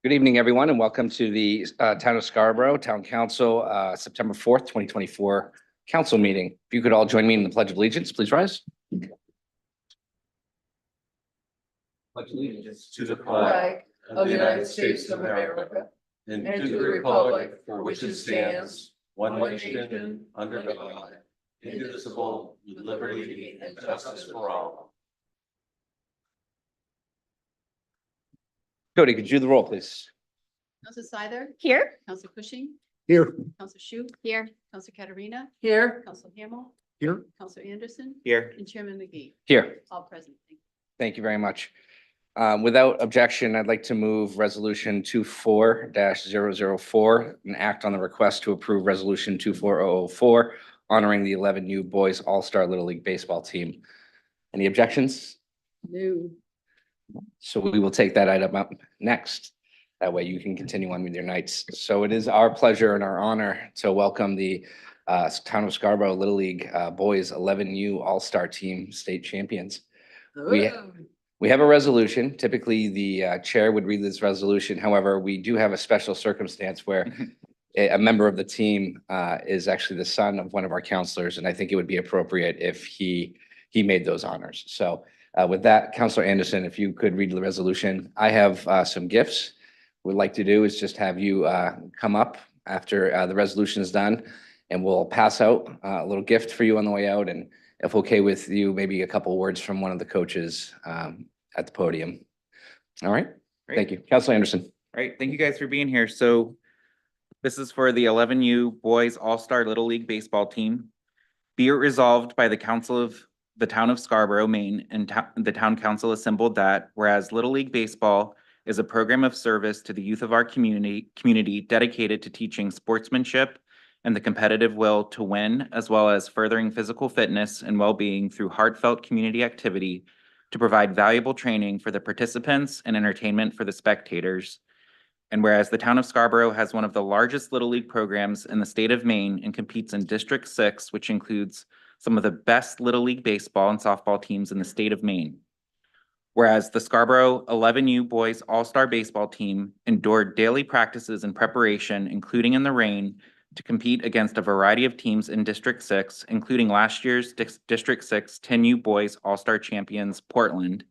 Good evening, everyone, and welcome to the Town of Scarborough Town Council, September 4th, 2024 council meeting. If you could all join me in the Pledge of Allegiance, please rise. Pledge allegiance to the flag of the United States of America and to the republic for which it stands, one nation, under God, indivisible, with liberty and justice for all. Cody, could you do the roll, please? Counselor Seiler, Here. Counselor Cushing, Here. Counselor Shu, Here. Counselor Katarina, Here. Counselor Hamel, Here. Counselor Anderson, Here. and Chairman McGee, Here. all present. Thank you. Thank you very much. Without objection, I'd like to move Resolution 24-004, an act on the request to approve Resolution 24004, honoring the 11U Boys All-Star Little League Baseball team. Any objections? No. So we will take that item up next. That way you can continue on with your nights. So it is our pleasure and our honor to welcome the Town of Scarborough Little League Boys 11U All-Star Team State Champions. We have a resolution. Typically, the chair would read this resolution. However, we do have a special circumstance where a member of the team is actually the son of one of our counselors, and I think it would be appropriate if he made those honors. So with that, Counselor Anderson, if you could read the resolution. I have some gifts. What we'd like to do is just have you come up after the resolution is done, and we'll pass out a little gift for you on the way out. And if okay with you, maybe a couple words from one of the coaches at the podium. All right. Great. Thank you. Counselor Anderson. All right, thank you guys for being here. So this is for the 11U Boys All-Star Little League Baseball Team. Be it resolved by the Council of the Town of Scarborough, Maine, and the Town Council assembled that whereas Little League Baseball is a program of service to the youth of our community dedicated to teaching sportsmanship and the competitive will to win, as well as furthering physical fitness and well-being through heartfelt community activity to provide valuable training for the participants and entertainment for the spectators. And whereas the Town of Scarborough has one of the largest Little League programs in the state of Maine and competes in District 6, which includes some of the best Little League baseball and softball teams in the state of Maine. Whereas the Scarborough 11U Boys All-Star Baseball Team endured daily practices and preparation, including in the rain, to compete against a variety of teams in District 6, including last year's District 6 10U Boys All-Star Champions, Portland.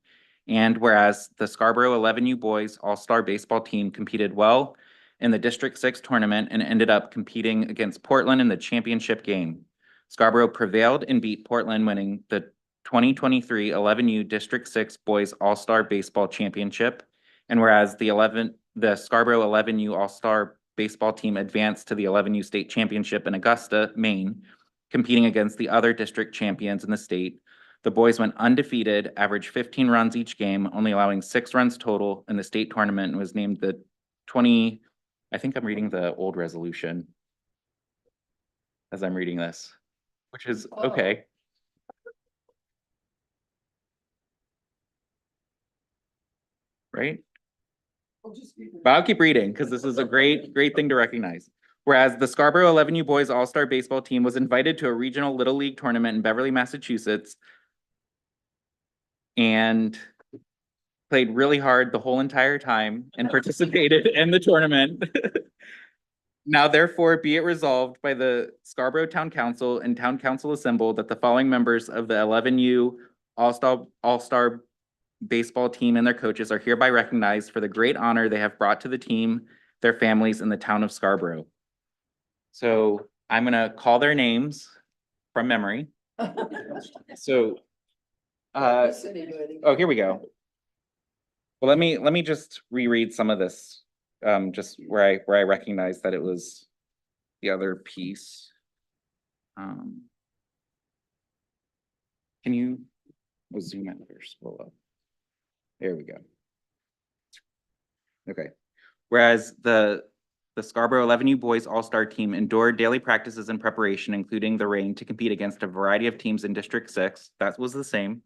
And whereas the Scarborough 11U Boys All-Star Baseball Team competed well in the District 6 tournament and ended up competing against Portland in the championship game. Scarborough prevailed and beat Portland, winning the 2023 11U District 6 Boys All-Star Baseball Championship. And whereas the Scarborough 11U All-Star Baseball Team advanced to the 11U State Championship in Augusta, Maine, competing against the other district champions in the state. The boys went undefeated, averaged 15 runs each game, only allowing 6 runs total in the state tournament, and was named the I think I'm reading the old resolution as I'm reading this, which is okay. Right? But I'll keep reading because this is a great thing to recognize. Whereas the Scarborough 11U Boys All-Star Baseball Team was invited to a regional Little League tournament in Beverly, Massachusetts, and played really hard the whole entire time and participated in the tournament. Now, therefore, be it resolved by the Scarborough Town Council and Town Council assembled that the following members of the 11U All-Star Baseball Team and their coaches are hereby recognized for the great honor they have brought to the team, their families, and the Town of Scarborough. So I'm gonna call their names from memory. So, oh, here we go. Well, let me just reread some of this, just where I recognize that it was the other piece. Can you zoom in or scroll up? There we go. Okay. Whereas the Scarborough 11U Boys All-Star Team endured daily practices and preparation, including the rain, to compete against a variety of teams in District 6. That was the same.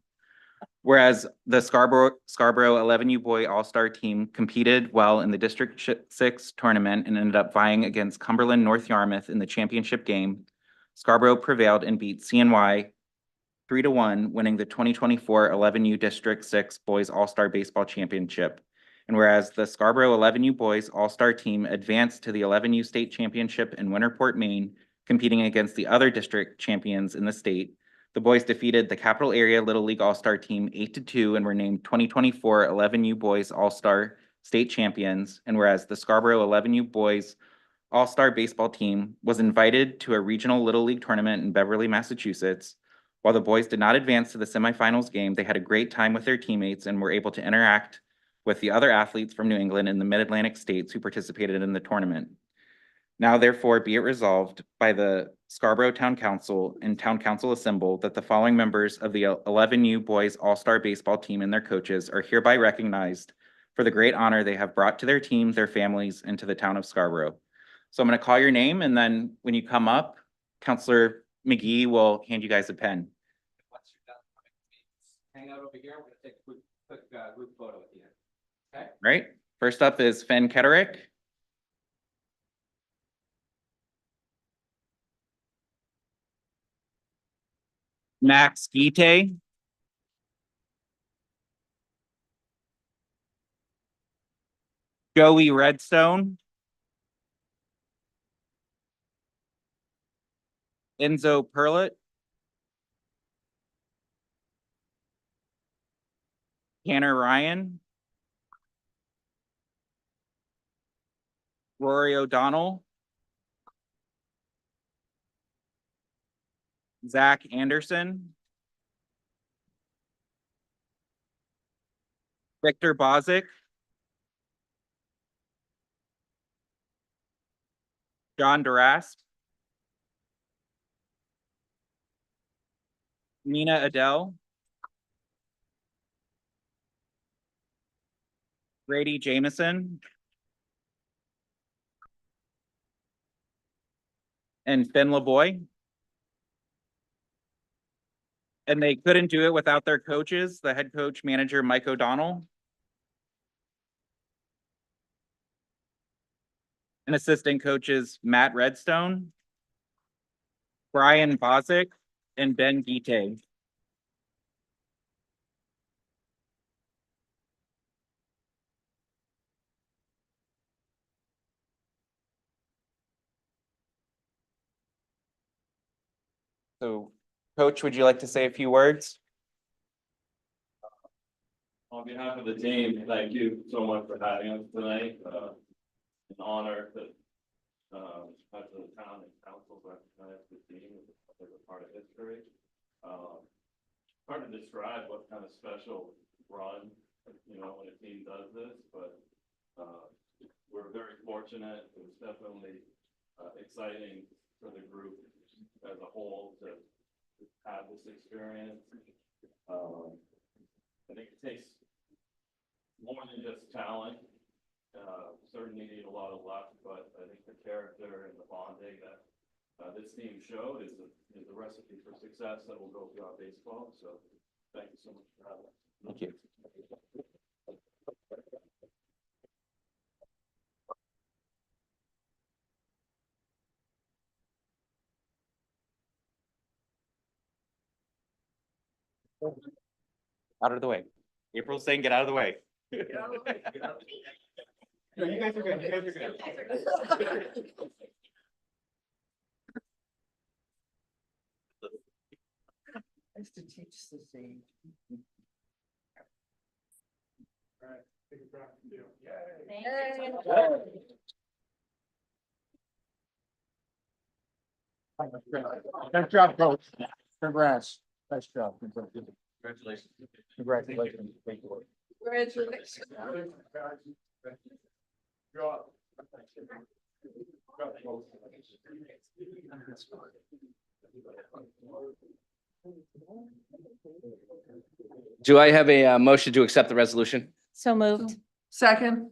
Whereas the Scarborough 11U Boy All-Star Team competed well in the District 6 tournament and ended up vying against Cumberland North Yarmouth in the championship game. Scarborough prevailed and beat CNY 3-1, winning the 2024 11U District 6 Boys All-Star Baseball Championship. And whereas the Scarborough 11U Boys All-Star Team advanced to the 11U State Championship in Winterport, Maine, competing against the other district champions in the state, the boys defeated the Capital Area Little League All-Star Team 8-2 and were named 2024 11U Boys All-Star State Champions. And whereas the Scarborough 11U Boys All-Star Baseball Team was invited to a regional Little League tournament in Beverly, Massachusetts. While the boys did not advance to the semifinals game, they had a great time with their teammates and were able to interact with the other athletes from New England and the Mid-Atlantic states who participated in the tournament. Now therefore be it resolved by the Scarborough Town Council and Town Council assembled that the following members of the 11U Boys All-Star Baseball Team and their coaches are hereby recognized for the great honor they have brought to their team, their families, and to the town of Scarborough. So I'm going to call your name, and then when you come up, Counselor McGee will hand you guys a pen. Once you're done, hang out over here. We're gonna take a quick group photo at the end. Okay. Right? First up is Finn Ketterick. Max Gite. Joey Redstone. Enzo Perlet. Tanner Ryan. Rory O'Donnell. Zach Anderson. Victor Bozic. John Durasp. Nina Adele. Brady Jameson. And Finn LeBoy. And they couldn't do it without their coaches, the head coach, manager, Mike O'Donnell. And assistant coaches, Matt Redstone, Brian Bozic, and Ben Gite. So, Coach, would you like to say a few words? On behalf of the team, thank you so much for having us tonight. An honor to, as the town and council recognize the team as a part of history. Hard to describe what kind of special run, when a team does this, but we're very fortunate. It was definitely exciting for the group as a whole to have this experience. I think it takes more than just talent. Certainly need a lot of luck, but I think the character and the bonding that this team showed is a recipe for success that will go throughout baseball. So thank you so much for having us. Thank you. Out of the way. April's saying get out of the way. No, you guys are good. You guys are good. Nice to teach the same. Nice job, coach. Congrats. Nice job. Congratulations. Congratulations. Thank you. Congratulations. Do I have a motion to accept the resolution? So moved. Second.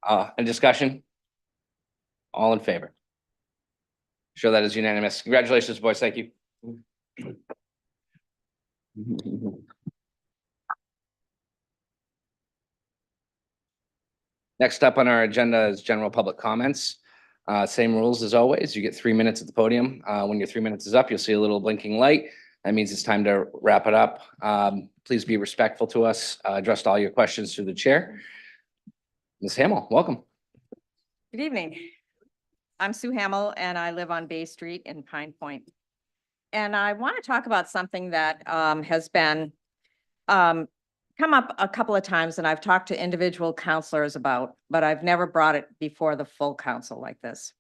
And discussion? All in favor? Sure, that is unanimous. Congratulations, boys. Thank you. Next up on our agenda is general public comments. Same rules as always. You get 3 minutes at the podium. When your 3 minutes is up, you'll see a little blinking light. That means it's time to wrap it up. Please be respectful to us. Address all your questions through the chair. Ms. Hamel, welcome. Good evening. I'm Sue Hamel and I live on Bay Street in Pine Point. And I want to talk about something that has been come up a couple of times and I've talked to individual counselors about, but I've never brought it before the full council like this.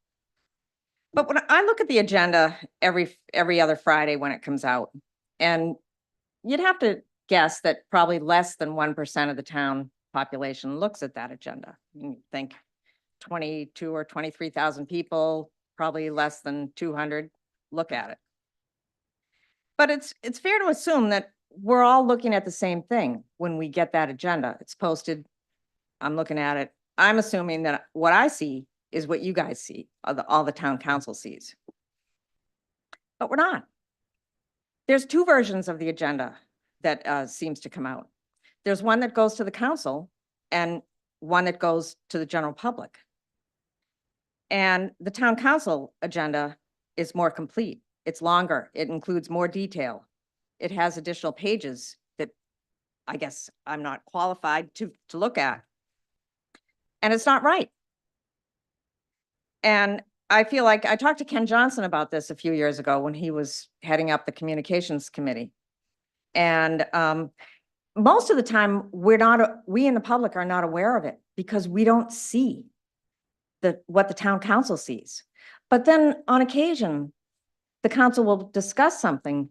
But when I look at the agenda every other Friday when it comes out, and you'd have to guess that probably less than 1% of the town population looks at that agenda. You think 22 or 23,000 people, probably less than 200 look at it. But it's fair to assume that we're all looking at the same thing when we get that agenda. It's posted. I'm looking at it. I'm assuming that what I see is what you guys see, all the town council sees. But we're not. There's two versions of the agenda that seems to come out. There's one that goes to the council and one that goes to the general public. And the town council agenda is more complete. It's longer. It includes more detail. It has additional pages that I guess I'm not qualified to look at. And it's not right. And I feel like I talked to Ken Johnson about this a few years ago when he was heading up the communications committee. And most of the time, we in the public are not aware of it because we don't see what the town council sees. But then on occasion, the council will discuss something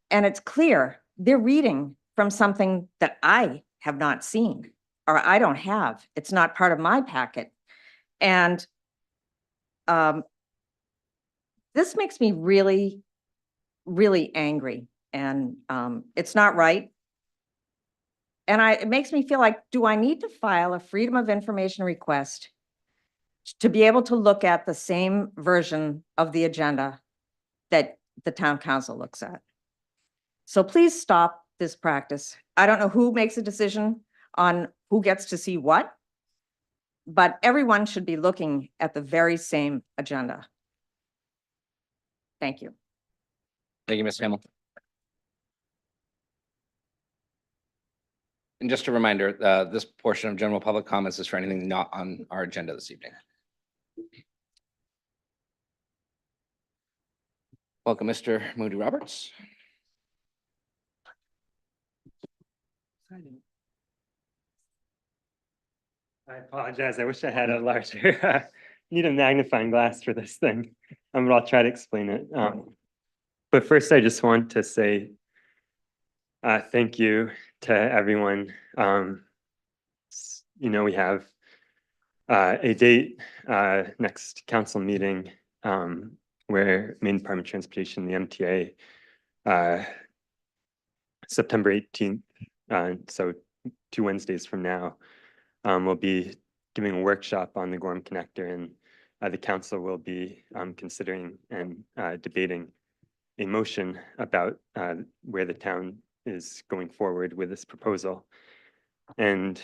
and it's clear they're reading from something that I have not seen or I don't have. It's not part of my packet. And this makes me really, really angry. And it's not right. And it makes me feel like, do I need to file a Freedom of Information request to be able to look at the same version of the agenda that the town council looks at? So please stop this practice. I don't know who makes a decision on who gets to see what, but everyone should be looking at the very same agenda. Thank you. Thank you, Ms. Hamel. And just a reminder, this portion of general public comments is for anything not on our agenda this evening. Welcome, Mr. Moody Roberts. I apologize. I wish I had a larger, need a magnifying glass for this thing. But I'll try to explain it. But first, I just want to say thank you to everyone. We have a date next council meeting where Maine Department of Transportation, the MTA, September 18th, so 2 Wednesdays from now, we'll be giving a workshop on the Gorham Connector, and the council will be considering and debating a motion about where the town is going forward with this proposal. And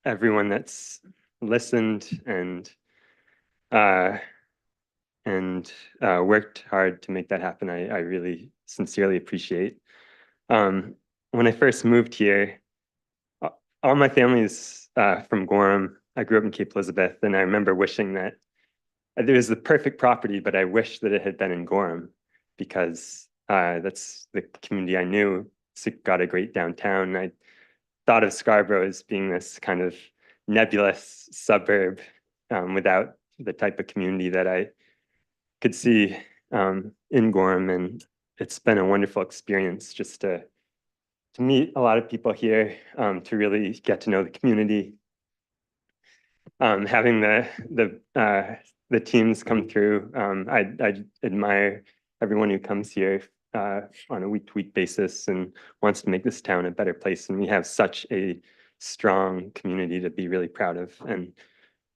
everyone that's listened and worked hard to make that happen, I really sincerely appreciate. When I first moved here, all my family is from Gorham. I grew up in Cape Elizabeth, and I remember wishing that it was the perfect property, but I wish that it had been in Gorham because that's the community I knew. It's got a great downtown. I thought of Scarborough as being this kind of nebulous suburb without the type of community that I could see in Gorham, and it's been a wonderful experience just to meet a lot of people here, to really get to know the community. Having the teams come through, I admire everyone who comes here on a week-to-week basis and wants to make this town a better place. And we have such a strong community to be really proud of. And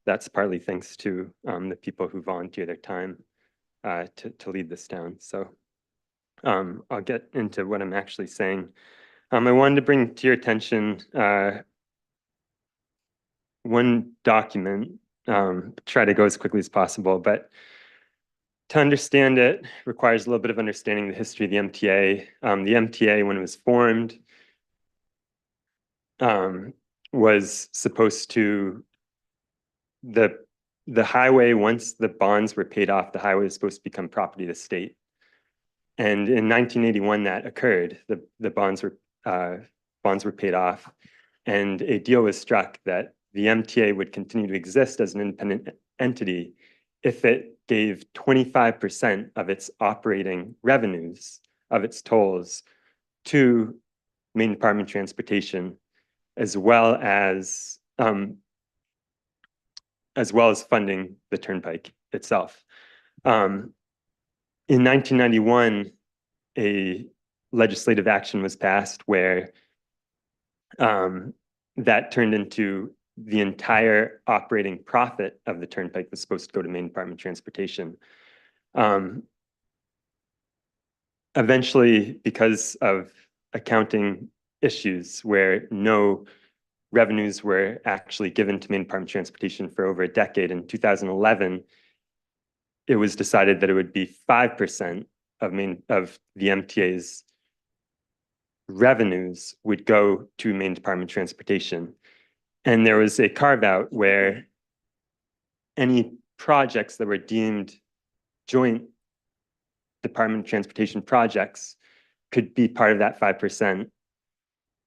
that's partly thanks to the people who volunteer their time to lead this town. So I'll get into what I'm actually saying. I wanted to bring to your attention one document, try to go as quickly as possible, but to understand it requires a little bit of understanding the history of the MTA. The MTA, when it was formed, was supposed to, the highway, once the bonds were paid off, the highway was supposed to become property of the state. And in 1981, that occurred. The bonds were paid off, and a deal was struck that the MTA would continue to exist as an independent entity if it gave 25% of its operating revenues of its tolls to Maine Department of Transportation, as well as funding the turnpike itself. In 1991, a legislative action was passed where that turned into the entire operating profit of the turnpike was supposed to go to Maine Department of Transportation. Eventually, because of accounting issues where no revenues were actually given to Maine Department of Transportation for over a decade, in 2011, it was decided that it would be 5% of the MTA's revenues would go to Maine Department of Transportation. And there was a carve out where any projects that were deemed joint Department of Transportation projects could be part of that 5%.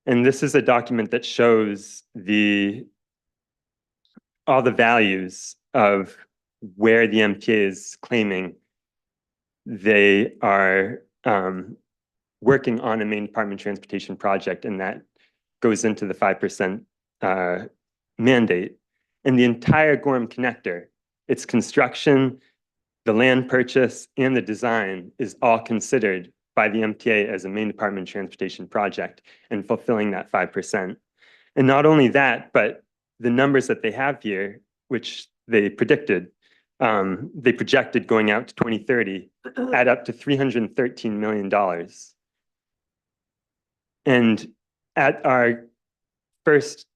And this is a document that shows all the values of where the MTA is claiming they are working on a Maine Department of Transportation project, and that goes into the 5% mandate. And the entire Gorham connector, its construction, the land purchase, and the design is all considered by the MTA as a Maine Department of Transportation project and fulfilling that 5%. And not only that, but the numbers that they have here, which they predicted, they projected going out to 2030, add up to $313 million. And at our first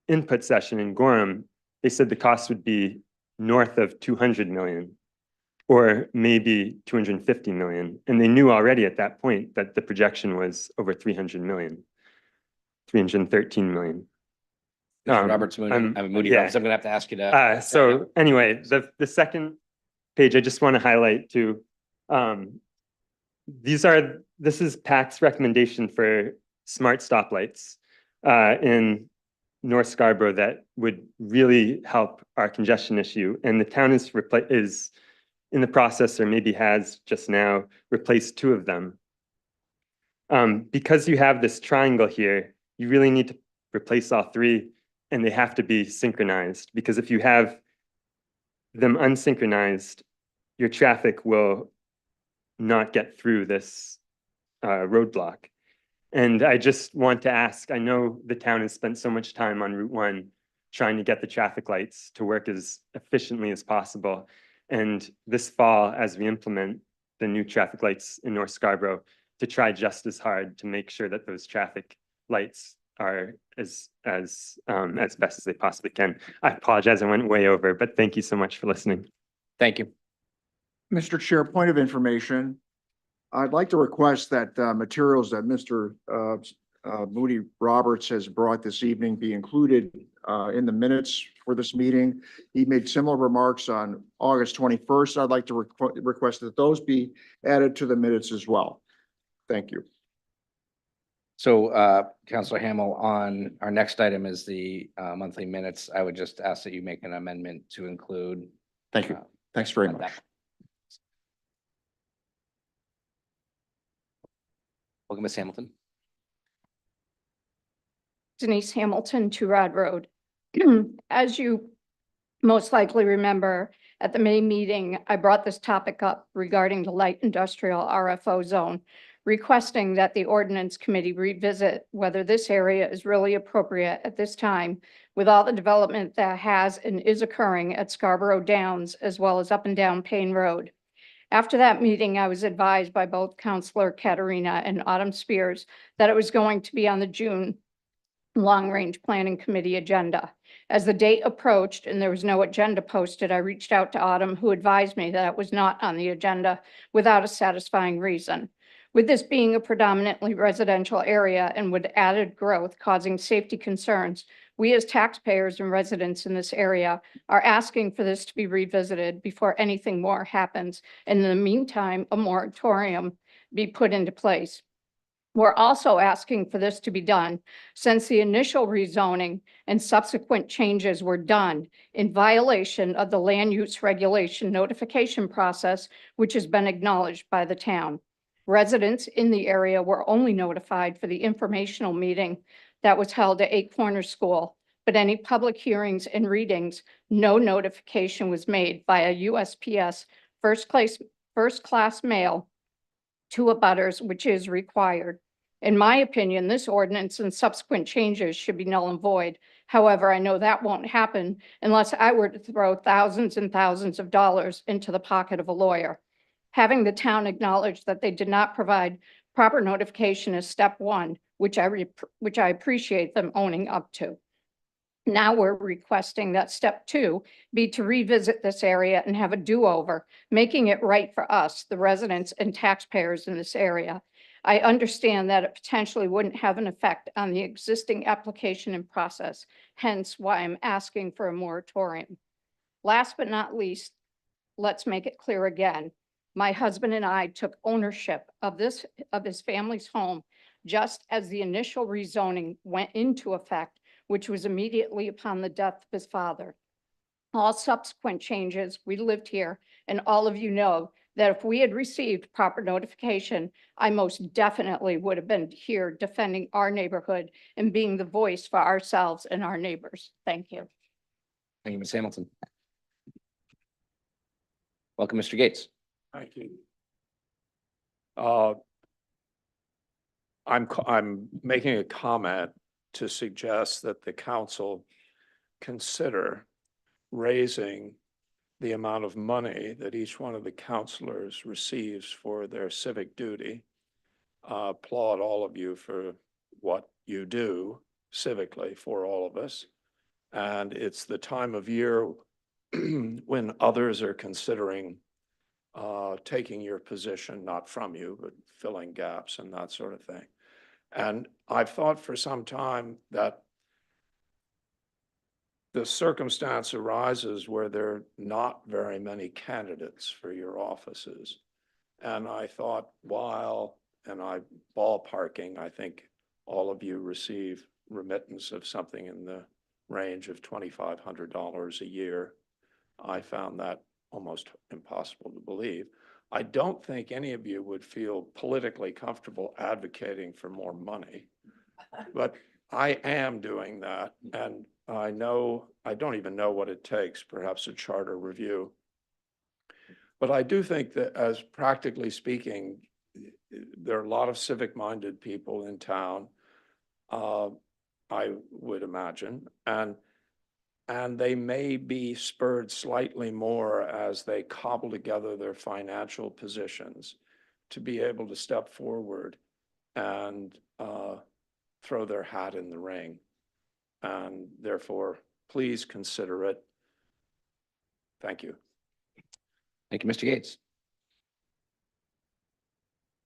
input session in Gorham, they said the cost would be north of 200 million, or maybe 250 million. And they knew already at that point that the projection was over 300 million, 313 million. Mr. Roberts, Moody, I'm- Moody, yeah. Roberts, I'm gonna have to ask you to. So anyway, the second page, I just want to highlight too. This is PAC's recommendation for smart stoplights in North Scarborough that would really help our congestion issue. And the town is in the process, or maybe has just now, replaced 2 of them. Because you have this triangle here, you really need to replace all 3, and they have to be synchronized, because if you have them unsynchronized, your traffic will not get through this roadblock. And I just want to ask, I know the town has spent so much time on Route 1 trying to get the traffic lights to work as efficiently as possible. And this fall, as we implement the new traffic lights in North Scarborough, to try just as hard to make sure that those traffic lights are as best as they possibly can. I apologize, I went way over, but thank you so much for listening. Thank you. Mr. Chair, point of information. I'd like to request that materials that Mr. Moody Roberts has brought this evening be included in the minutes for this meeting. He made similar remarks on August 21st. I'd like to request that those be added to the minutes as well. Thank you. So, Councilor Hamel, on our next item is the monthly minutes. I would just ask that you make an amendment to include. Thank you. Thanks very much. Welcome, Ms. Hamilton. Denise Hamilton, Two Rod Road. As you most likely remember, at the May meeting, I brought this topic up regarding the light industrial RFO zone, requesting that the ordinance committee revisit whether this area is really appropriate at this time with all the development that has and is occurring at Scarborough Downs, as well as up and down Payne Road. After that meeting, I was advised by both Councilor Katerina and Autumn Spears that it was going to be on the June Long Range Planning Committee agenda. As the date approached and there was no agenda posted, I reached out to Autumn, who advised me that it was not on the agenda without a satisfying reason. With this being a predominantly residential area and with added growth causing safety concerns, We as taxpayers and residents in this area are asking for this to be revisited before anything more happens. And in the meantime, a moratorium be put into place. We're also asking for this to be done since the initial rezoning and subsequent changes were done in violation of the land use regulation notification process, which has been acknowledged by the town. Residents in the area were only notified for the informational meeting that was held at Eight Corners School, but any public hearings and readings, no notification was made via USPS first class mail to abutters, which is required. In my opinion, this ordinance and subsequent changes should be null and void. However, I know that won't happen unless I were to throw thousands and thousands of dollars into the pocket of a lawyer. Having the town acknowledge that they did not provide proper notification is step one, which I appreciate them owning up to. Now we're requesting that step two be to revisit this area and have a do-over, making it right for us, the residents and taxpayers in this area. I understand that it potentially wouldn't have an effect on the existing application and process, hence why I'm asking for a moratorium. Last but not least, let's make it clear again. My husband and I took ownership of his family's home just as the initial rezoning went into effect, which was immediately upon the death of his father. All subsequent changes, we lived here, and all of you know that if we had received proper notification, I most definitely would have been here defending our neighborhood and being the voice for ourselves and our neighbors. Thank you. Thank you, Ms. Hamilton. Welcome, Mr. Gates. Thank you. I'm making a comment to suggest that the council consider raising the amount of money that each one of the councilors receives for their civic duty. Applaud all of you for what you do civically for all of us. And it's the time of year when others are considering taking your position, not from you, but filling gaps and that sort of thing. And I've thought for some time that the circumstance arises where there are not very many candidates for your offices. And I thought, and I ballparking, I think all of you receive remittance of something in the range of $2,500 a year. I found that almost impossible to believe. I don't think any of you would feel politically comfortable advocating for more money, but I am doing that. And I don't even know what it takes, perhaps a charter review. But I do think that, as practically speaking, there are a lot of civic-minded people in town, I would imagine, and they may be spurred slightly more as they cobble together their financial positions to be able to step forward and throw their hat in the ring. And therefore, please consider it. Thank you. Thank you, Mr. Gates.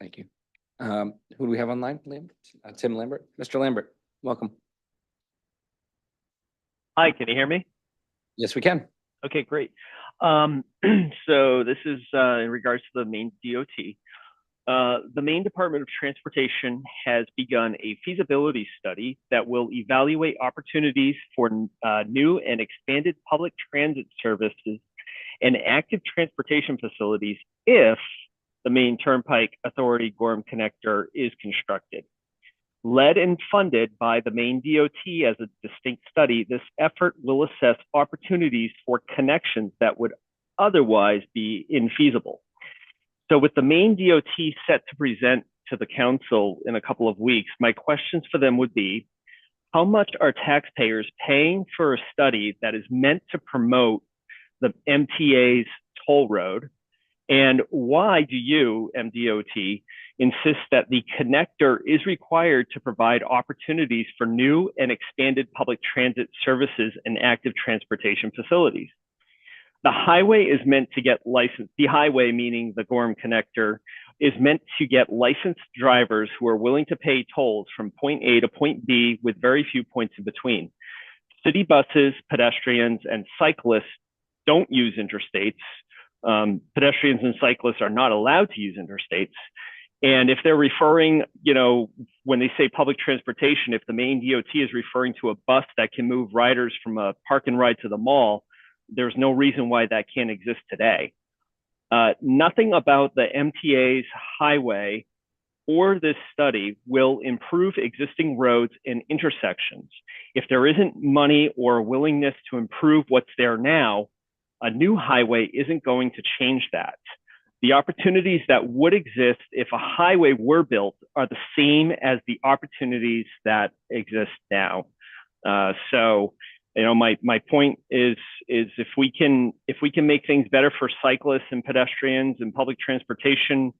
Thank you. Who do we have online, Liam? Tim Lambert. Mr. Lambert, welcome. Hi, can you hear me? Yes, we can. Okay, great. So this is in regards to the Maine DOT. The Maine Department of Transportation has begun a feasibility study that will evaluate opportunities for new and expanded public transit services and active transportation facilities if the Maine Turnpike Authority Gorham Connector is constructed. Led and funded by the Maine DOT as a distinct study, this effort will assess opportunities for connections that would otherwise be infeasible. So with the Maine DOT set to present to the council in a couple of weeks, my questions for them would be, how much are taxpayers paying for a study that is meant to promote the MTA's toll road? And why do you, MDOT, insist that the connector is required to provide opportunities for new and expanded public transit services and active transportation facilities? The highway is meant to get licensed. The highway, meaning the Gorham Connector, is meant to get licensed drivers who are willing to pay tolls from point A to point B with very few points in between. city buses, pedestrians, and cyclists don't use interstates. Pedestrians and cyclists are not allowed to use interstates. And if they're referring, when they say public transportation, if the Maine DOT is referring to a bus that can move riders from a park and ride to the mall, there's no reason why that can't exist today. Nothing about the MTA's highway or this study will improve existing roads and intersections. If there isn't money or willingness to improve what's there now, a new highway isn't going to change that. The opportunities that would exist if a highway were built are the same as the opportunities that exist now. So, my point is if we can make things better for cyclists and pedestrians and public transportation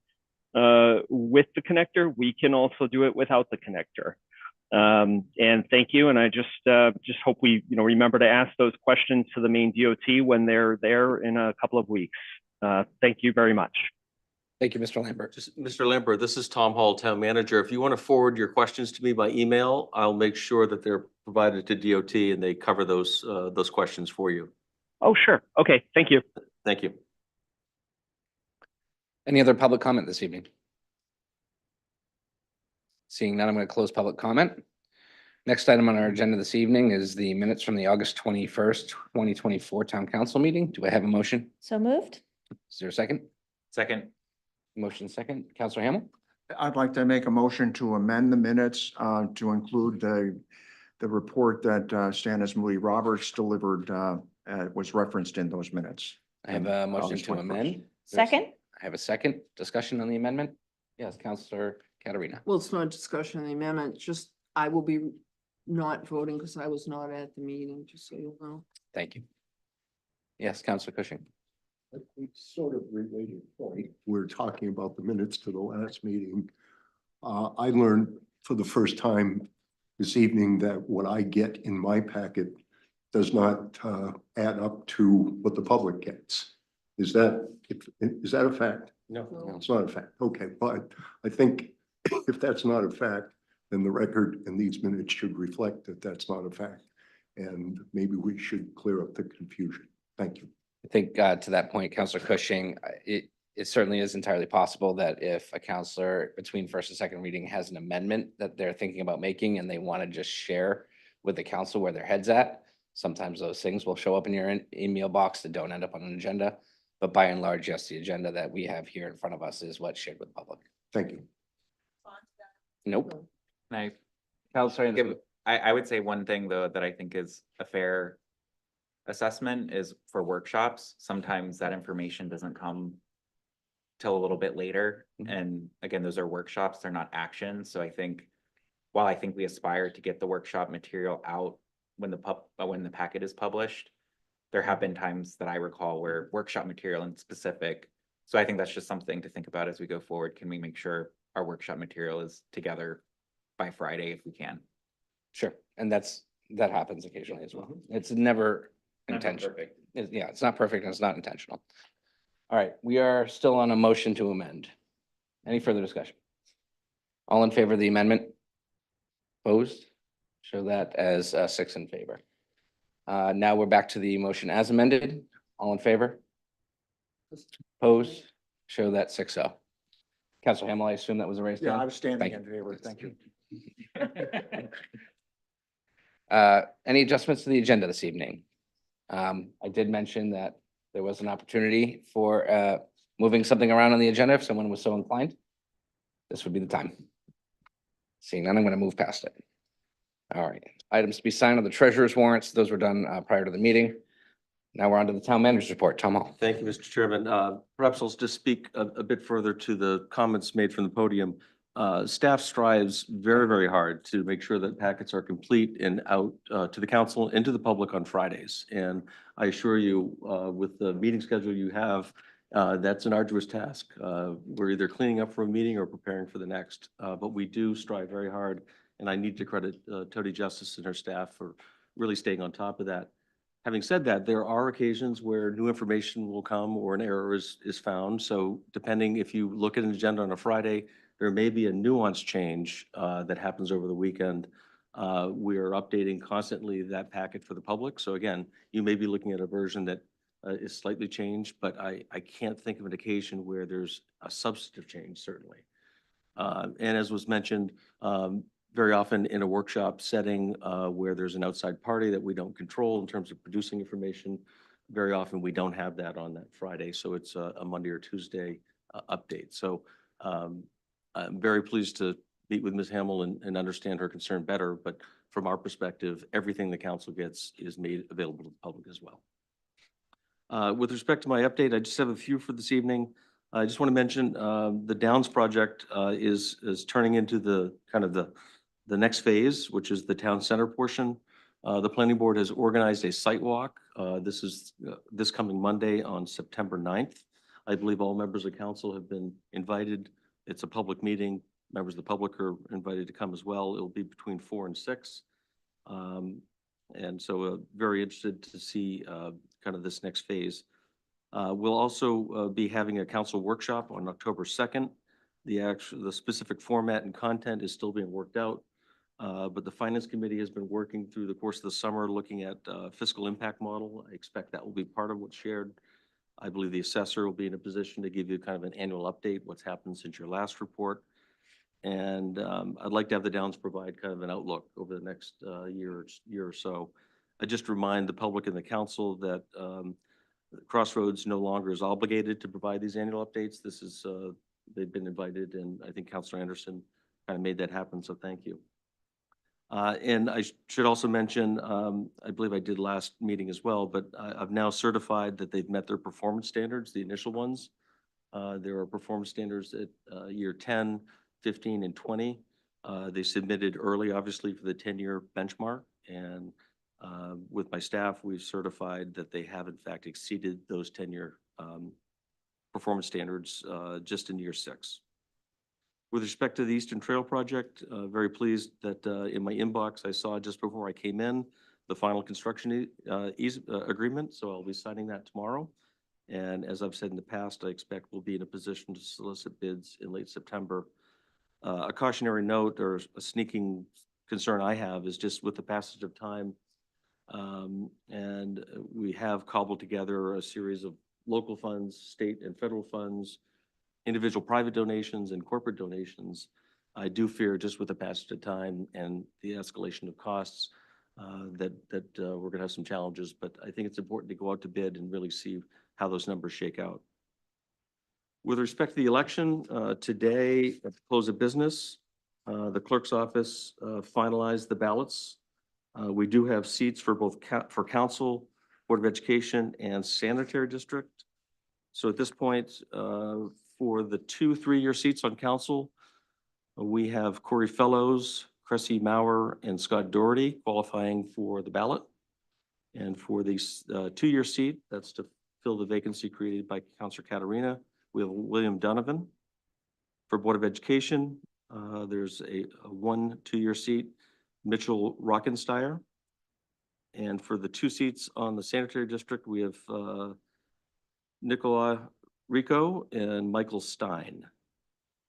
with the connector, we can also do it without the connector. And thank you. And I just hope we remember to ask those questions to the Maine DOT when they're there in a couple of weeks. Thank you very much. Thank you, Mr. Lambert. Just Mr. Lambert, this is Tom Hall, Town Manager. If you want to forward your questions to me by email, I'll make sure that they're provided to DOT and they cover those questions for you. Oh, sure. Okay. Thank you. Thank you. Any other public comment this evening? Seeing none, I'm going to close public comment. Next item on our agenda this evening is the minutes from the August 21st, 2024 Town Council meeting. Do I have a motion? So moved? Is there a second? Second. Motion second. Counselor Hamel? I'd like to make a motion to amend the minutes to include the report that Stannis Moody Roberts delivered was referenced in those minutes. I have a motion August to 21st. amend. Second? I have a second discussion on the amendment. Yes, Counselor Katarina. Well, it's not a discussion on the amendment, just I will be not voting because I was not at the meeting, just so you know. Thank you. Yes, Counselor Cushing. Sort of related point. We're talking about the minutes to the last meeting. I learned for the first time this evening that what I get in my packet does not add up to what the public gets. Is that a fact? No. It's not a fact. Okay, but I think if that's not a fact, then the record in these minutes should reflect that that's not a fact. And maybe we should clear up the confusion. Thank you. I think to that point, Counselor Cushing, it certainly is entirely possible that if a counselor between first and second reading has an amendment that they're thinking about making and they want to just share with the council where their head's at, sometimes those things will show up in your email box that don't end up on an agenda. But by and large, yes, the agenda that we have here in front of us is what's shared with the public. Thank you. Nope. Nice. Counselor Anderson. I would say one thing though, that I think is a fair assessment is for workshops. Sometimes that information doesn't come till a little bit later. Mhm. And again, those are workshops, they're not actions. So I think, while I think we aspire to get the workshop material out when the packet is published, there have been times that I recall where workshop material in specific. So I think that's just something to think about as we go forward. Can we make sure our workshop material is together by Friday if we can? Sure, and that happens occasionally as well. It's never intentional. Yeah, it's not perfect and it's not intentional. All right, we are still on a motion to amend. Any further discussion? All in favor of the amendment? Opposed? Show that as 6 in favor. Now we're back to the motion as amended. All in favor? Opposed? Show that 6-0. Counselor Hamel, I assume that was a raised hand? Yeah, I was standing Thank in favor. Thank you. Any adjustments to the agenda this evening? I did mention that there was an opportunity for moving something around on the agenda if someone was so inclined. This would be the time. Seeing none, I'm going to move past it. All right, items to be signed on the treasurer's warrants. Those were done prior to the meeting. Now we're on to the town manager's report. Tom Hall. Thank you, Mr. Chairman. Perhaps I'll just speak a bit further to the comments made from the podium. Staff strives very, very hard to make sure that packets are complete and out to the council and to the public on Fridays. And I assure you, with the meeting schedule you have, that's an arduous task. We're either cleaning up for a meeting or preparing for the next, but we do strive very hard. And I need to credit Tony Justice and her staff for really staying on top of that. Having said that, there are occasions where new information will come or an error is found. So depending, if you look at an agenda on a Friday, there may be a nuance change that happens over the weekend We are updating constantly that packet for the public. So again, you may be looking at a version that is slightly changed, but I can't think of an occasion where there's a substantive change, certainly. And as was mentioned, very often in a workshop setting where there's an outside party that we don't control in terms of producing information, very often we don't have that on that Friday. So it's a Monday or Tuesday update. So I'm very pleased to meet with Ms. Hamel and understand her concern better. But from our perspective, everything the council gets is made available to the public as well. With respect to my update, I just have a few for this evening. I just want to mention the Downs project is turning into the kind of the next phase, which is the town center portion. The planning board has organized a site walk. This is this coming Monday on September 9th. I believe all members of council have been invited. It's a public meeting. Members of the public are invited to come as well. It'll be between 4 and 6. And so very interested to see kind of this next phase. We'll also be having a council workshop on October 2nd. The specific format and content is still being worked out. But the Finance Committee has been working through the course of the summer looking at fiscal impact model. I expect that will be part of what's shared. I believe the assessor will be in a position to give you kind of an annual update, what's happened since your last report. And I'd like to have the Downs provide kind of an outlook over the next year or so. I just remind the public and the council that Crossroads no longer is obligated to provide these annual updates. This is, they've been invited, and I think Councilor Anderson kind of made that happen, so thank you. And I should also mention, I believe I did last meeting as well, but I've now certified that they've met their performance standards, the initial ones. There are performance standards at year 10, 15, and 20. They submitted early, obviously, for the 10-year benchmark. And with my staff, we've certified that they have, in fact, exceeded those 10-year performance standards just in year 6. With respect to the Eastern Trail project, very pleased that in my inbox, I saw just before I came in, the final construction agreement. So I'll be signing that tomorrow. And as I've said in the past, I expect we'll be in a position to solicit bids in late September. A cautionary note or a sneaking concern I have is just with the passage of time, and we have cobbled together a series of local funds, state and federal funds, individual private donations and corporate donations. I do fear just with the passage of time and the escalation of costs that we're going to have some challenges, but I think it's important to go out to bid and really see how those numbers shake out. With respect to the election, today at the close of business, the clerk's office finalized the ballots. We do have seats for both for council, Board of Education, and sanitary district. So at this point, for the 2 3-year seats on council, we have Corey Fellows, Cressy Maurer, and Scott Doherty qualifying for the ballot. And for the 2-year seat, that's to fill the vacancy created by Councilor Caterina, we have William Donovan. For Board of Education, there's a 1 2-year seat, Mitchell Rockensteyer. And for the 2 seats on the sanitary district, we have Nicola Rico and Michael Stein.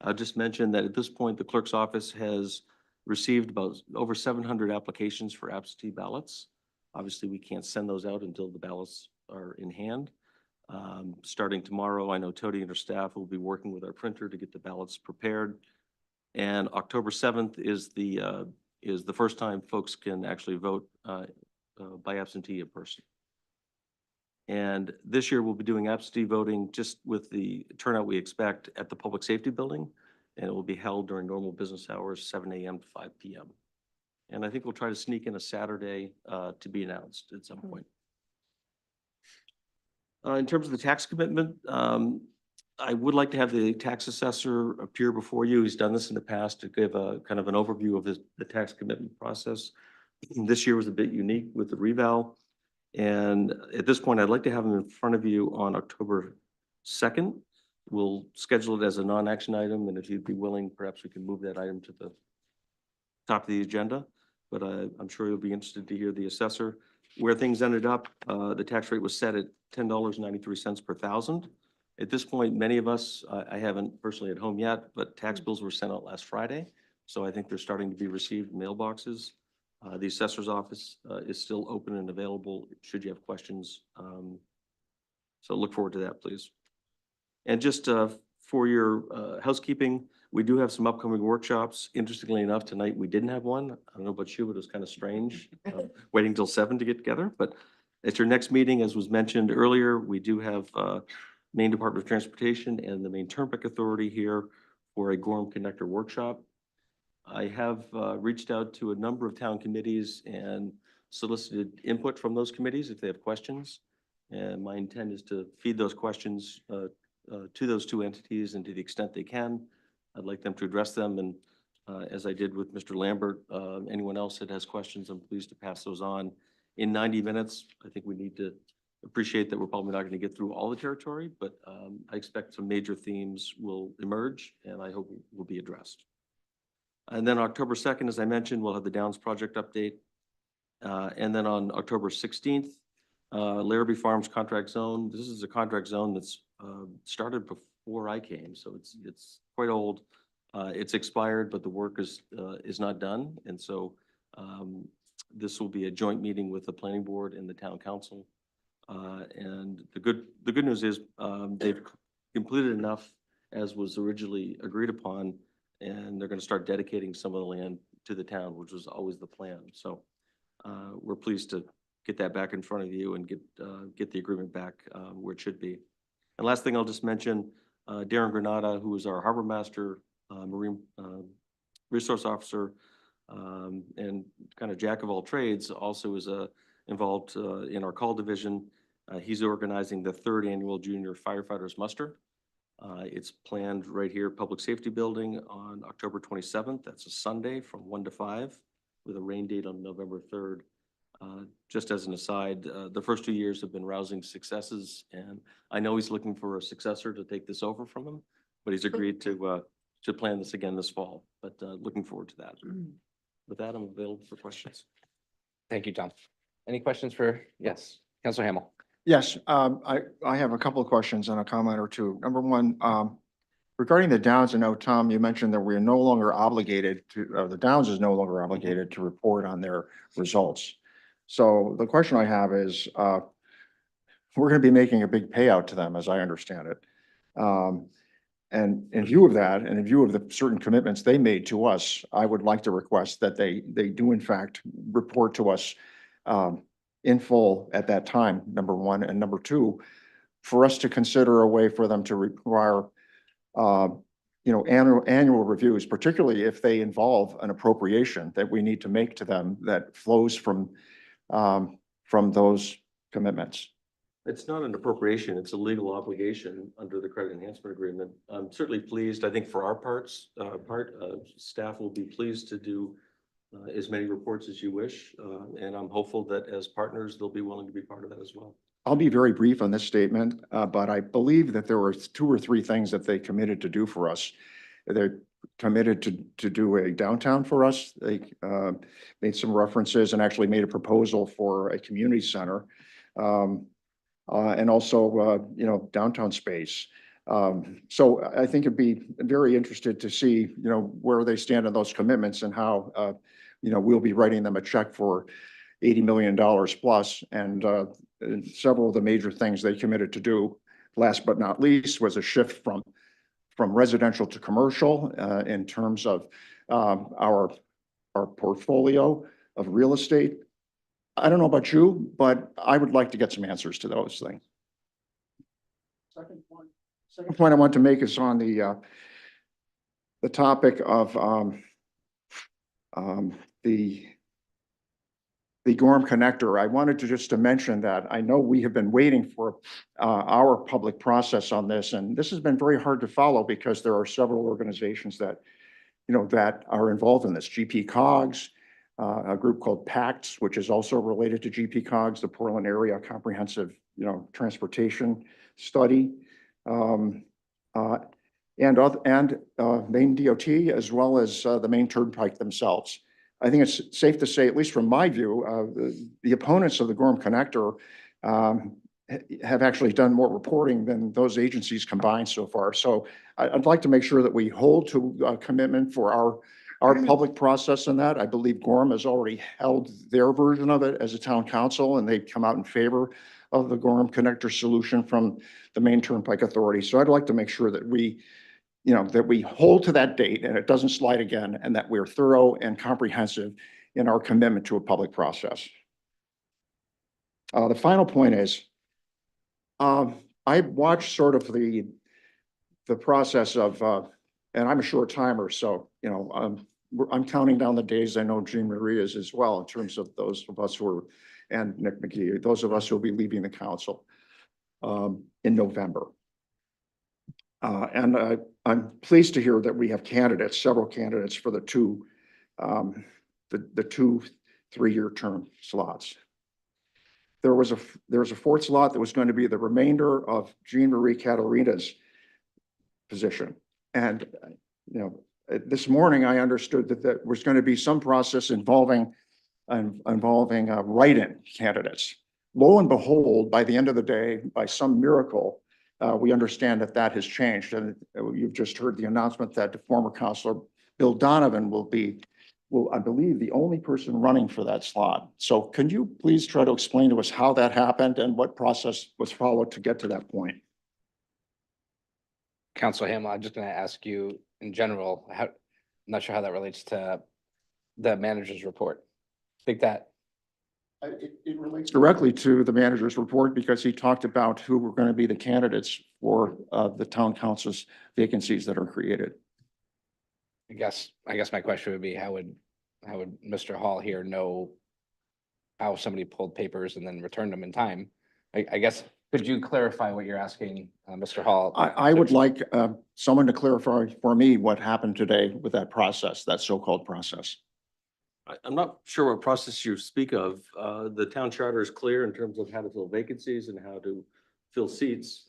I'll just mention that at this point, the clerk's office has received about over 700 applications for absentee ballots. Obviously, we can't send those out until the ballots are in hand. Starting tomorrow, I know Tody and her staff will be working with our printer to get the ballots prepared. And October 7th is the first time folks can actually vote by absentee in person. And this year we'll be doing absentee voting just with the turnout we expect at the Public Safety Building. And it will be held during normal business hours, 7 a.m. to 5 p.m. And I think we'll try to sneak in a Saturday to be announced at some point. In terms of the tax commitment, I would like to have the tax assessor appear before you. He's done this in the past to give a kind of an overview of the tax commitment process. This year was a bit unique with the reval. And at this point, I'd like to have him in front of you on October 2nd. We'll schedule it as a non-action item. And if you'd be willing, perhaps we can move that item to the top of the agenda. But I'm sure you'll be interested to hear the assessor. Where things ended up, the tax rate was set at $10.93 per thousand. At this point, many of us, I haven't personally at home yet, but tax bills were sent out last Friday. So I think they're starting to be received in mailboxes. The assessor's office is still open and available should you have questions. So look forward to that, please. And just for your housekeeping, we do have some upcoming workshops. Interestingly enough, tonight we didn't have one. I don't know about you, but it was kind of strange waiting till 7 to get together. But at your next meeting, as was mentioned earlier, we do have Maine Department of Transportation and the Maine Turnpike Authority here for a Gorham Connector workshop. I have reached out to a number of town committees and solicited input from those committees if they have questions. And my intent is to feed those questions to those two entities, and to the extent they can, I'd like them to address them. And as I did with Mr. Lambert, anyone else that has questions, I'm pleased to pass those on. In 90 minutes, I think we need to appreciate that we're probably not going to get through all the territory, but I expect some major themes will emerge and I hope will be addressed. And then October 2nd, as I mentioned, we'll have the Downs project update. And then on October 16th, Larrabee Farms contract zone. This is a contract zone that's started before I came, so it's quite old. It's expired, but the work is not done. And so this will be a joint meeting with the planning board and the town council. And the good news is they've completed enough as was originally agreed upon, and they're going to start dedicating some of the land to the town, which was always the plan. So we're pleased to get that back in front of you and get the agreement back where it should be. And last thing I'll just mention, Darren Granada, who is our harbor master, marine resource officer, and kind of jack of all trades, also is involved in our call division. He's organizing the 3rd annual Junior Firefighters Muster. It's planned right here, Public Safety Building on October 27th. That's a Sunday from 1 to 5 with a rain date on November 3rd. Just as an aside, the first 2 years have been rousing successes, and I know he's looking for a successor to take this over from him, but he's agreed to plan this again this fall, but looking forward to that. With that, I'm available for questions. Thank you, Tom. Any questions for, yes, Councilor Hamel? Yes, I have a couple of questions and a comment or two. Number one, regarding the Downs, I know, Tom, you mentioned that we are no longer obligated to, the Downs is no longer obligated to report on their results. So the question I have is, we're going to be making a big payout to them, as I understand it. And in view of that, and in view of the certain commitments they made to us, I would like to request that they do in fact report to us in full at that time, number one. And number two, for us to consider a way for them to require annual reviews, particularly if they involve an appropriation that we need to make to them that flows from those commitments. It's not an appropriation, it's a legal obligation under the credit enhancement agreement. I'm certainly pleased. I think for our staff will be pleased to do as many reports as you wish. And I'm hopeful that as partners, they'll be willing to be part of that as well. I'll be very brief on this statement, but I believe that there were 2 or 3 things that they committed to do for us. They're committed to do a downtown for us. They made some references and actually made a proposal for a community center. And also, downtown space. So I think it'd be very interested to see, where they stand on those commitments and how, we'll be writing them a check for $80 million plus. And several of the major things they committed to do, last but not least, was a shift from residential to commercial in terms of our portfolio of real estate. I don't know about you, but I would like to get some answers to those things. Second point I want to make is on the topic of the Gorham Connector. I wanted to mention that I know we have been waiting for our public process on this, and this has been very hard to follow because there are several organizations that are involved in this. GP Cogs, a group called PACTS, which is also related to GP Cogs, the Portland Area Comprehensive, Transportation Study, and Maine DOT, as well as the Maine Turnpike themselves. I think it's safe to say, at least from my view, the opponents of the Gorham Connector have actually done more reporting than those agencies combined so far. So I'd like to make sure that we hold to a commitment for our public process in that. I believe Gorham has already held their version of it as a town council, and they've come out in favor of the Gorham Connector solution from the Maine Turnpike Authority. So I'd like to make sure that we, that we hold to that date and it doesn't slide again, and that we're thorough and comprehensive in our commitment to a public process. The final point is, I watched sort of the process of, and I'm a short timer, so, I'm counting down the days. I know Jean Marie is as well, in terms of those of us who are, and Nick McGee, those of us who will be leaving the council in November. And I'm pleased to hear that we have candidates, several candidates for the two 3-year term slots. There was a fourth slot that was going to be the remainder of Jean Marie Catalina's position. And, this morning I understood that there was going to be some process involving write-in candidates. Lo and behold, by the end of the day, by some miracle, we understand that that has changed. And you've just heard the announcement that the former councilor Bill Donovan will, I believe, the only person running for that slot. So can you please try to explain to us how that happened and what process was followed to get to that point? Councilor Hamel, I'm just gonna ask you in general, I'm not sure how that relates to the manager's report. I think that It relates directly to the manager's report because he talked about who were going to be the candidates for the town council's vacancies that are created. I guess my question would be, how would Mr. Hall here know how somebody pulled papers and then returned them in time? I guess, could you clarify what you're asking, Mr. Hall? I would like someone to clarify for me what happened today with that process, that so-called process. I'm not sure what process you speak of. The town charter is clear in terms of how to fill vacancies and how to fill seats.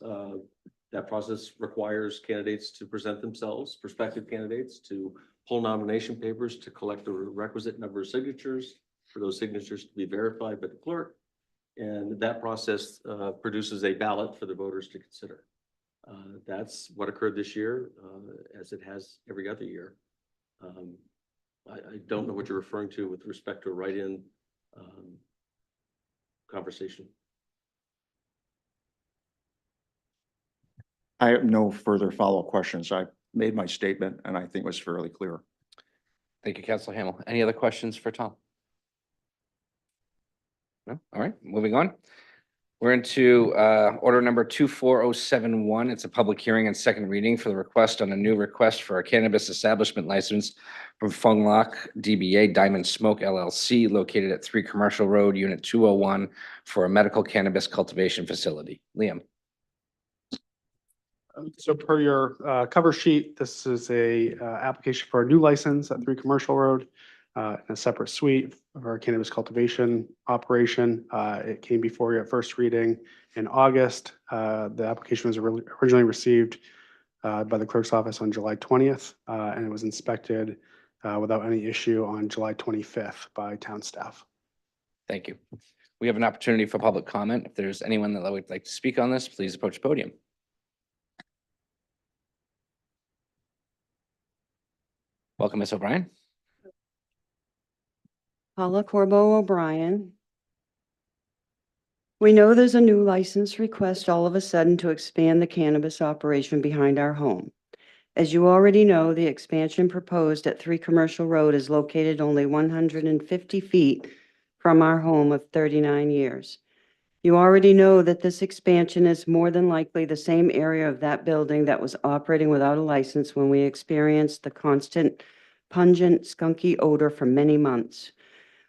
That process requires candidates to present themselves, prospective candidates, to pull nomination papers, to collect the requisite number of signatures, for those signatures to be verified by the clerk. And that process produces a ballot for the voters to consider. That's what occurred this year, as it has every other year. I don't know what you're referring to with respect to a write-in conversation. I have no further follow-up questions. I made my statement and I think it was fairly clear. Thank you, Councilor Hamel. Any other questions for Tom? No? All right, moving on. We're into order number 24071. It's a public hearing and second reading for the request on a new request for a cannabis establishment license from Fung Lock DBA Diamond Smoke LLC located at 3 Commercial Road, Unit 201 for a medical cannabis cultivation facility. Liam. So per your cover sheet, this is a application for a new license at 3 Commercial Road in a separate suite of our cannabis cultivation operation. It came before you at first reading in August. The application was originally received by the clerk's office on July 20th, and it was inspected without any issue on July 25th by town staff. Thank you. We have an opportunity for public comment. If there's anyone that would like to speak on this, please approach the podium. Welcome, Ms. O'Brien. Paula Corbo O'Brien. We know there's a new license request all of a sudden to expand the cannabis operation behind our home. As you already know, the expansion proposed at 3 Commercial Road is located only 150 feet from our home of 39 years. You already know that this expansion is more than likely the same area of that building that was operating without a license when we experienced the constant pungent, skunky odor for many months.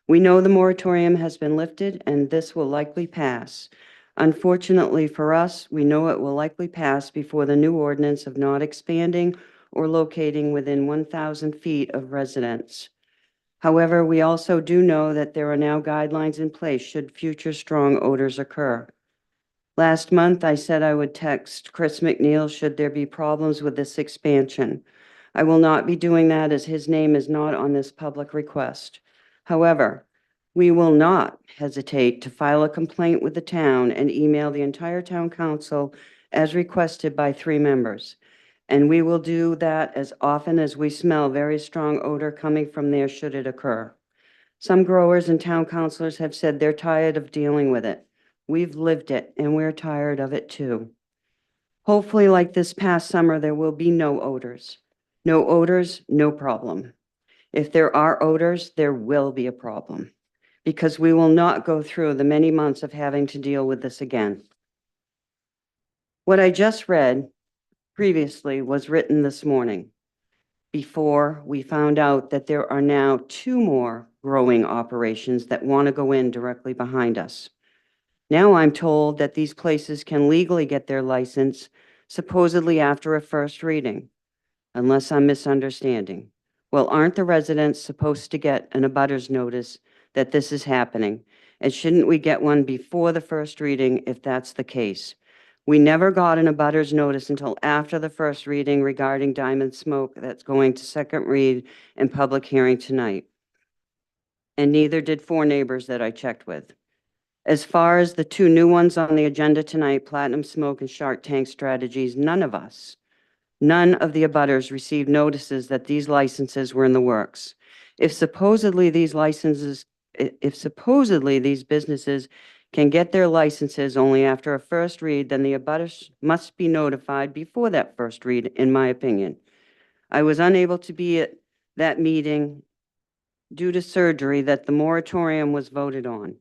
We know the moratorium has been lifted and this will likely pass. Unfortunately for us, we know it will likely pass before the new ordinance of not expanding or locating within 1,000 feet of residents. However, we also do know that there are now guidelines in place should future strong odors occur. Last month, I said I would text Chris McNeil should there be problems with this expansion. I will not be doing that as his name is not on this public request. However, we will not hesitate to file a complaint with the town and email the entire town council as requested by 3 members. And we will do that as often as we smell very strong odor coming from there should it occur. Some growers and town councilors have said they're tired of dealing with it. We've lived it and we're tired of it too. Hopefully, like this past summer, there will be no odors. No odors, no problem. If there are odors, there will be a problem because we will not go through the many months of having to deal with this again. What I just read previously was written this morning before we found out that there are now 2 more growing operations that want to go in directly behind us. Now I'm told that these places can legally get their license supposedly after a first reading, unless I'm misunderstanding. Well, aren't the residents supposed to get an abutters notice that this is happening? And shouldn't we get one before the first reading if that's the case? We never got an abutters notice until after the first reading regarding Diamond Smoke that's going to second read and public hearing tonight. And neither did 4 neighbors that I checked with. As far as the 2 new ones on the agenda tonight, Platinum Smoke and Shark Tank Strategies, none of the abutters received notices that these licenses were in the works. If supposedly these businesses can get their licenses only after a first read, then the abutters must be notified before that first read, in my opinion. I was unable to be at that meeting due to surgery that the moratorium was voted on.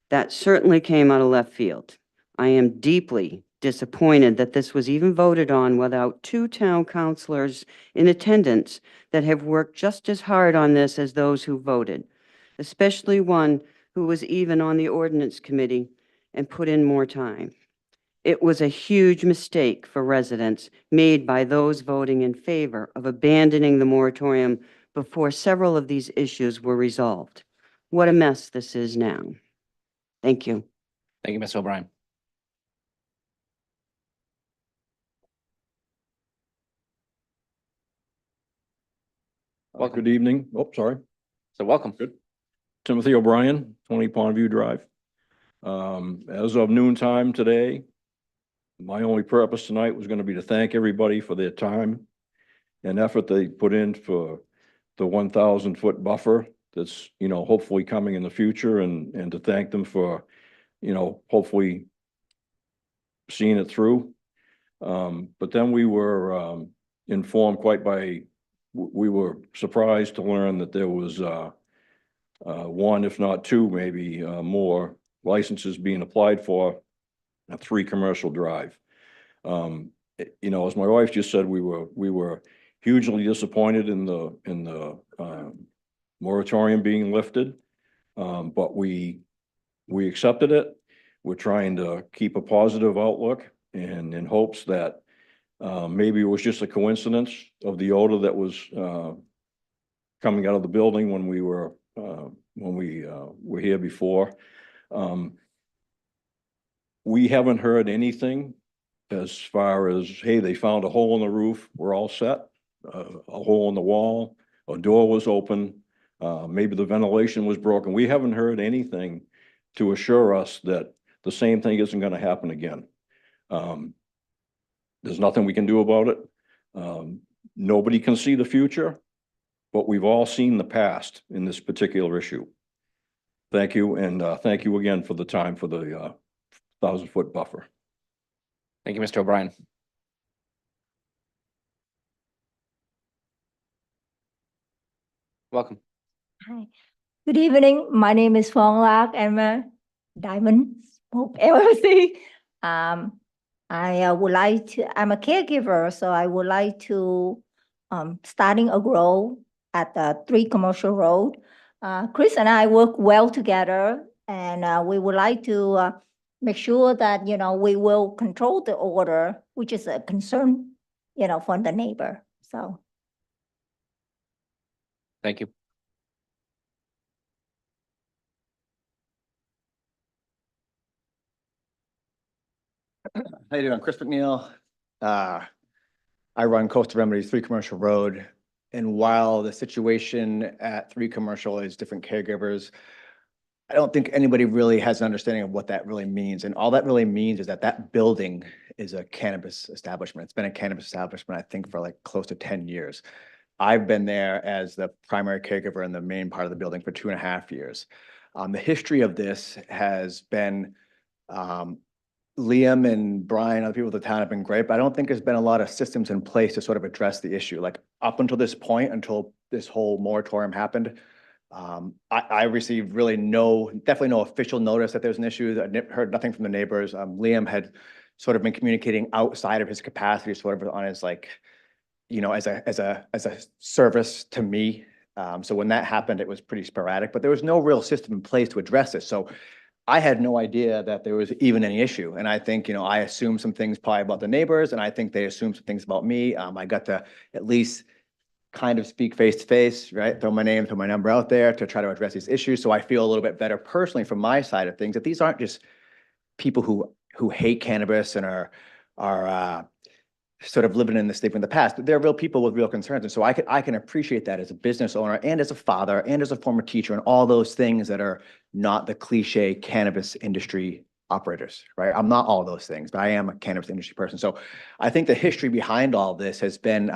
That certainly came out of left field. I am deeply disappointed that this was even voted on without 2 town councilors in attendance that have worked just as hard on this as those who voted, especially one who was even on the ordinance committee and put in more time. It was a huge mistake for residents made by those voting in favor of abandoning the moratorium before several of these issues were resolved. What a mess this is now. Thank you. Thank you, Ms. O'Brien. Good evening. Oh, sorry. So welcome. Good. Timothy O'Brien, 20 Pondview Drive. As of noon time today, my only purpose tonight was going to be to thank everybody for their time and effort they put in for the 1,000-foot buffer that's, hopefully coming in the future, and to thank them for, hopefully seeing it through. But then we were informed we were surprised to learn that there was 1, if not 2, maybe more licenses being applied for at 3 Commercial Drive. As my wife just said, we were hugely disappointed in the moratorium being lifted, but we accepted it. We're trying to keep a positive outlook, and in hopes that maybe it was just a coincidence of the odor that was coming out of the building when we were here before. We haven't heard anything as far as, hey, they found a hole in the roof, we're all set, a hole in the wall, a door was open, maybe the ventilation was broken. We haven't heard anything to assure us that the same thing isn't going to happen again. There's nothing we can do about it. Nobody can see the future, but we've all seen the past in this particular issue. Thank you, and thank you again for the time for the 1,000-foot buffer. Thank you, Mr. O'Brien. Welcome. Hi. Good evening. My name is Phong Lak. I'm a Diamond Smoke LLC. I'm a caregiver, so I would like to starting a grow at the 3 Commercial Road. Chris and I work well together, and we would like to make sure that, we will control the odor, which is a concern, for the neighbor. So. Thank you. How you doing? Chris McNeil. I run Coastal Remedies, 3 Commercial Road. And while the situation at 3 Commercial is different caregivers, I don't think anybody really has an understanding of what that really means. And all that really means is that that building is a cannabis establishment. It's been a cannabis establishment, I think, for like close to 10 years. I've been there as the primary caregiver in the main part of the building for 2.5 years. The history of this has been, Liam and Brian, other people at the town have been great, but I don't think there's been a lot of systems in place to sort of address the issue. Like up until this point, until this whole moratorium happened, I received really definitely no official notice that there's an issue. I heard nothing from the neighbors. Liam had sort of been communicating outside of his capacity, sort of on his like, as a service to me. So when that happened, it was pretty sporadic, but there was no real system in place to address it. So I had no idea that there was even any issue. And I think, I assumed some things probably about the neighbors, and I think they assumed some things about me. I got to at least kind of speak face to face, right? Throw my name, throw my number out there to try to address these issues. So I feel a little bit better personally from my side of things, that these aren't just people who hate cannabis and are sort of living in the stigma in the past. They're real people with real concerns. And so I can appreciate that as a business owner and as a father and as a former teacher and all those things that are not the cliche cannabis industry operators, right? I'm not all those things, but I am a cannabis industry person. So I think the history behind all this has been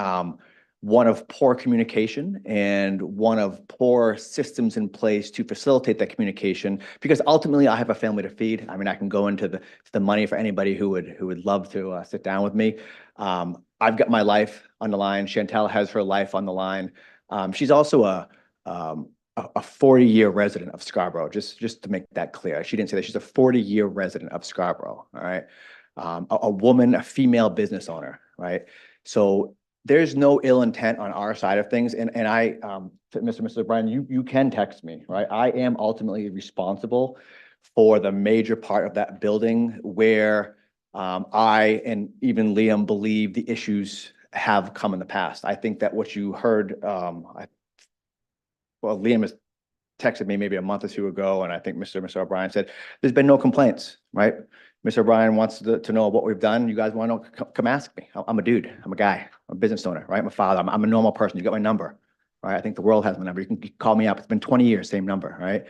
one of poor communication and one of poor systems in place to facilitate that communication, because ultimately I have a family to feed. I mean, I can go into the money for anybody who would love to sit down with me. I've got my life on the line. Chantel has her life on the line. She's also a 40-year resident of Scarborough, just to make that clear. She didn't say that. She's a 40-year resident of Scarborough, all right? A woman, a female business owner, right? So there's no ill intent on our side of things. And I, Mr. O'Brien, you can text me, right? I am ultimately responsible for the major part of that building where I and even Liam believe the issues have come in the past. I think that what you heard, Liam has texted me maybe a month or two ago, and I think Mr. O'Brien said, there's been no complaints, right? Mr. O'Brien wants to know what we've done. You guys want to know, come ask me. I'm a dude. I'm a guy. I'm a business owner, right? I'm a father. I'm a normal person. You got my number, right? I think the world has my number. You can call me up. It's been 20 years, same number, right?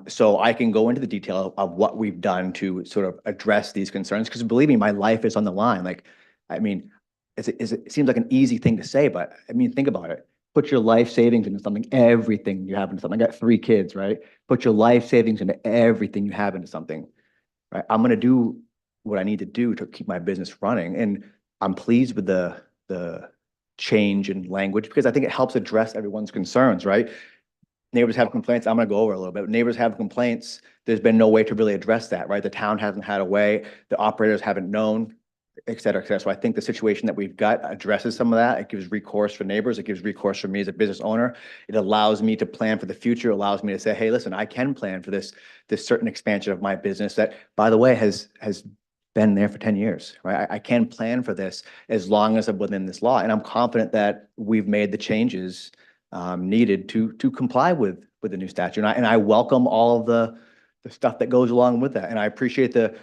So I can go into the detail of what we've done to sort of address these concerns, because believe me, my life is on the line. Like, I mean, it seems like an easy thing to say, but I mean, think about it. Put your life savings into something, everything you have into something. I got 3 kids, right? Put your life savings into everything you have into something, right? I'm going to do what I need to do to keep my business running. And I'm pleased with the change in language, because I think it helps address everyone's concerns, right? Neighbors have complaints. I'm going to go over a little bit. Neighbors have complaints. There's been no way to really address that, right? The town hasn't had a way. The operators haven't known, et cetera, et cetera. So I think the situation that we've got addresses some of that. It gives recourse for neighbors. It gives recourse for me as a business owner. It allows me to plan for the future. It allows me to say, hey, listen, I can plan for this certain expansion of my business that, by the way, has been there for 10 years, right? I can plan for this as long as I'm within this law. And I'm confident that we've made the changes needed to comply with the new statute. And I welcome all of the stuff that goes along with that. And I appreciate the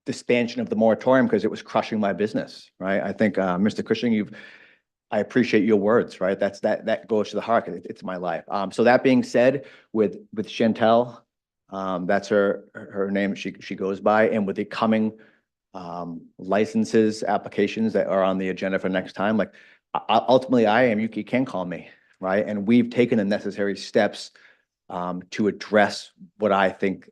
expansion of the moratorium, because it was crushing my business, right? I think, Mr. Cushing, I appreciate your words, right? That goes to the heart. It's my life. So that being said, with Chantel, that's her name she goes by, and with the coming licenses, applications that are on the agenda for next time, like ultimately you can call me, right? And we've taken the necessary steps to address what I think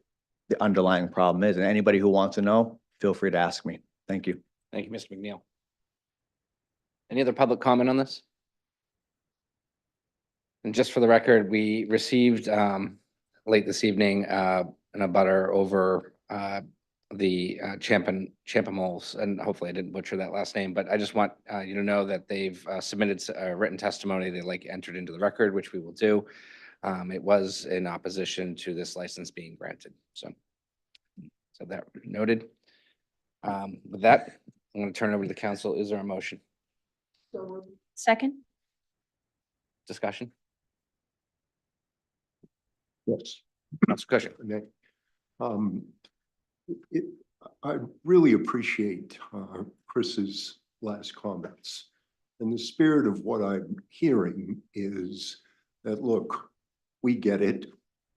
the underlying problem is. And anybody who wants to know, feel free to ask me. Thank you. Thank you, Mr. McNeil. Any other public comment on this? And just for the record, we received late this evening an abutter over the Champamoles, and hopefully I didn't butcher that last name, but I just want you to know that they've submitted written testimony they like entered into the record, which we will do. It was in opposition to this license being granted. So that noted. With that, I'm going to turn it over to the council. Is there a motion? Second? Discussion? Yes. Discussion. I really appreciate Chris's last comments. And the spirit of what I'm hearing is that, look, we get it.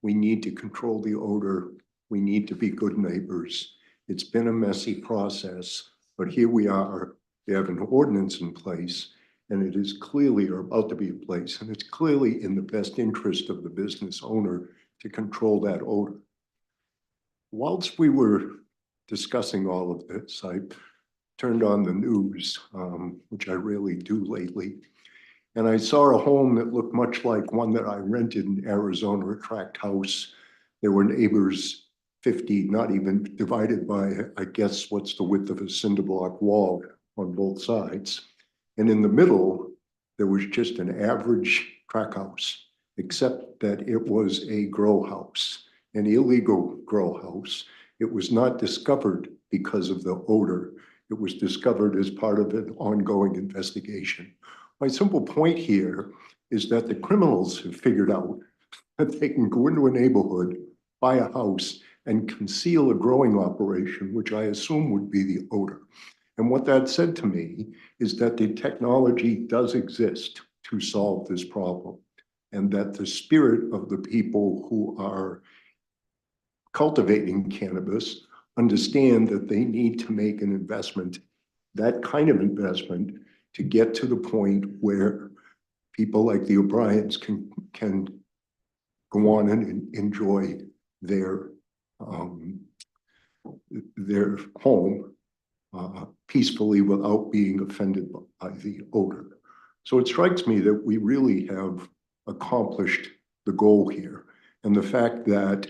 We need to control the odor. We need to be good neighbors. It's been a messy process, but here we are. We have an ordinance in place, and it is clearly, or about to be in place, and it's clearly in the best interest of the business owner to control that odor. Whilst we were discussing all of this, I turned on the news, which I rarely do lately, and I saw a home that looked much like one that I rented in Arizona, a tract house. There were neighbors 50, not even divided by, I guess, what's the width of a cinder block wall on both sides. And in the middle, there was just an average tract house, except that it was a grow house, an illegal grow house. It was not discovered because of the odor. It was discovered as part of an ongoing investigation. My simple point here is that the criminals have figured out that they can go into a neighborhood, buy a house, and conceal a growing operation, which I assume would be the odor. And what that said to me is that the technology does exist to solve this problem, and that the spirit of the people who are cultivating cannabis understand that they need to make an investment, that kind of investment, to get to the point where people like the O'Briens can go on and enjoy their home peacefully without being offended by the odor. So it strikes me that we really have accomplished the goal here. And the fact that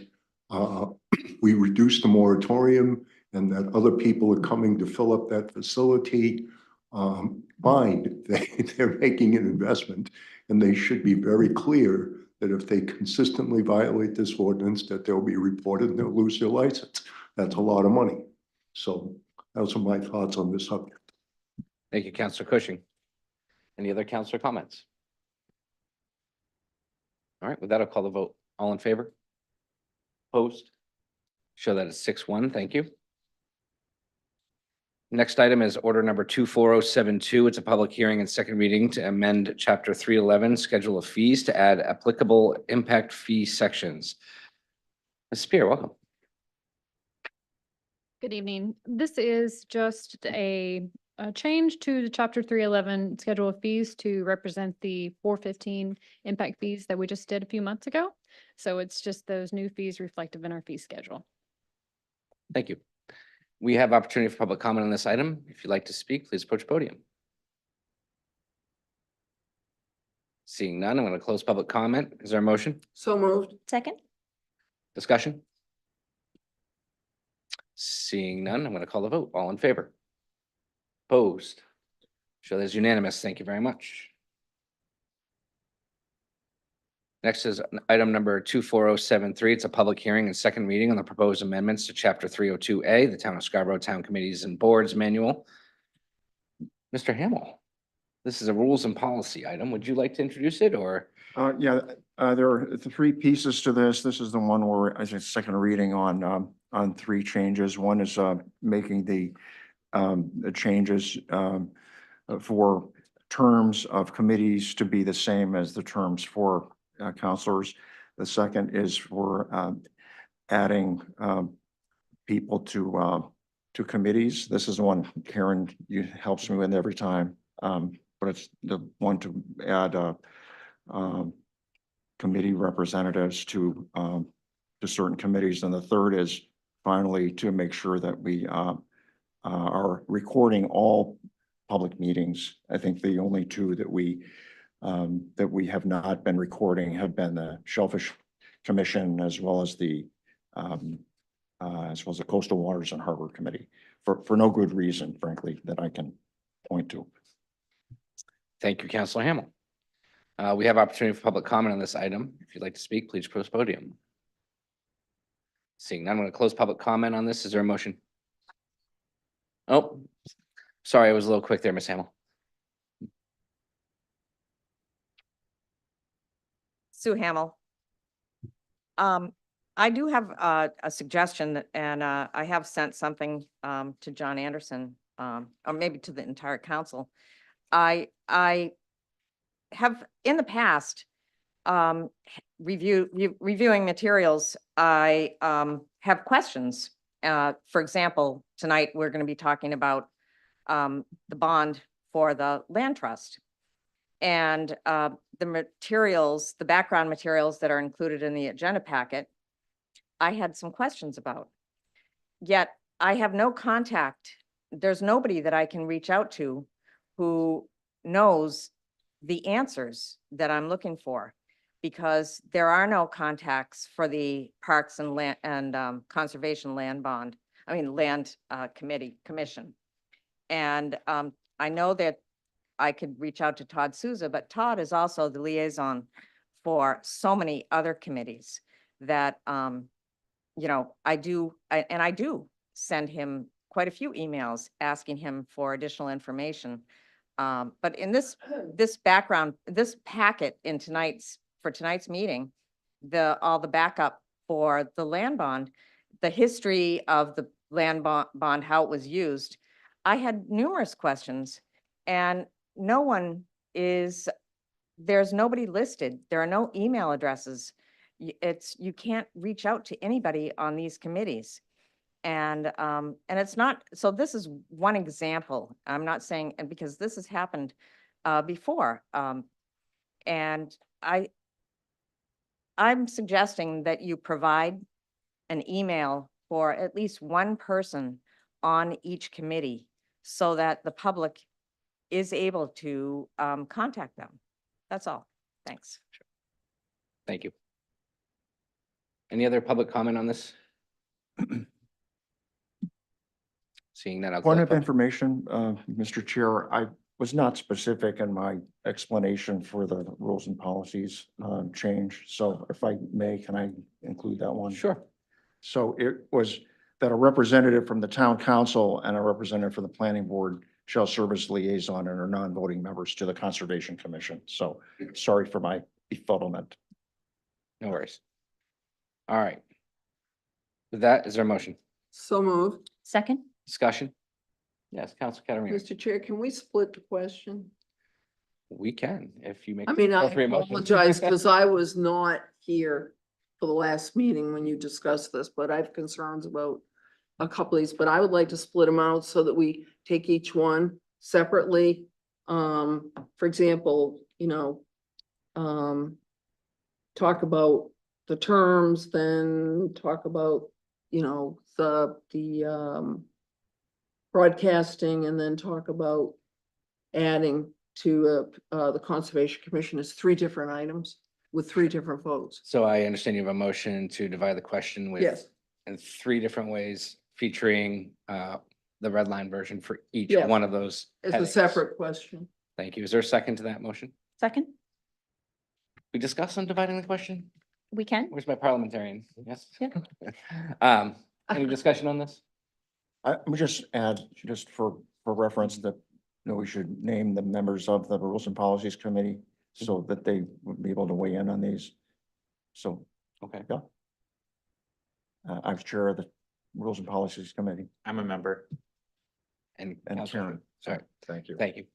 we reduced the moratorium and that other people are coming to fill up that facility, fine, they're making an investment, and they should be very clear that if they consistently violate this ordinance, that they'll be reported and they'll lose their license. That's a lot of money. So those are my thoughts on this subject. Thank you, Councillor Cushing. Any other councillor comments? All right, with that, I'll call the vote. All in favor? Opposed? Show that it's 6-1. Thank you. Next item is order number 24072. It's a public hearing and second reading to amend chapter 311, schedule of fees, to add applicable impact fee sections. Ms. Spear, welcome. Good evening. This is just a change to the chapter 311 schedule of fees to represent the 415 impact fees that we just did a few months ago. So it's just those new fees reflective in our fee schedule. Thank you. We have opportunity for public comment on this item. If you'd like to speak, please approach the podium. Seeing none, I'm going to close public comment. Is there a motion? So moved. Second? Discussion? Seeing none, I'm going to call the vote. All in favor? Opposed? Show that is unanimous. Thank you very much. Next is item number 24073. It's a public hearing and second reading on the proposed amendments to chapter 302A, the Town of Scarborough Town Committees and Boards Manual. Mr. Hamel, this is a rules and policy item. Would you like to introduce it, or? Yeah, there are three pieces to this. This is the one where I think second reading on three changes. One is making the changes for terms of committees to be the same as the terms for counselors. The second is for adding people to committees. This is the one Karen helps me with every time, but it's the one to add committee representatives to certain committees. And the third is finally to make sure that we are recording all public meetings. I think the only two that we have not been recording have been the Shellfish Commission as well as the Coastal Waters and Harbor Committee for no good reason, frankly, that I can point to. Thank you, Councilor Hamel. We have opportunity for public comment on this item. If you'd like to speak, please approach the podium. Seeing none, I'm going to close public comment on this. Is there a motion? Oh, sorry, I was a little quick there, Ms. Hamel. Sue Hamel. I do have a suggestion, and I have sent something to John Anderson, or maybe to the entire council. I have in the past reviewing materials. I have questions For example, tonight, we're going to be talking about the bond for the land trust. And the materials, the background materials that are included in the agenda packet, I had some questions about. Yet I have no contact. There's nobody that I can reach out to who knows the answers that I'm looking for, because there are no contacts for the Parks and Land and Conservation Land Bond, Land Commission. And I know that I could reach out to Todd Souza, but Todd is also the liaison for so many other committees that, you know, I do send him quite a few emails asking him for additional information. But in this packet in for tonight's meeting, all the backup for the land bond, the history of the land bond, how it was used, I had numerous questions, and there's nobody listed. There are no email addresses. You can't reach out to anybody on these committees. And it's not, so this is one example. I'm not saying, and because this has happened before. And I'm suggesting that you provide an email for at least one person on each committee so that the public is able to contact them. That's all. Thanks. Thank you. Any other public comment on this? Seeing that, I'll Point close of public- information, Mr. Chair, I was not specific in my explanation for the rules and policies change. So if I may, can I include that one? Sure. So it was that a representative from the town council and a representative from the planning board shall serve as liaison and are non-voting members to the Conservation Commission. So sorry for my befuddlement. No worries. All right. With that, is there a motion? So moved. Second? Discussion? Yes, Council Catamina. Mr. Chair, can we split the question? We can, if you make. I mean, I appropriate motion. apologize because I was not here for the last meeting when you discussed this, but I have concerns about a couple of these, but I would like to split them out so that we take each one separately. For example, talk about the terms, then talk about, the broadcasting, and then talk about adding to the Conservation Commission as 3 different items with 3 different votes. So I understand you have a motion to divide the question with. Yes. In 3 different ways, featuring the red line version for each Yes. one of those. It's a headings. separate question. Thank you. Is there a second to that motion? Second? We discussed on dividing the question? We can? Where's my parliamentarian? Yes? Yeah. Any discussion on this? I would just add, just for reference, that we should name the members of the Rules and Policies Committee so that they would be able to weigh in on these. So, Okay. yeah. I'm chair of the Rules and Policies Committee. I'm a member. And Karen. Sorry. Thank you. Thank you.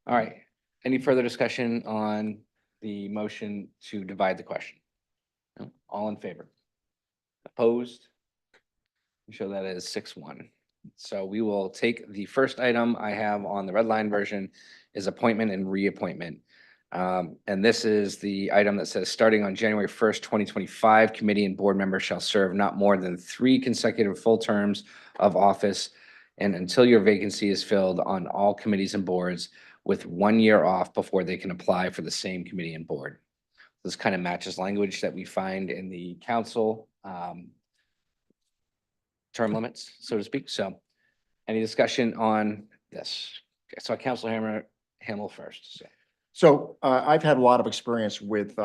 All right. Any further discussion on the motion to divide the question? No? All in favor? Opposed? We show that as 6-1. So we will take the first item I have on the red line version is appointment and reappointment. And this is the item that says, starting on January 1st, 2025, committee and board members shall serve not more than 3 consecutive full terms of office and until your vacancy is filled on all committees and boards, with 1 year off before they can apply for the same committee and board. This kind of matches language that we find in the council term limits, so to speak. So any discussion on this? Okay, so Councilor Hamel first. So I've had a lot of experience with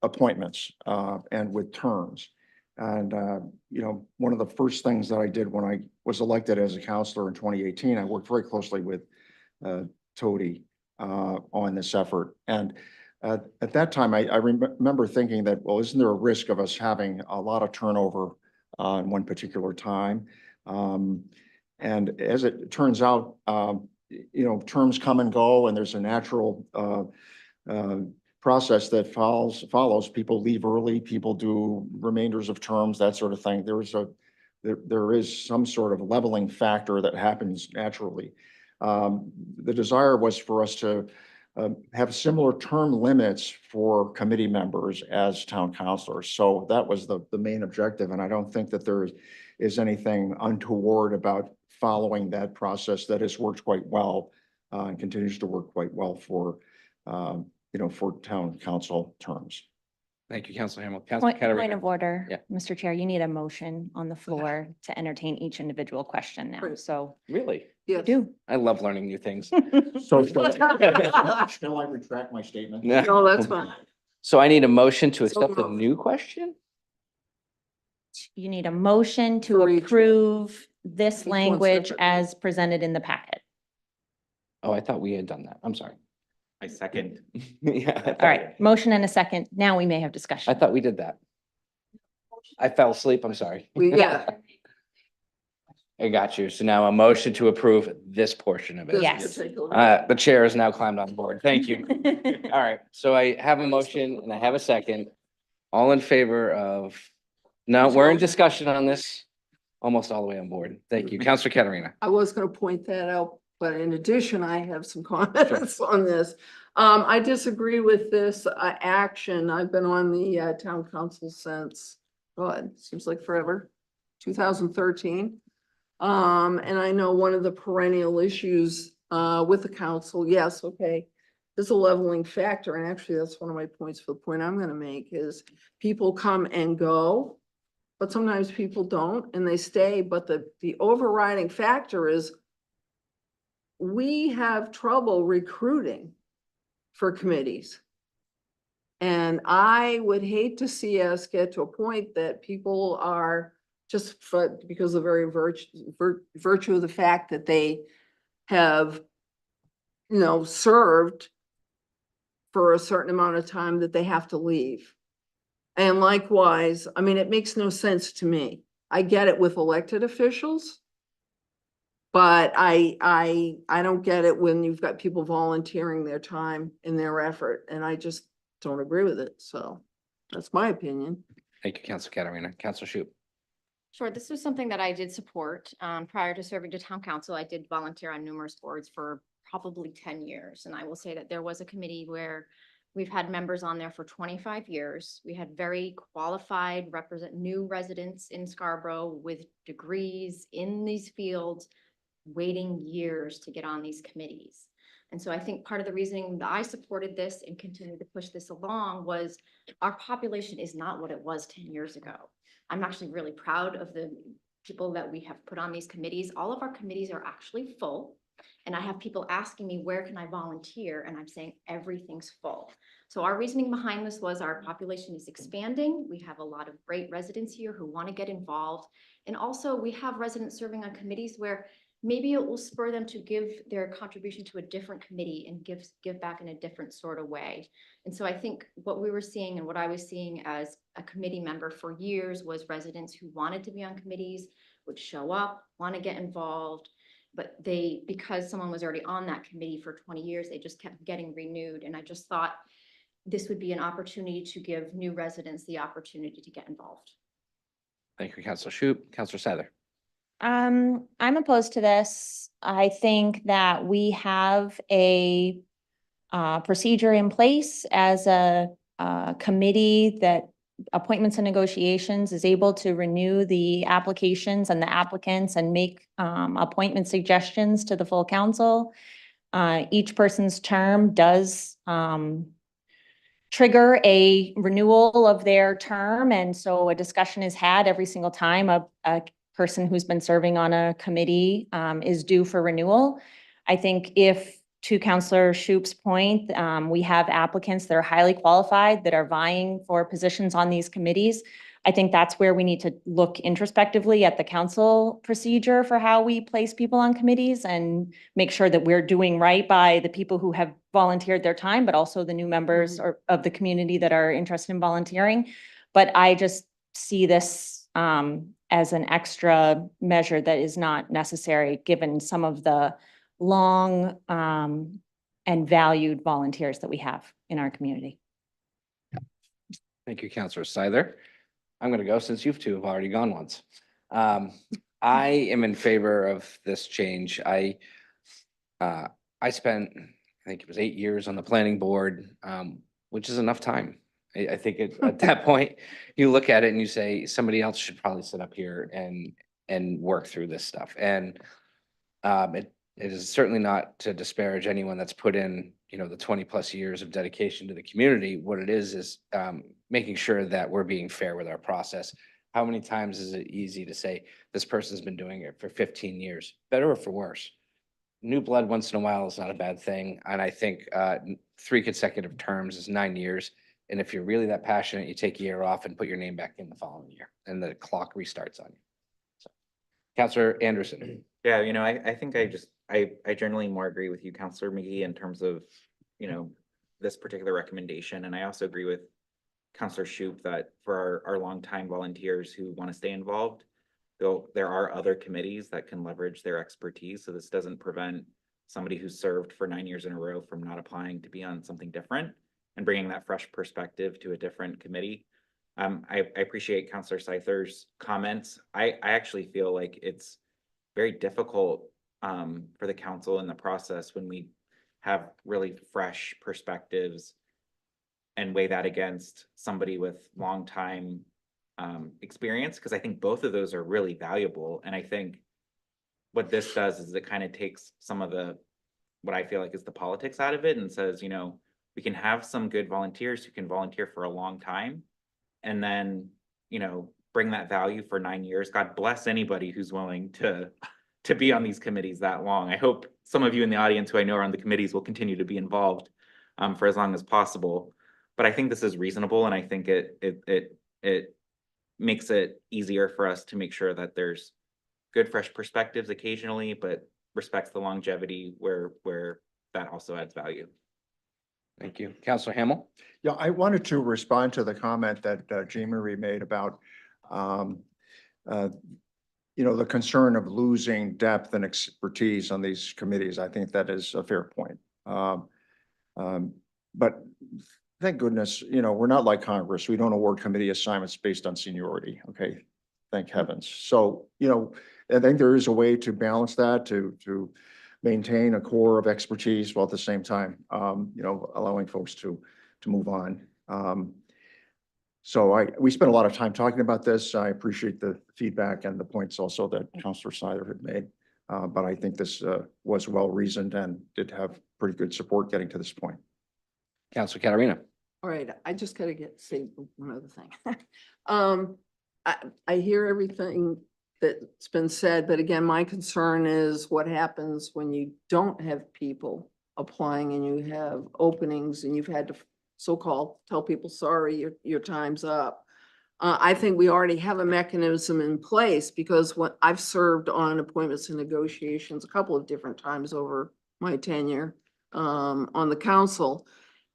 appointments and with terms. And one of the first things that I did when I was elected as a counselor in 2018, I worked very closely with Tody on this effort. And at that time, I remember thinking that, well, isn't there a risk of us having a lot of turnover in one particular time? And as it turns out, terms come and go, and there's a natural process that follows. People leave early, people do remainders of terms, that sort of thing. There is some sort of leveling factor that happens naturally. The desire was for us to have similar term limits for committee members as town councilors. So that was the main objective, and I don't think that there is anything untoward about following that process. That has worked quite well and continues to work quite well for for town council terms. Thank you, Councilor Hamel. Councilor Point Catarina. of order, Yeah. Mr. Chair, you need a motion on the floor to entertain each individual question now, Right. so Really? you Yes. do. I love learning new things. So shall I retract my statement? No, that's fine. So I need a motion to So accept the moved. new question? You need a motion to For each- approve this Each one language separately. as presented in the packet. Oh, I thought we had done that. I'm sorry. I second. Yeah. I All thought- right, motion and a second. Now we may have discussion. I thought we did that. I fell asleep. I'm sorry. Yeah. I got you. So now a motion to approve this portion of it. This Yes. particular- The chair has now climbed on board. Thank you. All right, so I have a motion and I have a second. All in favor of, no, we're in discussion on this. Almost all the way on board. Thank you. Counselor Katarina. I was gonna point that out, but in addition, I have some comments on this. I disagree with this action. I've been on the town council since, God, seems like forever, 2013. And I know one of the perennial issues with the council, yes, okay, there's a leveling factor, and actually that's one of my points for the point I'm gonna make is people come and go, but sometimes people don't and they stay, but the overriding factor is we have trouble recruiting for committees. And I would hate to see us get to a point that people are just because of the very virtue of the fact that they have, served for a certain amount of time that they have to leave. And likewise, I mean, it makes no sense to me. I get it with elected officials. But I don't get it when you've got people volunteering their time and their effort, and I just don't agree with it. So that's my opinion. Thank you, Counselor Katarina. Counselor Shoup. Sure, this was something that I did support. Prior to serving to town council, I did volunteer on numerous boards for probably 10 years. And I will say that there was a committee where we've had members on there for 25 years. We had very qualified new residents in Scarborough with degrees in these fields, waiting years to get on these committees. And so I think part of the reasoning that I supported this and continue to push this along was our population is not what it was 10 years ago. I'm actually really proud of the people that we have put on these committees. All of our committees are actually full. And I have people asking me, where can I volunteer? And I'm saying everything's full. So our reasoning behind this was our population is expanding. We have a lot of great residents here who want to get involved. And also we have residents serving on committees where maybe it will spur them to give their contribution to a different committee and give back in a different sort of way. And so I think what we were seeing and what I was seeing as a committee member for years was residents who wanted to be on committees, would show up, want to get involved, but because someone was already on that committee for 20 years, they just kept getting renewed. And I just thought this would be an opportunity to give new residents the opportunity to get involved. Thank you, Counselor Shoup. Counselor Sather. I'm opposed to this. I think that we have a procedure in place as a committee that appointments and negotiations is able to renew the applications and the applicants and make appointment suggestions to the full council. Each person's term does trigger a renewal of their term. And so a discussion is had every single time a person who's been serving on a committee is due for renewal. I think if, to Counselor Shoup's point, we have applicants that are highly qualified that are vying for positions on these committees. I think that's where we need to look introspectively at the council procedure for how we place people on committees and make sure that we're doing right by the people who have volunteered their time, but also the new members of the community that are interested in volunteering. But I just see this as an extra measure that is not necessary, given some of the long and valued volunteers that we have in our community. Thank you, Counselor Scyther. I'm gonna go since you two have already gone once. I am in favor of this change. I spent, I think it was 8 years on the planning board, which is enough time. I think at that point, you look at it and you say, somebody else should probably sit up here and work through this stuff. And it is certainly not to disparage anyone that's put in, the 20+ years of dedication to the community. What it is making sure that we're being fair with our process. How many times is it easy to say, this person's been doing it for 15 years, better or for worse? New blood once in a while is not a bad thing. And I think 3 consecutive terms is 9 years. And if you're really that passionate, you take a year off and put your name back in the following year and the clock restarts on you. So, Counselor Anderson. Yeah, I think I generally more agree with you, Counselor McGee, in terms of, this particular recommendation. And I also agree with Counselor Shoup that for our longtime volunteers who want to stay involved, though there are other committees that can leverage their expertise. So this doesn't prevent somebody who's served for 9 years in a row from not applying to be on something different and bringing that fresh perspective to a different committee. I appreciate Counselor Scyther's comments. I actually feel like it's very difficult for the council in the process when we have really fresh perspectives and weigh that against somebody with long time experience, because I think both of those are really valuable. And I think what this does is it kind of takes some of what I feel like is the politics out of it and says, we can have some good volunteers who can volunteer for a long time and then, bring that value for 9 years. God bless anybody who's willing to be on these committees that long. I hope some of you in the audience who I know are on the committees will continue to be involved for as long as possible. But I think this is reasonable, and I think it makes it easier for us to make sure that there's good, fresh perspectives occasionally, but respects the longevity where that also adds value. Thank you. Counselor Hamel. Yeah, I wanted to respond to the comment that Jean Marie made about the concern of losing depth and expertise on these committees. I think that is a fair point. But thank goodness, we're not like Congress. We don't award committee assignments based on seniority. Okay, thank heavens. So, I think there is a way to balance that, to maintain a core of expertise while at the same time, allowing folks to move on. So we spent a lot of time talking about this. I appreciate the feedback and the points also that Counselor Scyther had made. But I think this was well reasoned and did have pretty good support getting to this point. Counselor Katarina. All right, I just gotta say one other thing. I hear everything that's been said, but again, my concern is what happens when you don't have people applying and you have openings and you've had to so-called tell people, sorry, your time's up. I think we already have a mechanism in place because when I've served on appointments and negotiations a couple of different times over my tenure on the council.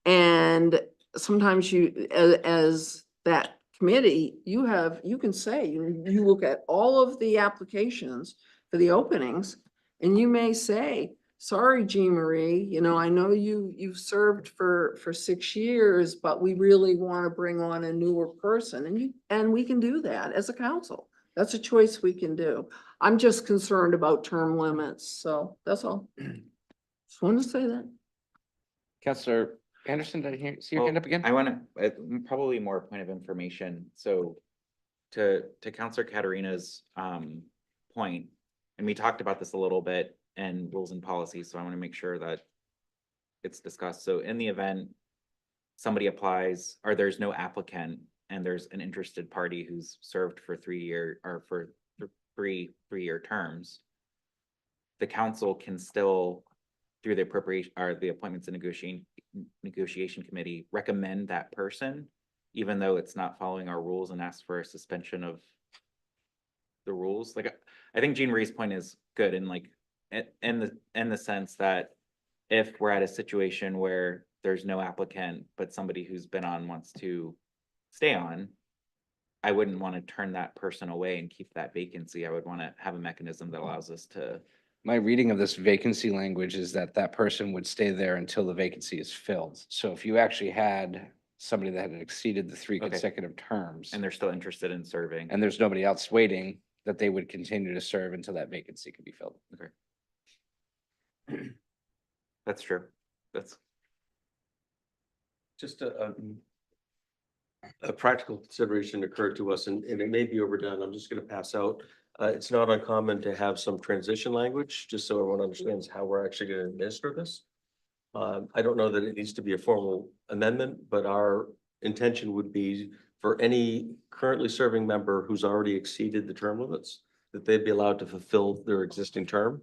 And sometimes as that committee, you can say, you look at all of the applications for the openings and you may say, sorry, Jean Marie, I know you've served for 6 years, but we really want to bring on a newer person. And we can do that as a council. That's a choice we can do. I'm just concerned about term limits. So that's all. Just wanted to say that. Counselor Anderson, did I see your hand up again? I want to probably more point of information. So to Counselor Katarina's point, and we talked about this a little bit and rules and policies. So I want to make sure that it's discussed. So in the event somebody applies or there's no applicant and there's an interested party who's served for 3-year terms, the council can still, through the appropriation or the appointments and negotiation committee, recommend that person, even though it's not following our rules, and ask for a suspension of the rules. Like, I think Jean Marie's point is good, and like in the sense that if we're at a situation where there's no applicant, but somebody who's been on wants to stay on, I wouldn't want to turn that person away and keep that vacancy. I would want to have a mechanism that allows us to. My reading of this vacancy language is that person would stay there until the vacancy is filled. So if you actually had somebody that had exceeded the 3 Okay. consecutive terms. And they're still interested in serving. And there's nobody else waiting, that they would continue to serve until that vacancy could be filled. Okay. That's true. That's, Just a practical consideration occurred to us, and it may be overdone. I'm just gonna pass out. It's not uncommon to have some transition language, just so everyone understands how we're actually gonna administer this. I don't know that it needs to be a formal amendment, but our intention would be for any currently serving member who's already exceeded the term limits, that they'd be allowed to fulfill their existing term.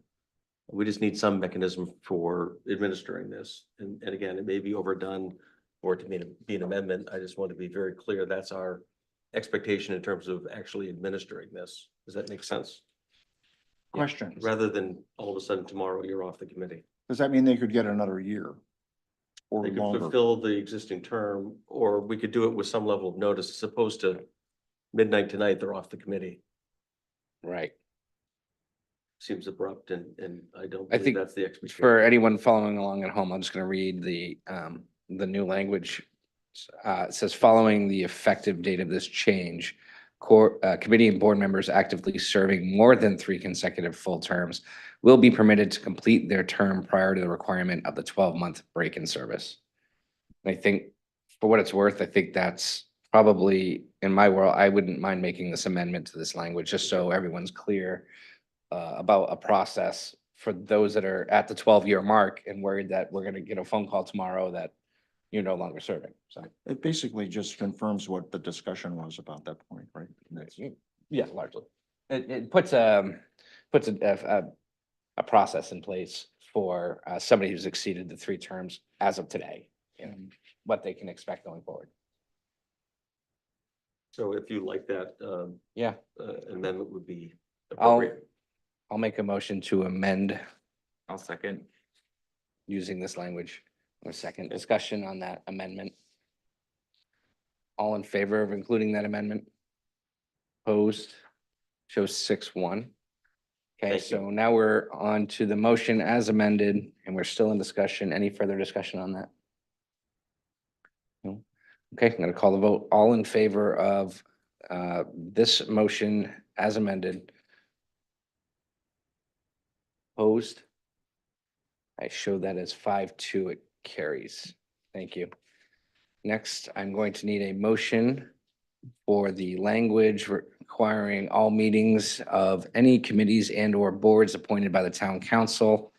We just need some mechanism for administering this. And again, it may be overdone for it to be an amendment. I just want to be very clear. That's our expectation in terms of actually administering this. Does that make sense? Questions? Rather than all of a sudden tomorrow you're off the committee. Does that mean they could get another year? Or They could longer? fulfill the existing term, or we could do it with some level of notice as opposed to midnight tonight, they're off the committee. Right. Seems abrupt and I don't I believe think that's the expectation. For anyone following along at home, I'm just gonna read the new language. It says, following the effective date of this change, committee and board members actively serving more than 3 consecutive full terms will be permitted to complete their term prior to the requirement of the 12-month break in service. And I think, for what it's worth, I think that's probably, in my world, I wouldn't mind making this amendment to this language, just so everyone's clear about a process for those that are at the 12-year mark and worried that we're gonna get a phone call tomorrow that you're no longer serving, so. It basically just confirms what the discussion was about that point, right? Yeah, largely. It puts a process in place for somebody who's exceeded the 3 terms as of today, what they can expect going forward. So if you like that, Yeah, amendment would be I'll appropriate. make a motion to amend I'll second. using this language. A second discussion on that amendment. All in favor of including that amendment? Opposed? Shows 6-1. Okay, Thank so now we're on to the motion as amended, and we're still in discussion. Any further discussion on that? No? Okay, I'm gonna call the vote. All in favor of this motion as amended? Opposed? I show that as 5-2, it carries. Thank you. Next, I'm going to need a motion for the language requiring all meetings of any committees and or boards appointed by the town council.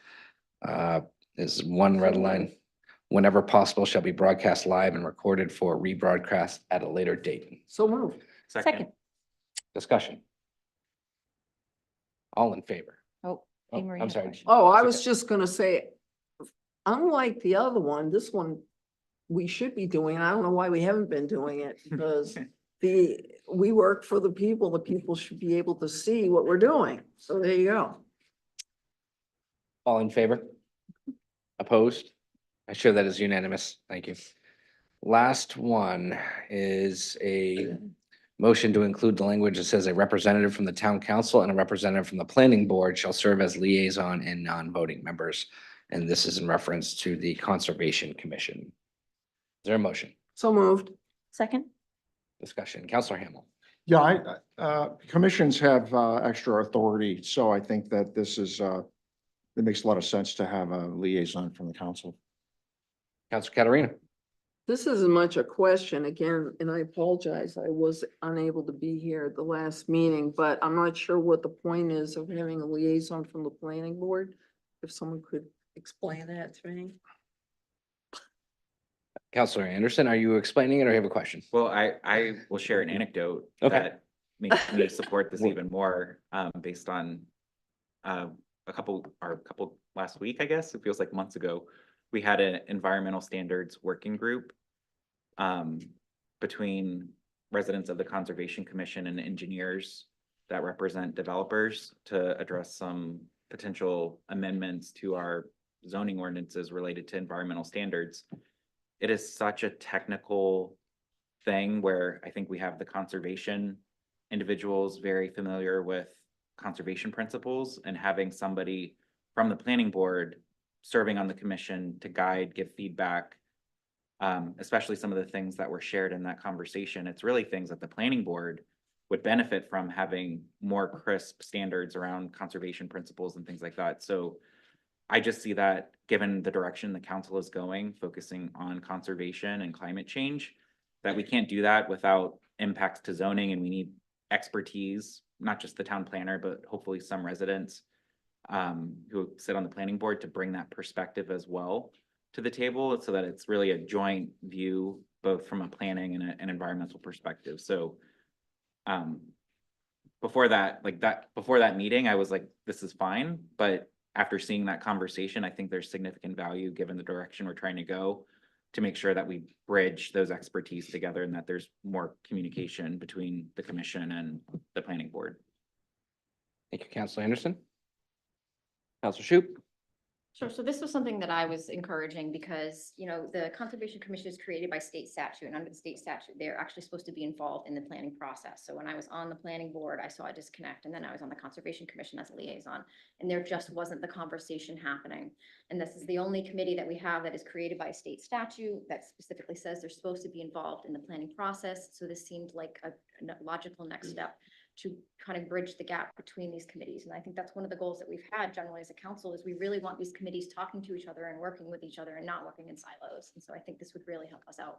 Is one red line. Whenever possible shall be broadcast live and recorded for rebroadcast at a later date. So moved. Second. Discussion. All in favor? Oh, Oh, Anne Marie I'm had a sorry. question. Oh, I It's was okay. just gonna say, unlike the other one, this one, we should be doing, I don't know why we haven't been doing it, because we work for the people should be able to see what we're doing. So there you go. All in favor? Opposed? I show that as unanimous. Thank you. Last one is a motion to include the language that says a representative from the town council and a representative from the planning board shall serve as liaison and non-voting members. And this is in reference to the Conservation Commission. Is there a motion? So moved. Second. Discussion. Counselor Hamel. Yeah, commissions have extra authority, so I think that this is, it makes a lot of sense to have a liaison from the council. Counselor Katarina. This isn't much a question again, and I apologize. I was unable to be here at the last meeting, but I'm not sure what the point is of having a liaison from the planning board. If someone could explain that to me. Counselor Anderson, are you explaining it or you have a question? Well, I will share an anecdote Okay. that makes me support this even more, based on a couple last week, I guess. It feels like months ago. We had an environmental standards working group between residents of the Conservation Commission and engineers that represent developers to address some potential amendments to our zoning ordinances related to environmental standards. It is such a technical thing where I think we have the conservation individuals very familiar with conservation principles, and having somebody from the planning board serving on the commission to guide, give feedback especially some of the things that were shared in that conversation. It's really things that the planning board would benefit from having more crisp standards around conservation principles and things like that. So I just see that, given the direction the council is going, focusing on conservation and climate change, that we can't do that without impacts to zoning, and we need expertise, not just the town planner, but hopefully some residents who sit on the planning board to bring that perspective as well to the table, so that it's really a joint view, both from a planning and an environmental perspective. So before that meeting, I was like, this is fine. But after seeing that conversation, I think there's significant value, given the direction we're trying to go, to make sure that we bridge those expertise together and that there's more communication between the commission and the planning board. Thank you, Councilor Anderson. Councilor Shoup. Sure. So this was something that I was encouraging because, you know, the Conservation Commission is created by state statute, and under the state statute, they're actually supposed to be involved in the planning process. So when I was on the planning board, I saw a disconnect, and then I was on the Conservation Commission as a liaison, and there just wasn't the conversation happening. And this is the only committee that we have that is created by a state statute that specifically says they're supposed to be involved in the planning process. So this seemed like a logical next step to kind of bridge the gap between these committees. And I think that's one of the goals that we've had generally as a council, is we really want these committees talking to each other and working with each other and not working in silos. And so I think this would really help us out.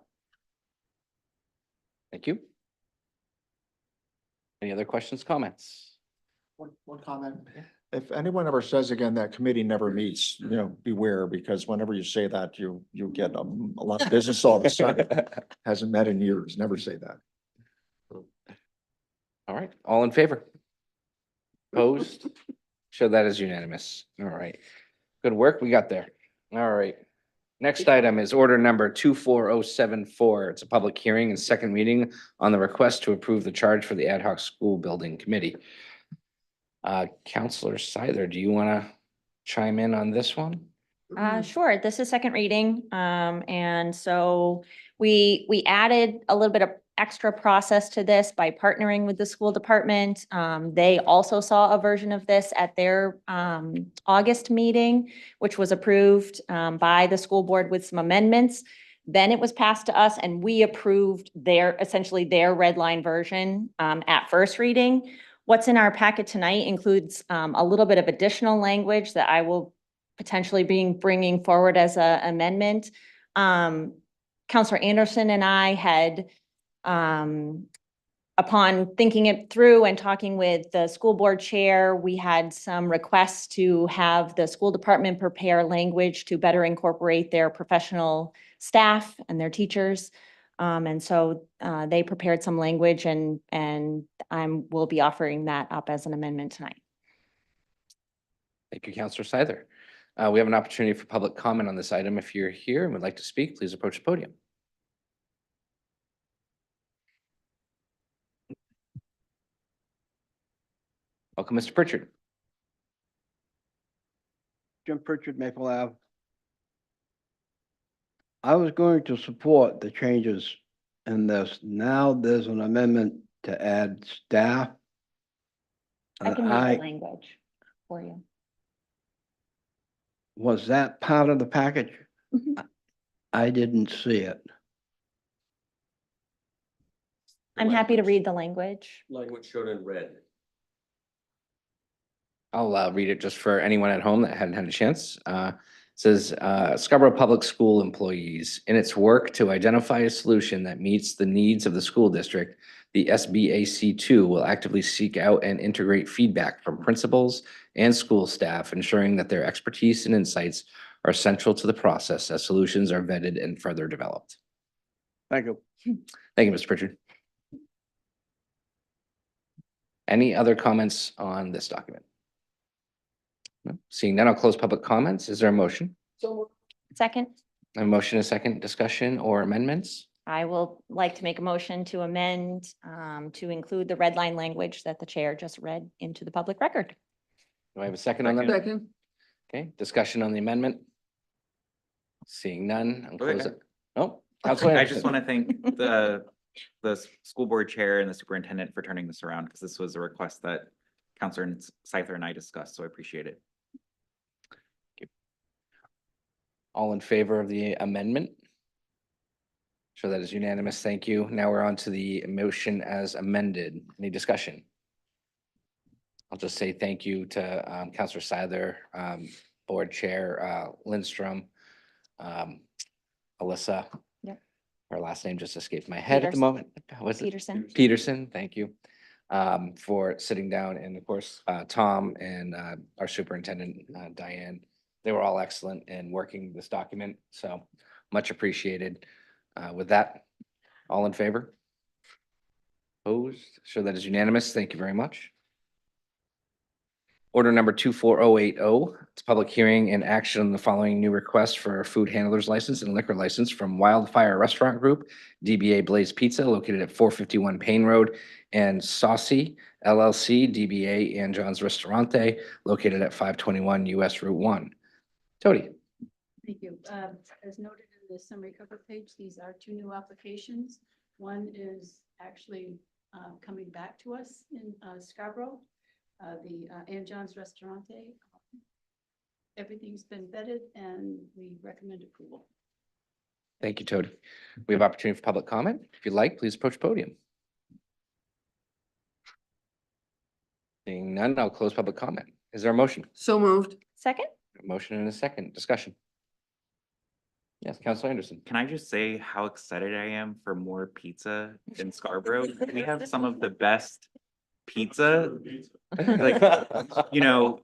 Thank you. Any other questions, comments? One comment. If anyone ever says again that committee never meets, beware, because whenever you say that, you get a lot of business all of a sudden. Hasn't met in years. Never say that. All right, all in favor? Opposed? Show that as unanimous. All right. Good work. We got there. All right. Next item is order number 24074. It's a public hearing and second reading on the request to approve the charge for the ad hoc school building committee. Counselor Seither, do you want to chime in on this one? Sure. This is second reading. And so we added a little bit of extra process to this by partnering with the school department. They also saw a version of this at their August meeting, which was approved by the school board with some amendments. Then it was passed to us and we approved essentially their red line version at first reading. What's in our packet tonight includes a little bit of additional language that I will potentially be bringing forward as an amendment. Counselor Anderson and I had, upon thinking it through and talking with the school board chair, we had some requests to have the school department prepare language to better incorporate their professional staff and their teachers. And so they prepared some language and will be offering that up as an amendment tonight. Thank you, Counselor Seither. We have an opportunity for public comment on this item. If you're here and would like to speak, please approach the podium. Welcome, Mr. Pritchard. Jim Pritchard, Maple Ave. I was going to support the changes in this. Now there's an amendment to add staff. I can read the language for you. Was that part of the package? I didn't see it. I'm happy to read the language. Language showed in red. I'll read it just for anyone at home that hadn't had a chance. It says, Scarborough Public School employees, in its work to identify a solution that meets the needs of the school district, the SBAC2 will actively seek out and integrate feedback from principals and school staff, ensuring that their expertise and insights are central to the process as solutions are vetted and further developed. Thank you. Thank you, Mr. Pritchard. Any other comments on this document? No? Seeing none, I'll close public comments. Is there a motion? Second, A motion, a second discussion or amendments? I will like to make a motion to amend to include the red line language that the chair just read into the public record. Do I have a second on that? Second. Okay, discussion on the amendment? Seeing none, I'll Okay. close it. Oh, Counselor I just Anderson. want to thank the school board chair and the superintendent for turning this around, because this was a request that Counselor Seither and I discussed, so I appreciate it. All in favor of the amendment? Sure, that is unanimous. Thank you. Now we're on to the motion as amended. Any discussion? I'll just say thank you to Counselor Sather, Board Chair Lindstrom, Alyssa. Yep. Her last name just escaped my head at the Peterson. moment. Was it? Peterson. Peterson, thank you. For sitting down, and of course, Tom and our superintendent, Diane. They were all excellent in working this document, so much appreciated. With that, all in favor? Opposed? Sure, that is unanimous. Thank you very much. Order number 24080, it's public hearing and action on the following new request for a food handler's license and liquor license from Wildfire Restaurant Group, DBA Blaze Pizza, located at 451 Payne Road, and Saucy LLC, DBA and John's Restaurante, located at 521 US Route 1. Tony. Thank you. As noted in the summary cover page, these are two new applications. One is actually coming back to us in Scarborough, the Ann John's Restaurante. Everything's been vetted and we recommend approval. Thank you, Tony. We have opportunity for public comment. If you'd like, please approach podium. Seeing none, I'll close public comment. Is there a motion? So moved. Second? A motion and a second. Discussion. Yes, Counselor Anderson. Can I just say how excited I am for more pizza in Scarborough? We have some of the best pizza, like, you know,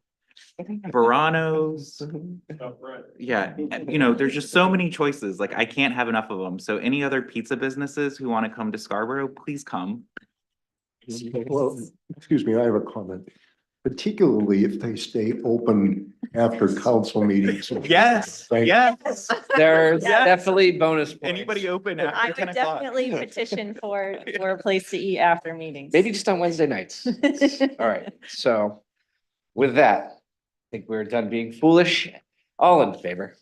Verano's. Yeah, you know, there's just so many choices. Like, I can't have enough of them. So any other pizza businesses who want to come to Scarborough, please come. Well, excuse me, I have a comment. Particularly if they stay open after council meetings. Yes, Right. yes. There's Yes. definitely bonus points. Anybody open I after would 10 o'clock? definitely petition for a place to eat after meetings. Maybe just on Wednesday nights. All right, so with that, I think we're done being foolish. All in favor?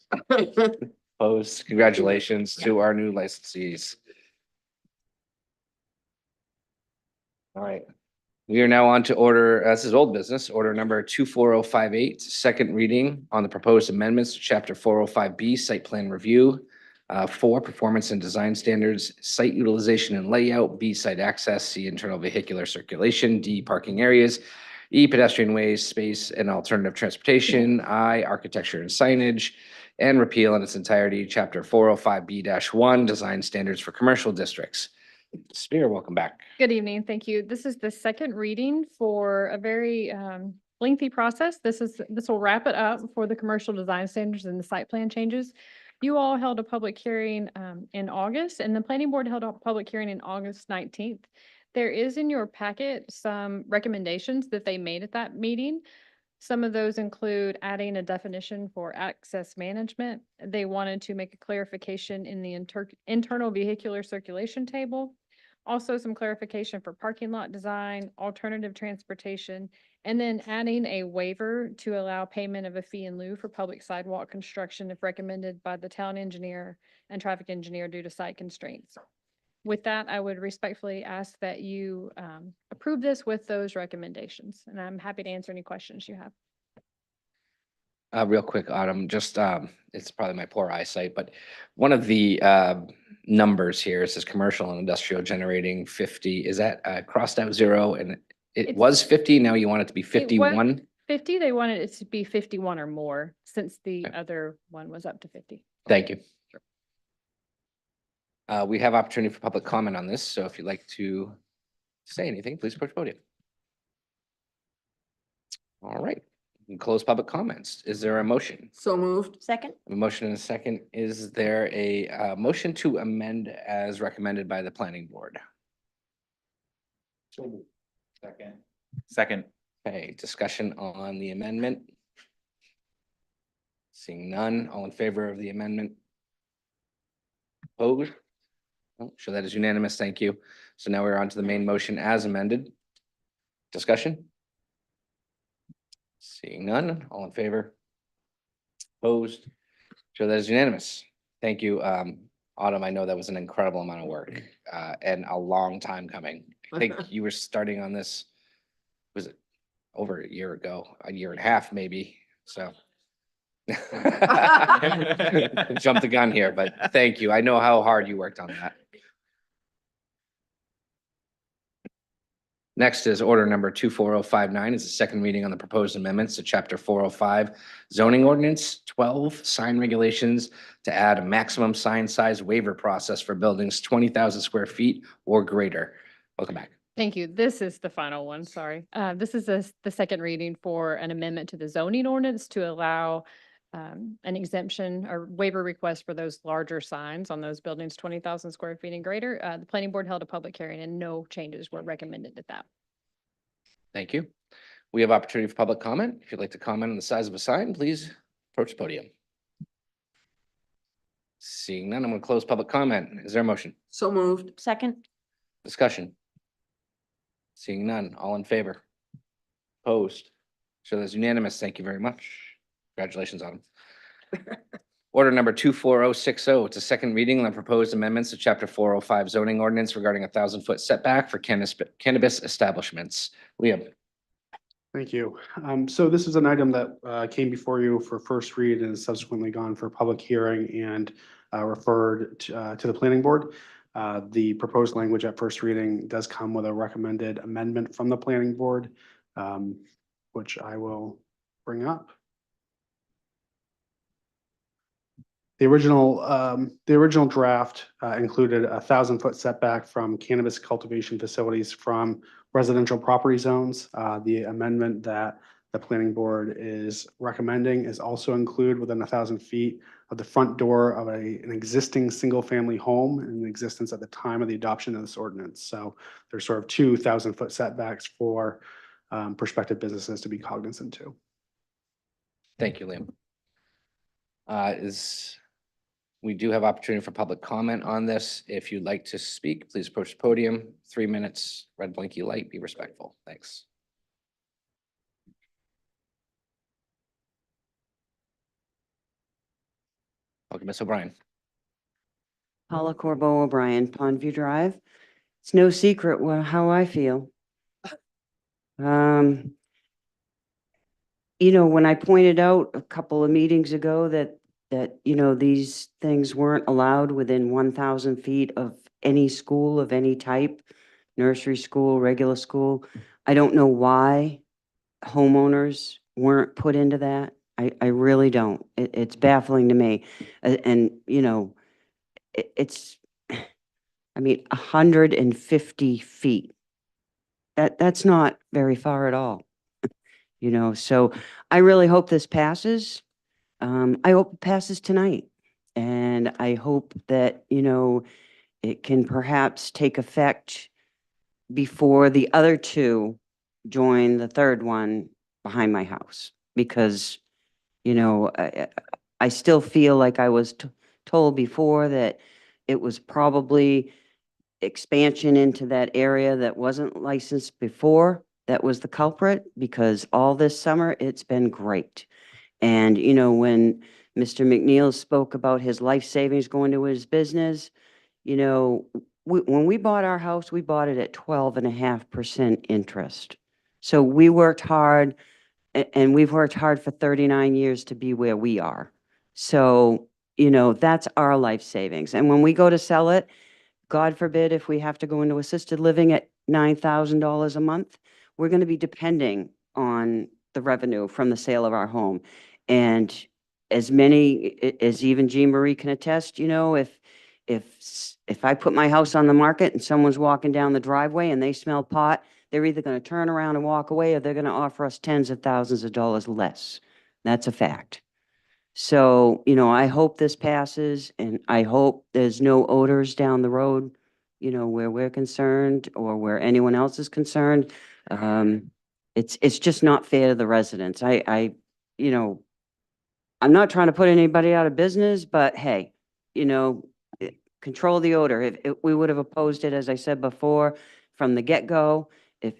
Opposed? Congratulations to our new licensees. All right. We are now on to order, this is old business, order number 24058, second reading on the proposed amendments to chapter 405B, site plan review. 4, performance and design standards, site utilization and layout, B, site access, C, internal vehicular circulation, D, parking areas, E, pedestrian ways, space and alternative transportation, I, architecture and signage, and repeal in its entirety, chapter 405B-1, design standards for commercial districts. Spear, welcome back. Good evening. Thank you. This is the second reading for a very lengthy process. This will wrap it up for the commercial design standards and the site plan changes. You all held a public hearing in August, and the planning board held a public hearing in August 19th. There is in your packet some recommendations that they made at that meeting. Some of those include adding a definition for access management. They wanted to make a clarification in the internal vehicular circulation table. Also some clarification for parking lot design, alternative transportation, and then adding a waiver to allow payment of a fee in lieu for public sidewalk construction if recommended by the town engineer and traffic engineer due to site constraints. With that, I would respectfully ask that you approve this with those recommendations, and I'm happy to answer any questions you have. Real quick, Autumn, just, it's probably my poor eyesight, but one of the numbers here says commercial and industrial generating 50. Is that crossed out 0? And it It's- was 50, now you want it to be It was 51? 50, they wanted it to be 51 or more, since the other one was up to 50. Thank you. We have opportunity for public comment on this, so if you'd like to say anything, please approach podium. All right, we can close public comments. Is there a motion? So moved. Second? A motion and a second. Is there a motion to amend as recommended by the planning board? Second. Second. Okay, discussion on the amendment. Seeing none, all in favor of the amendment? Opposed? Oh, sure, that is unanimous. Thank you. So now we're on to the main motion as amended. Discussion? Seeing none, all in favor? Opposed? Sure, that is unanimous. Thank you. Autumn, I know that was an incredible amount of work and a long time coming. I think you were starting on this, was it over a year ago, a year and a half maybe, so. Jumped the gun here, but thank you. I know how hard you worked on that. Next is order number 24059 is the second reading on the proposed amendments to chapter 405 zoning ordinance 12 sign regulations to add a maximum sign size waiver process for buildings 20,000 square feet or greater. Welcome back. Thank you. This is the final one, sorry. This is the second reading for an amendment to the zoning ordinance to allow an exemption or waiver request for those larger signs on those buildings, 20,000 square feet and greater. The planning board held a public hearing and no changes were recommended at that. Thank you. We have opportunity for public comment. If you'd like to comment on the size of a sign, please approach the podium. Seeing none, I'm going to close public comment. Is there a motion? So moved. Second. Discussion? Seeing none, all in favor? Opposed? So that's unanimous. Thank you very much. Congratulations on them. Order number 24060, it's a second reading on the proposed amendments to chapter 405 zoning ordinance regarding 1,000-foot setback for cannabis establishments. Liam. Thank you. So this is an item that came before you for first read and has subsequently gone for public hearing and referred to the planning board. The proposed language at first reading does come with a recommended amendment from the planning board, which I will bring up. The original draft included 1,000-foot setback from cannabis cultivation facilities from residential property zones. The amendment that the planning board is recommending is also include within 1,000 feet of the front door of an existing single-family home in existence at the time of the adoption of this ordinance. So there's sort of 2,000-foot setbacks for prospective businesses to be cognizant to. Thank you, Liam. We do have opportunity for public comment on this. If you'd like to speak, please approach the podium. 3 minutes, red blinky light, be respectful. Thanks. Welcome, Ms. O'Brien. Paula Corbo O'Brien, Pondview Drive. It's no secret how I feel. You know, when I pointed out a couple of meetings ago that you know, these things weren't allowed within 1,000 feet of any school of any type, nursery school, regular school. I don't know why homeowners weren't put into that. I really don't. It's baffling to me. And, you know, it's, I mean, 150 feet. That's not very far at all. You know, so I really hope this passes. I hope it passes tonight. And I hope that, you know, it can perhaps take effect before the other two join the third one behind my house. Because, you know, I still feel like I was told before that it was probably expansion into that area that wasn't licensed before that was the culprit, because all this summer it's been great. And, you know, when Mr. McNeil spoke about his life savings going to his business, you know, when we bought our house, we bought it at 12.5% interest. So we worked hard, and we've worked hard for 39 years to be where we are. So, you know, that's our life savings. And when we go to sell it, God forbid if we have to go into assisted living at $9,000 a month, we're going to be depending on the revenue from the sale of our home. And as many, as even Jean Marie can attest, you know, if I put my house on the market and someone's walking down the driveway and they smell pot, they're either going to turn around and walk away or they're going to offer us tens of thousands of dollars less. That's a fact. So, you know, I hope this passes, and I hope there's no odors down the road, you know, where we're concerned or where anyone else is concerned. It's just not fair to the residents. You know, I'm not trying to put anybody out of business, but hey, you know, control the odor. If we would have opposed it, as I said before, from the get-go,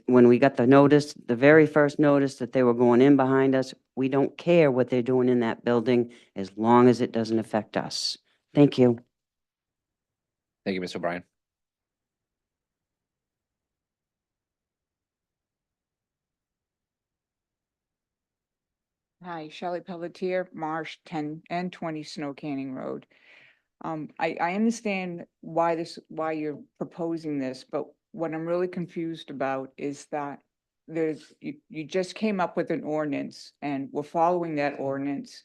when we got the notice, the very first notice that they were going in behind us, we don't care what they're doing in that building as long as it doesn't affect us. Thank you. Thank you, Ms. O'Brien. Hi, Charlotte Pelletier, Marsh 10 and 20 Snow Canning Road. I understand why you're proposing this, but what I'm really confused about is that you just came up with an ordinance and we're following that ordinance.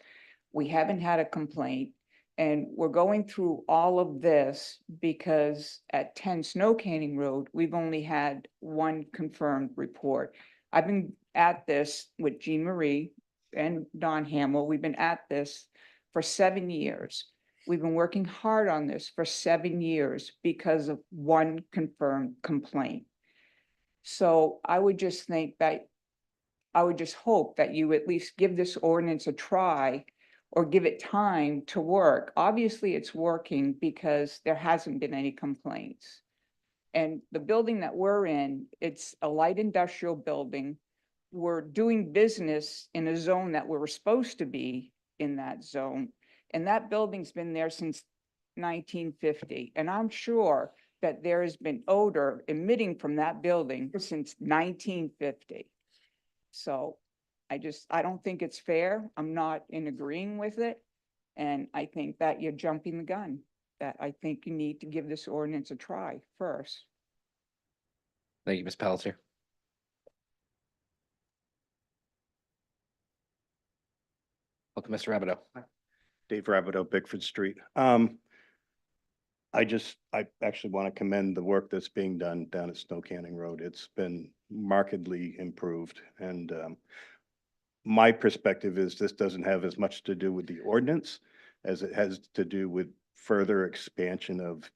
We haven't had a complaint. And we're going through all of this because at 10 Snow Canning Road, we've only had one confirmed report. I've been at this with Jean Marie and Don Hamill. We've been at this for 7 years. We've been working hard on this for 7 years because of one confirmed complaint. So I would just think that, I would just hope that you at least give this ordinance a try or give it time to work. Obviously, it's working because there hasn't been any complaints. And the building that we're in, it's a light industrial building. We're doing business in a zone that we were supposed to be in that zone. And that building's been there since 1950. And I'm sure that there has been odor emitting from that building since 1950. So I don't think it's fair. I'm not in agreeing with it. And I think that you're jumping the gun, that I think you need to give this ordinance a try first. Thank you, Ms. Pelletier. Welcome, Mr. Rabideau. Dave Rabideau, Bickford Street. I actually want to commend the work that's being done down at Snow Canning Road. It's been markedly improved. And my perspective is this doesn't have as much to do with the ordinance as it has to do with further expansion of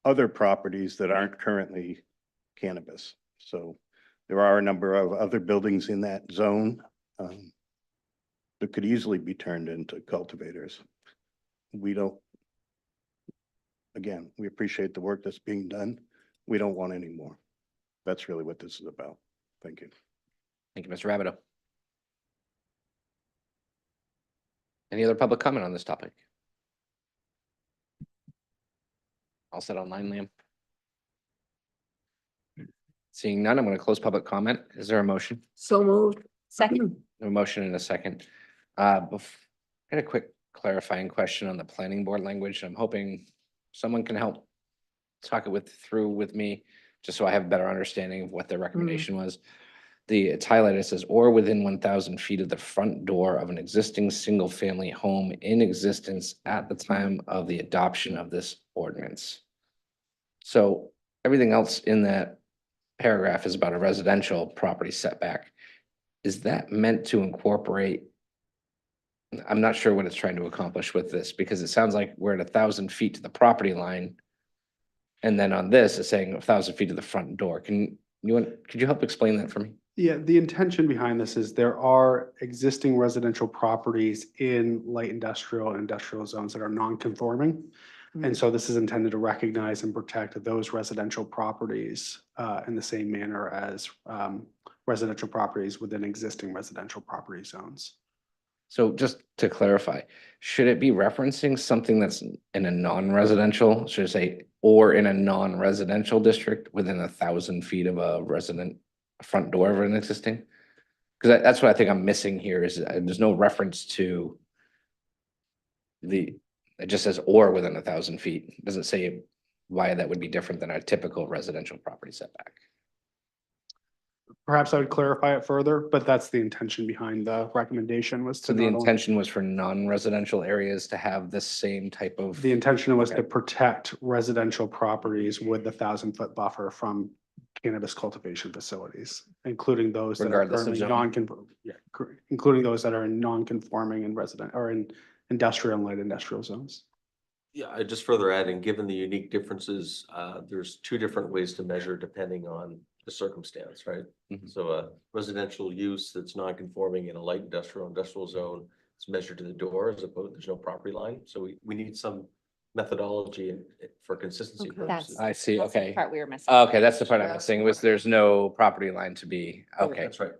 other properties that aren't currently cannabis. So there are a number of other buildings in that zone that could easily be turned into cultivators. We don't, again, we appreciate the work that's being done. We don't want any more. That's really what this is about. Thank you. Thank you, Mr. Rabideau. Any other public comment on this topic? All set online, Liam? Seeing none, I'm going to close public comment. Is there a motion? So moved. Second. A motion and a second. I had a quick clarifying question on the planning board language. I'm hoping someone can help talk it through with me, just so I have a better understanding of what their recommendation was. It's highlighted, it says, or within 1,000 feet of the front door of an existing single-family home in existence at the time of the adoption of this ordinance. So everything else in that paragraph is about a residential property setback. Is that meant to incorporate? I'm not sure what it's trying to accomplish with this, because it sounds like we're at 1,000 feet to the property line. And then on this, it's saying 1,000 feet to the front door. Could you help explain that for me? Yeah, the intention behind this is there are existing residential properties in light industrial and industrial zones that are non-conforming. And so this is intended to recognize and protect those residential properties in the same manner as residential properties within existing residential property zones. So just to clarify, should it be referencing something that's in a non-residential, should it say, or in a non-residential district within 1,000 feet of a front door of an existing? Because that's what I think I'm missing here, is there's no reference to it just says or within 1,000 feet. It doesn't say why that would be different than a typical residential property setback. Perhaps I would clarify it further, but that's the intention behind the recommendation, was to. So the not only- intention was for non-residential areas to have this same type of. The intention was Okay. to protect residential properties with the 1,000-foot buffer from cannabis cultivation facilities, including those that are Regardless of currently zone. non-conforming, including those that are in non-conforming and resident or in industrial and light industrial zones. Yeah, I just further adding, given the unique differences, there's two different ways to measure depending on the circumstance, right? Mhm. So a residential use that's non-conforming in a light industrial zone is measured to the door as opposed, there's no property line. So we need some methodology for consistency purposes. I see, That's the okay. part we were missing. Okay, that's the part I'm missing, was there's no property line to be, okay. That's right.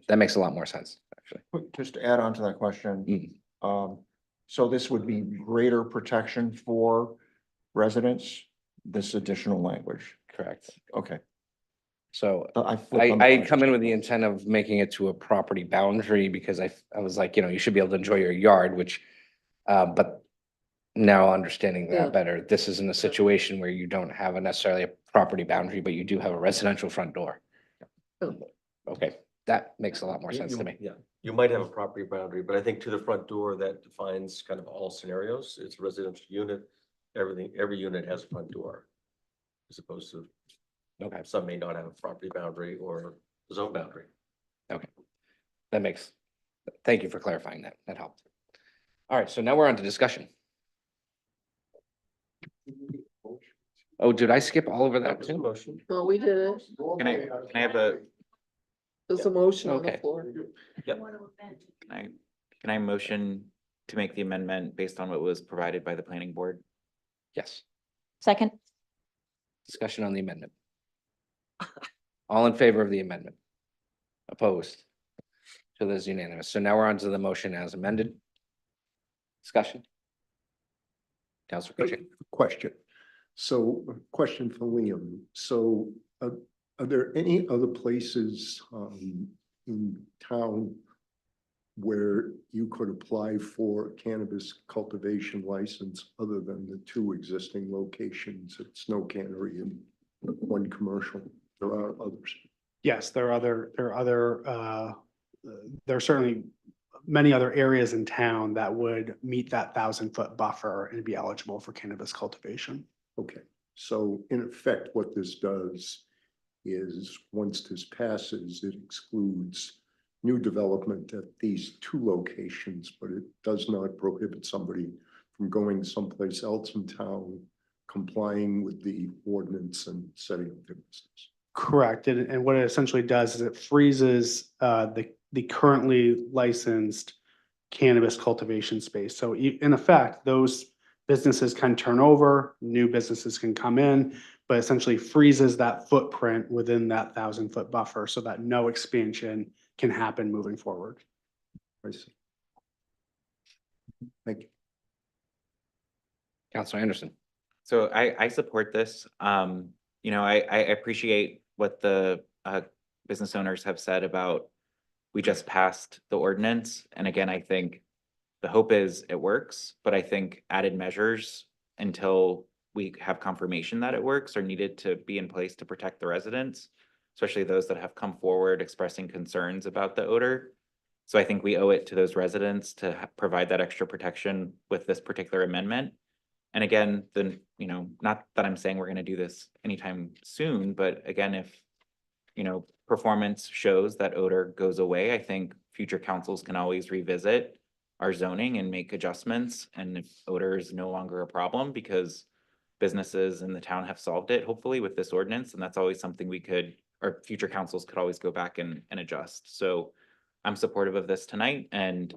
That makes a lot more sense, actually. Just to add on to that question, so this would be greater protection for residents, this additional language. Correct. Okay. So I flipped on the I question. come in with the intent of making it to a property boundary, because I was like, you should be able to enjoy your yard, which, but now understanding Yeah. that better, this isn't a situation where you don't have a necessarily a property boundary, but you do have a residential front door. Okay, that makes a lot more sense to me. Yeah, you might have a property boundary, but I think to the front door, that defines kind of all scenarios. It's a residential unit. Every unit has a front door. As opposed to, Okay, some may not have a property boundary or a zone boundary. okay. That makes, thank you for clarifying that. That helped. All right, so now we're on to discussion. Oh, did I skip all over that too? Motion. No, we did it. Can I have a, There's a motion on the Okay. floor. can I motion to make the amendment based on what was provided by the planning board? Yes, Second, discussion on the amendment. All in favor of the amendment? Opposed? So that's unanimous. So now we're on to the motion as amended. Discussion. Councilor Pritchett. Question. So, question for Liam. So, are there any other places in town where you could apply for a cannabis cultivation license other than the two existing locations at Snow Cannery and one commercial? There are others. Yes, there are certainly many other areas in town that would meet that 1,000-foot buffer and be eligible for cannabis cultivation. Okay, so in effect, what this does is, once this passes, it excludes new development at these two locations, but it does not prohibit somebody from going someplace else in town, complying with the ordinance and setting up their business. Correct. And what it essentially does is it freezes the currently licensed cannabis cultivation space. So in effect, those businesses can turn over, new businesses can come in, but essentially freezes that footprint within that 1,000-foot buffer so that no expansion can happen moving forward. I see. Thank you. Councilor Anderson. So I support this. I appreciate what the business owners have said about, we just passed the ordinance. And again, I think the hope is it works, but I think added measures until we have confirmation that it works are needed to be in place to protect the residents, especially those that have come forward expressing concerns about the odor. So I think we owe it to those residents to provide that extra protection with this particular amendment. And again, not that I'm saying we're going to do this anytime soon, but again, if, performance shows that odor goes away, I think future councils can always revisit our zoning and make adjustments. And if odor is no longer a problem because businesses in the town have solved it, hopefully with this ordinance, and that's always something we could, or future councils could always go back and adjust. So I'm supportive of this tonight and,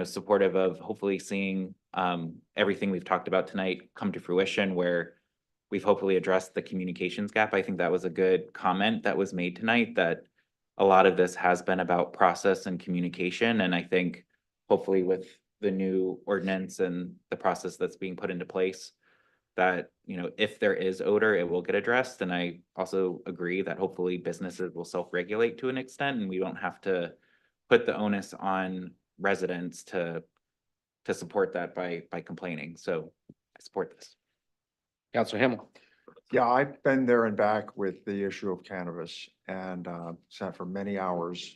supportive of hopefully seeing everything we've talked about tonight come to fruition, where we've hopefully addressed the communications gap. I think that was a good comment that was made tonight, that a lot of this has been about process and communication. And I think hopefully with the new ordinance and the process that's being put into place, that, if there is odor, it will get addressed. And I also agree that hopefully businesses will self-regulate to an extent, and we don't have to put the onus on residents to support that by complaining. So I support this. Councilor Hamel. Yeah, I've been there and back with the issue of cannabis and sat for many hours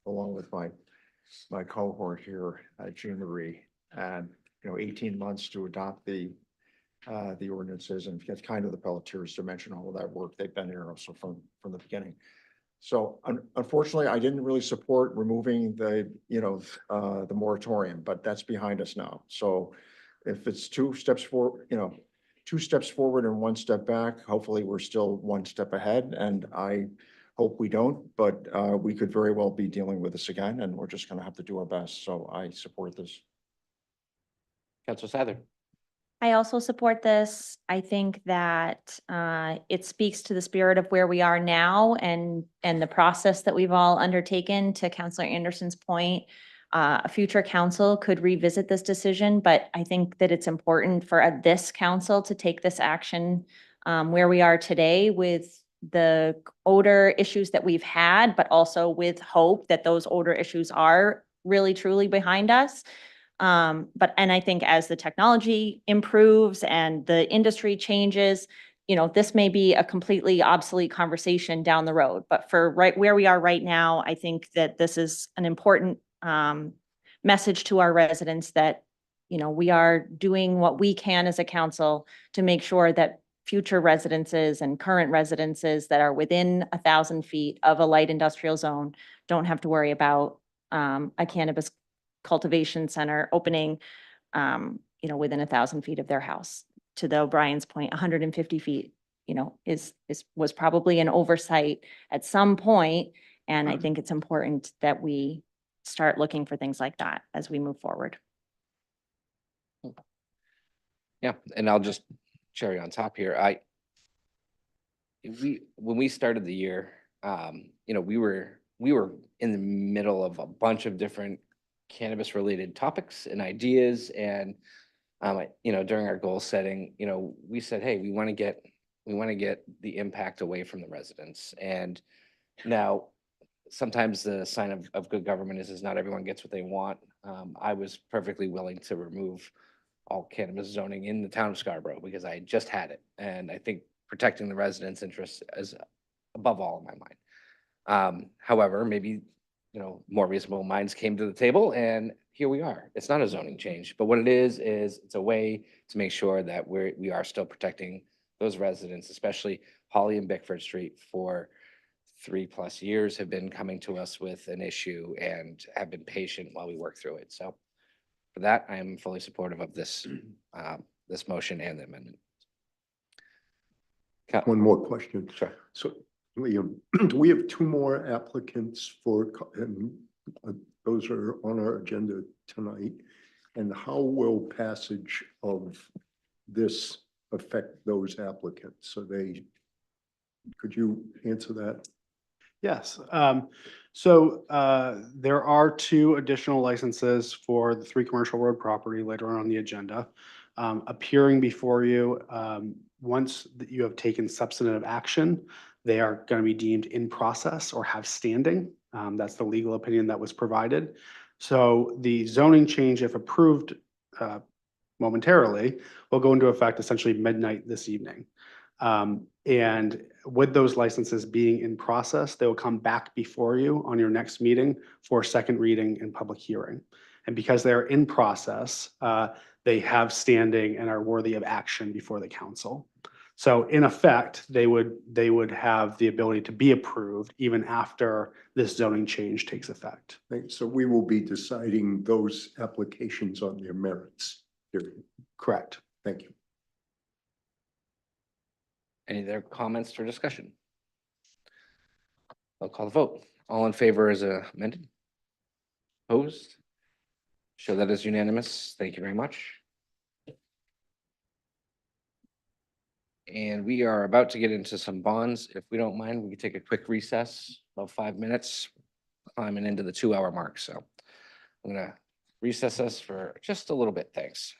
along with my cohort here at Jean Marie. And 18 months to adopt the ordinances, and it's kind of the Pelletiers to mention all of that work. They've been here also from the beginning. So unfortunately, I didn't really support removing the moratorium, but that's behind us now. So if it's two steps forward and one step back, hopefully we're still one step ahead, and I hope we don't, but we could very well be dealing with this again, and we're just going to have to do our best. So I support this. Councilor Sather. I also support this. I think that it speaks to the spirit of where we are now and the process that we've all undertaken. To Councilor Anderson's point, a future council could revisit this decision, but I think that it's important for this council to take this action where we are today with the odor issues that we've had, but also with hope that those odor issues are really truly behind us. And I think as the technology improves and the industry changes, you know, this may be a completely obsolete conversation down the road. But for right where we are right now, I think that this is an important message to our residents that, you know, we are doing what we can as a council to make sure that future residences and current residences that are within 1,000 feet of a light industrial zone don't have to worry about a cannabis cultivation center opening, you know, within 1,000 feet of their house. To the O'Brien's point, 150 feet, you know, was probably an oversight at some point. And I think it's important that we start looking for things like that as we move forward. Yeah, and I'll just cherry on top here. When we started the year, you know, we were in the middle of a bunch of different cannabis related topics and ideas. And, you know, during our goal setting, you know, we said, hey, we want to get the impact away from the residents. And now sometimes the sign of good government is not everyone gets what they want. I was perfectly willing to remove all cannabis zoning in the town of Scarborough because I just had it. And I think protecting the residents' interests is above all in my mind. However, maybe, you know, more reasonable minds came to the table and here we are. It's not a zoning change, but what it is it's a way to make sure that we are still protecting those residents, especially Holly and Bickford Street for 3+ years have been coming to us with an issue and have been patient while we work through it. So for that, I am fully supportive of this, this motion and the amendment. One more question. Sure. So, Liam, do we have 2 more applicants and those are on our agenda tonight? And how will passage of this affect those applicants? Could you answer that? Yes. So there are 2 additional licenses for the 3 Commercial Road property later on the agenda. Appearing before you, once that you have taken substantive action, they are going to be deemed in process or have standing. That's the legal opinion that was provided. So the zoning change, if approved momentarily, will go into effect essentially midnight this evening. And with those licenses being in process, they will come back before you on your next meeting for second reading and public hearing. And because they're in process, they have standing and are worthy of action before the council. So in effect, they would have the ability to be approved even after this zoning change takes effect. So we will be deciding those applications on their merits. Period. Correct. Thank you. Any other comments or discussion? I'll call the vote. All in favor is amended? Opposed? Show that is unanimous. Thank you very much. And we are about to get into some bonds. If we don't mind, we can take a quick recess, about 5 minutes, climbing into the 2-hour mark. So I'm gonna recess us for just a little bit. Thanks.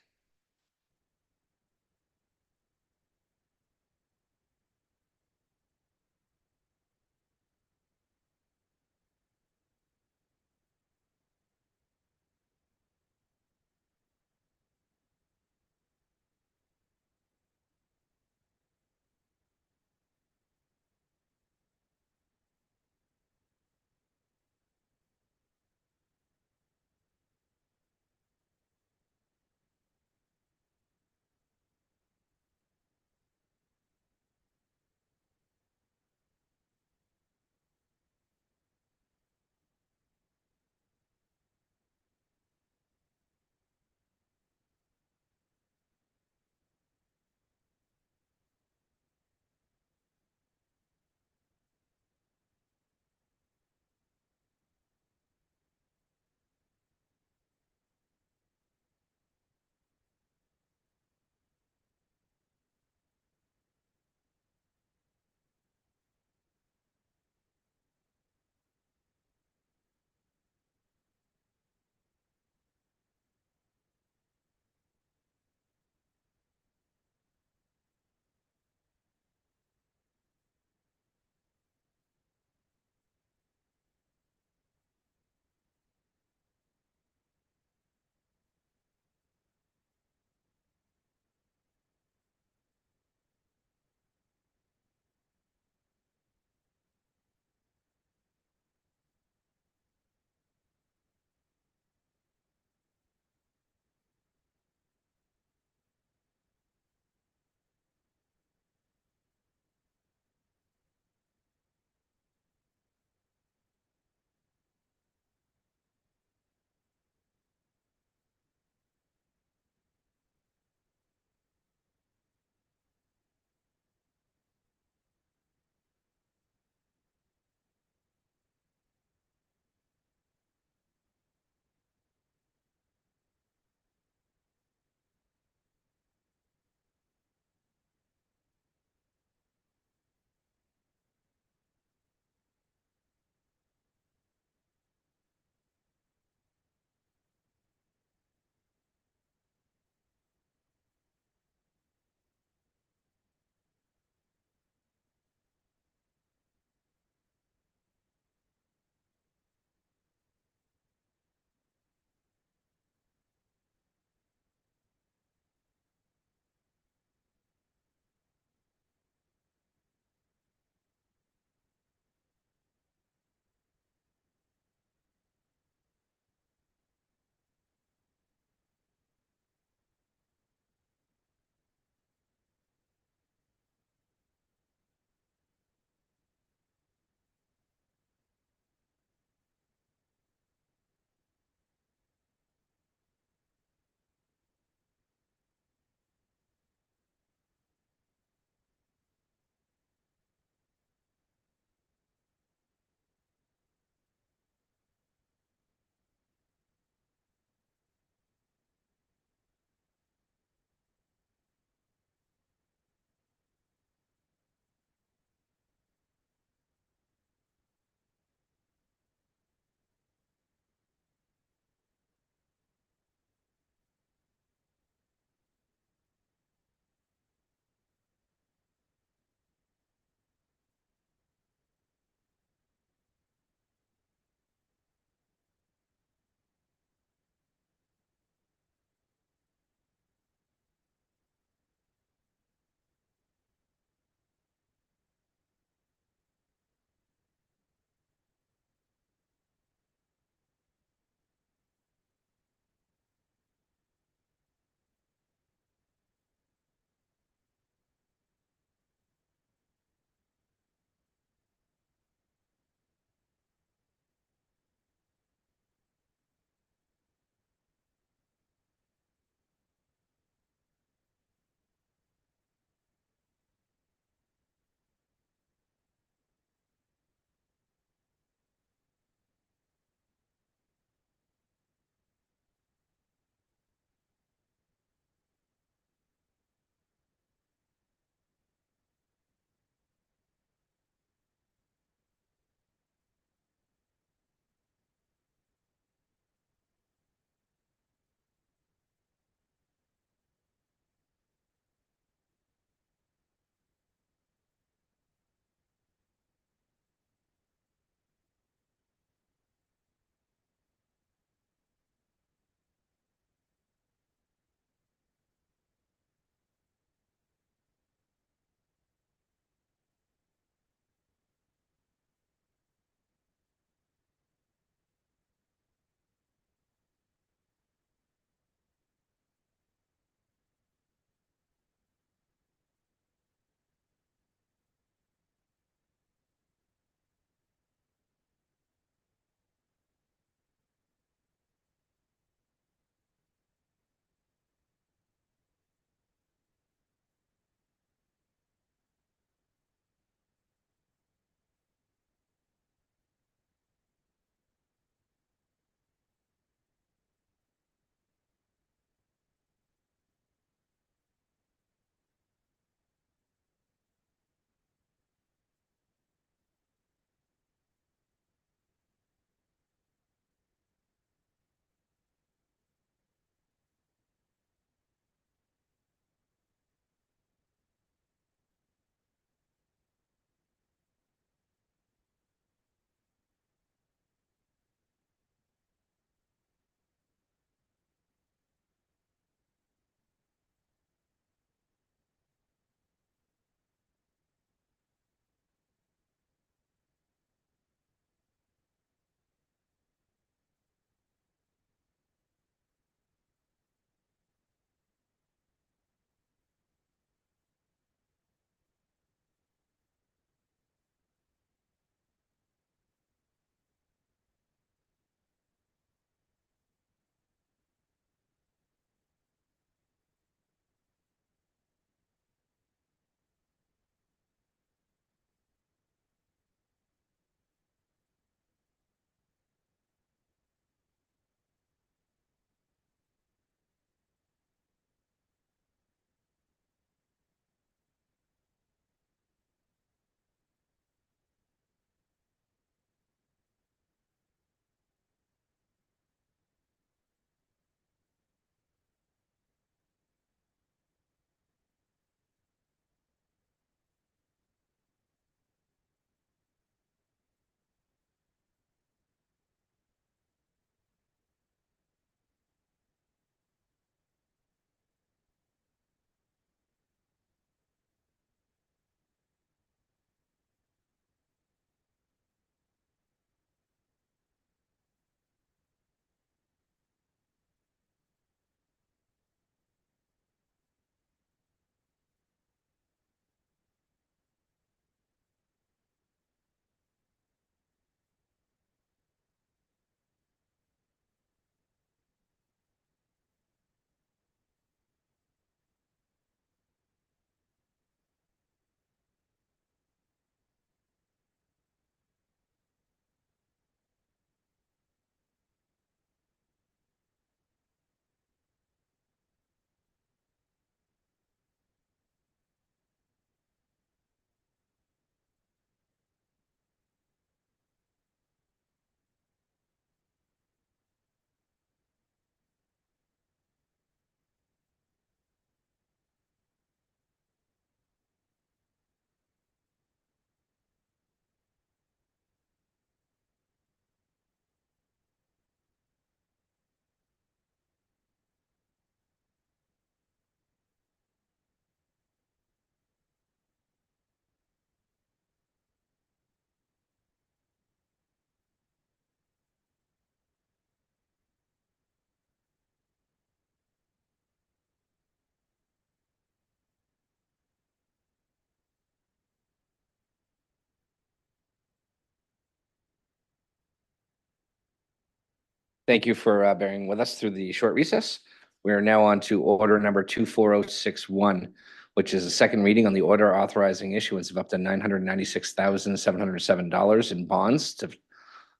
Thank you for bearing with us through the short recess. We are now on to order number 24061, which is a second reading on the order authorizing issuance of up to $996,707 in bonds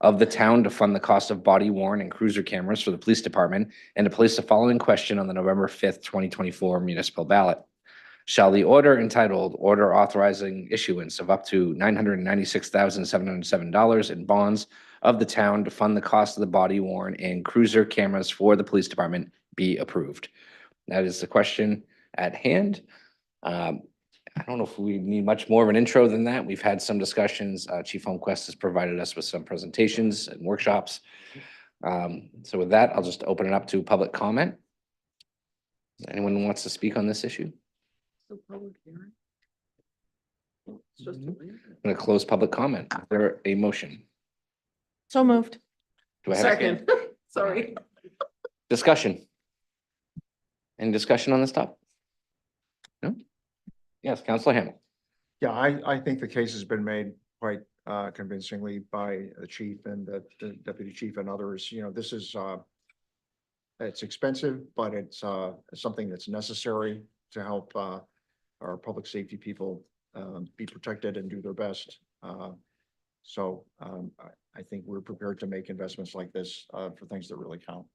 of the town to fund the cost of body worn and cruiser cameras for the police department and to place the following question on the November 5th, 2024 municipal ballot. Shall the order entitled Order Authorizing Issuance of up to $996,707 in bonds of the town to fund the cost of the body worn and cruiser cameras for the police department be approved? That is the question at hand. I don't know if we need much more of an intro than that. We've had some discussions. Chief Holmquist has provided us with some presentations and workshops. So with that, I'll just open it up to public comment. Anyone who wants to speak on this issue? It's just a I'm going to close public comment. Is there a motion? So moved. Do I have a second. Sorry. discussion? Any discussion on this topic? No? Yes, Councilor Hamel. Yeah, I think the case has been made quite convincingly by the chief and the deputy chief and others. You know, this is it's expensive, but it's something that's necessary to help our public safety people be protected and do their best. So I think we're prepared to make investments like this for things that really count.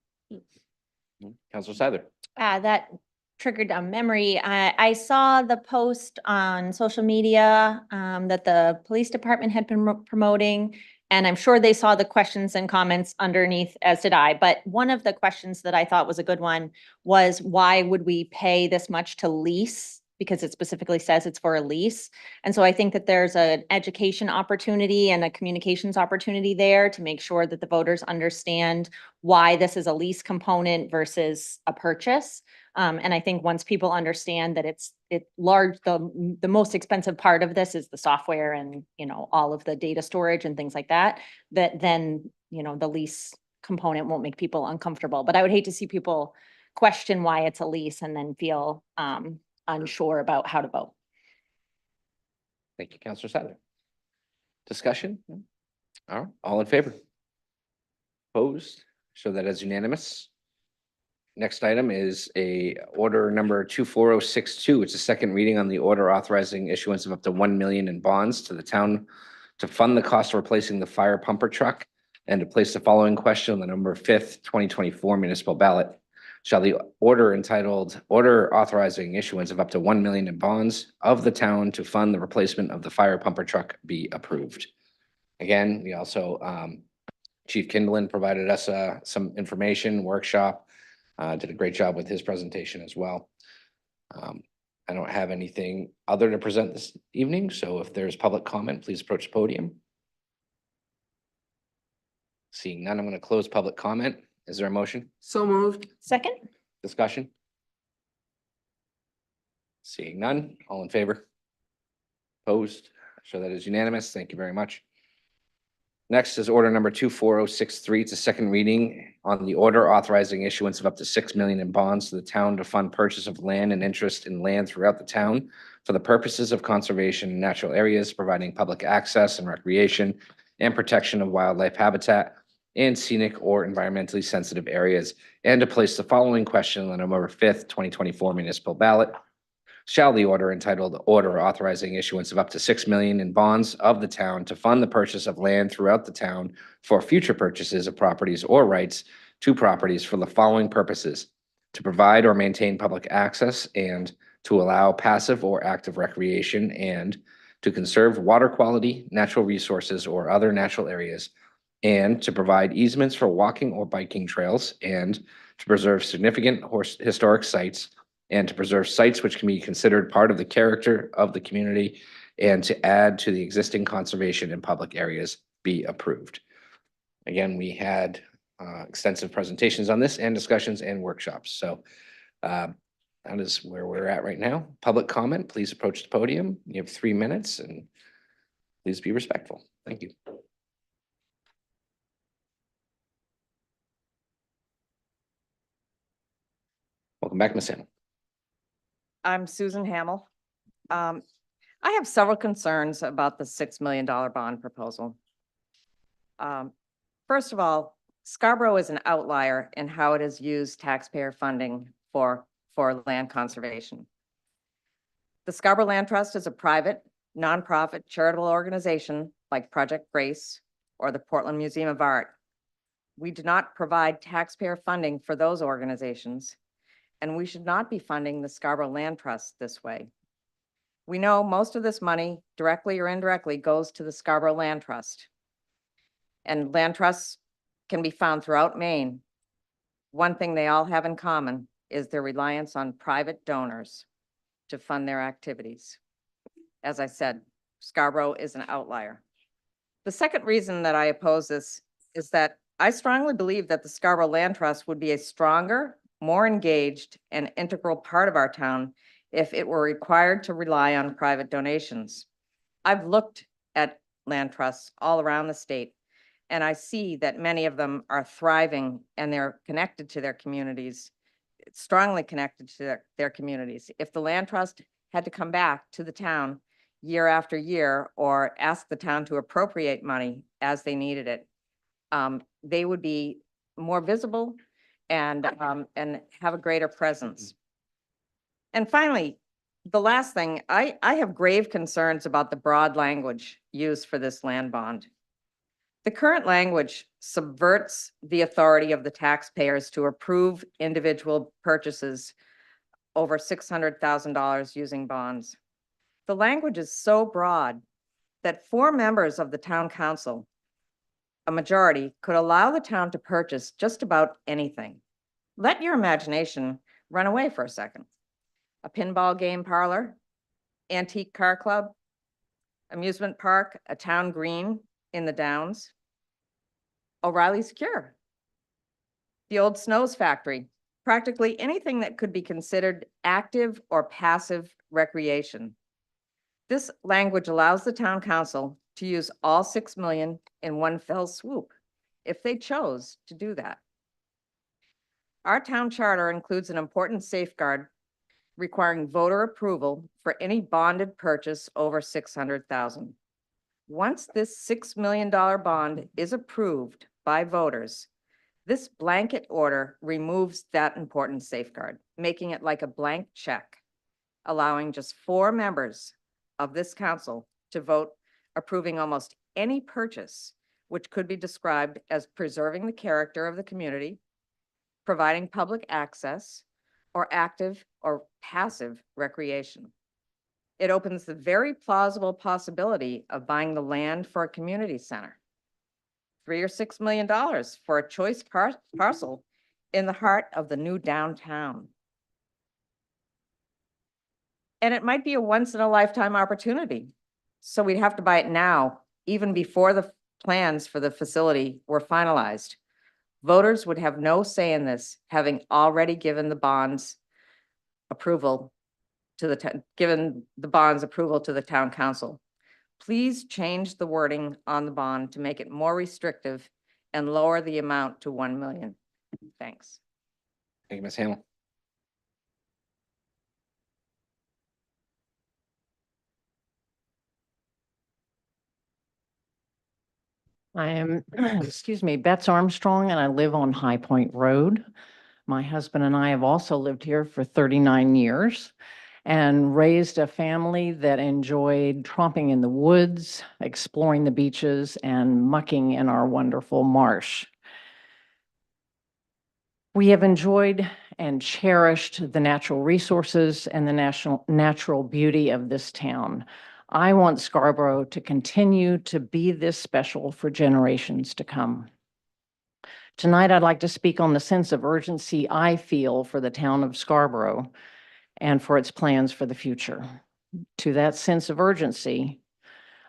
Councilor Sather. That triggered a memory. I saw the post on social media that the police department had been promoting, and I'm sure they saw the questions and comments underneath, as did I. But one of the questions that I thought was a good one was, why would we pay this much to lease? Because it specifically says it's for a lease. And so I think that there's an education opportunity and a communications opportunity there to make sure that the voters understand why this is a lease component versus a purchase. And I think once people understand that the most expensive part of this is the software and, you know, all of the data storage and things like that, that then, you know, the lease component won't make people uncomfortable. But I would hate to see people question why it's a lease and then feel unsure about how to vote. Thank you, Councilor Sather. Discussion? All right, all in favor? Opposed? So that is unanimous. Next item is order number 24062. It's a second reading on the order authorizing issuance of up to 1 million in bonds to the town to fund the cost of replacing the fire pumper truck and to place the following question on the November 5th, 2024 municipal ballot. Shall the order entitled Order Authorizing Issuance of up to 1 million in bonds of the town to fund the replacement of the fire pumper truck be approved? Again, we also, Chief Kindlin provided us some information, workshop, did a great job with his presentation as well. I don't have anything other to present this evening, so if there's public comment, please approach the podium. Seeing none, I'm going to close public comment. Is there a motion? So moved. Second? Discussion? Seeing none, all in favor? Opposed? So that is unanimous. Thank you very much. Next is order number 24063. It's a second reading on the order authorizing issuance of up to 6 million in bonds to the town to fund purchase of land and interest in land throughout the town for the purposes of conservation in natural areas, providing public access and recreation and protection of wildlife habitat and scenic or environmentally sensitive areas, and to place the following question on the November 5th, 2024 municipal ballot. Shall the order entitled Order Authorizing Issuance of up to 6 million in bonds of the town to fund the purchase of land throughout the town for future purchases of properties or rights to properties for the following purposes: to provide or maintain public access and to allow passive or active recreation and to conserve water quality, natural resources, or other natural areas, and to provide easements for walking or biking trails, and to preserve significant historic sites, and to preserve sites which can be considered part of the character of the community, and to add to the existing conservation in public areas be approved. Again, we had extensive presentations on this and discussions and workshops. So that is where we're at right now. Public comment, please approach the podium. You have 3 minutes and please be respectful. Thank you. Welcome back, Ms. Hamel. I'm Susan Hamel. I have several concerns about the $6 million bond proposal. First of all, Scarborough is an outlier in how it has used taxpayer funding for land conservation. The Scarborough Land Trust is a private, nonprofit charitable organization like Project Grace or the Portland Museum of Art. We do not provide taxpayer funding for those organizations, and we should not be funding the Scarborough Land Trust this way. We know most of this money, directly or indirectly, goes to the Scarborough Land Trust. And land trusts can be found throughout Maine. One thing they all have in common is their reliance on private donors to fund their activities. As I said, Scarborough is an outlier. The second reason that I oppose this is that I strongly believe that the Scarborough Land Trust would be a stronger, more engaged, and integral part of our town if it were required to rely on private donations. I've looked at land trusts all around the state, and I see that many of them are thriving and they're connected to their communities, strongly connected to their communities. If the land trust had to come back to the town year after year or ask the town to appropriate money as they needed it, they would be more visible and have a greater presence. And finally, the last thing, I have grave concerns about the broad language used for this land bond. The current language subverts the authority of the taxpayers to approve individual purchases over $600,000 using bonds. The language is so broad that 4 members of the town council, a majority, could allow the town to purchase just about anything. Let your imagination run away for a second. A pinball game parlor, antique car club, amusement park, a town green in the Downs, O'Reilly's Cure, the old Snows factory, practically anything that could be considered active or passive recreation. This language allows the town council to use all 6 million in one fell swoop, if they chose to do that. Our town charter includes an important safeguard requiring voter approval for any bonded purchase over $600,000. Once this $6 million bond is approved by voters, this blanket order removes that important safeguard, making it like a blank check, allowing just 4 members of this council to vote approving almost any purchase, which could be described as preserving the character of the community, providing public access, or active or passive recreation. It opens the very plausible possibility of buying the land for a community center. $3 or $6 million for a choice parcel in the heart of the new downtown. And it might be a once in a lifetime opportunity. So we'd have to buy it now, even before the plans for the facility were finalized. Voters would have no say in this, having already given the bonds approval to the town council. Please change the wording on the bond to make it more restrictive and lower the amount to 1 million. Thanks. Thank you, Ms. Hamel. I am, excuse me, Bets Armstrong, and I live on High Point Road. My husband and I have also lived here for 39 years and raised a family that enjoyed tromping in the woods, exploring the beaches, and mucking in our wonderful marsh. We have enjoyed and cherished the natural resources and the natural beauty of this town. I want Scarborough to continue to be this special for generations to come. Tonight, I'd like to speak on the sense of urgency I feel for the town of Scarborough and for its plans for the future. To that sense of urgency,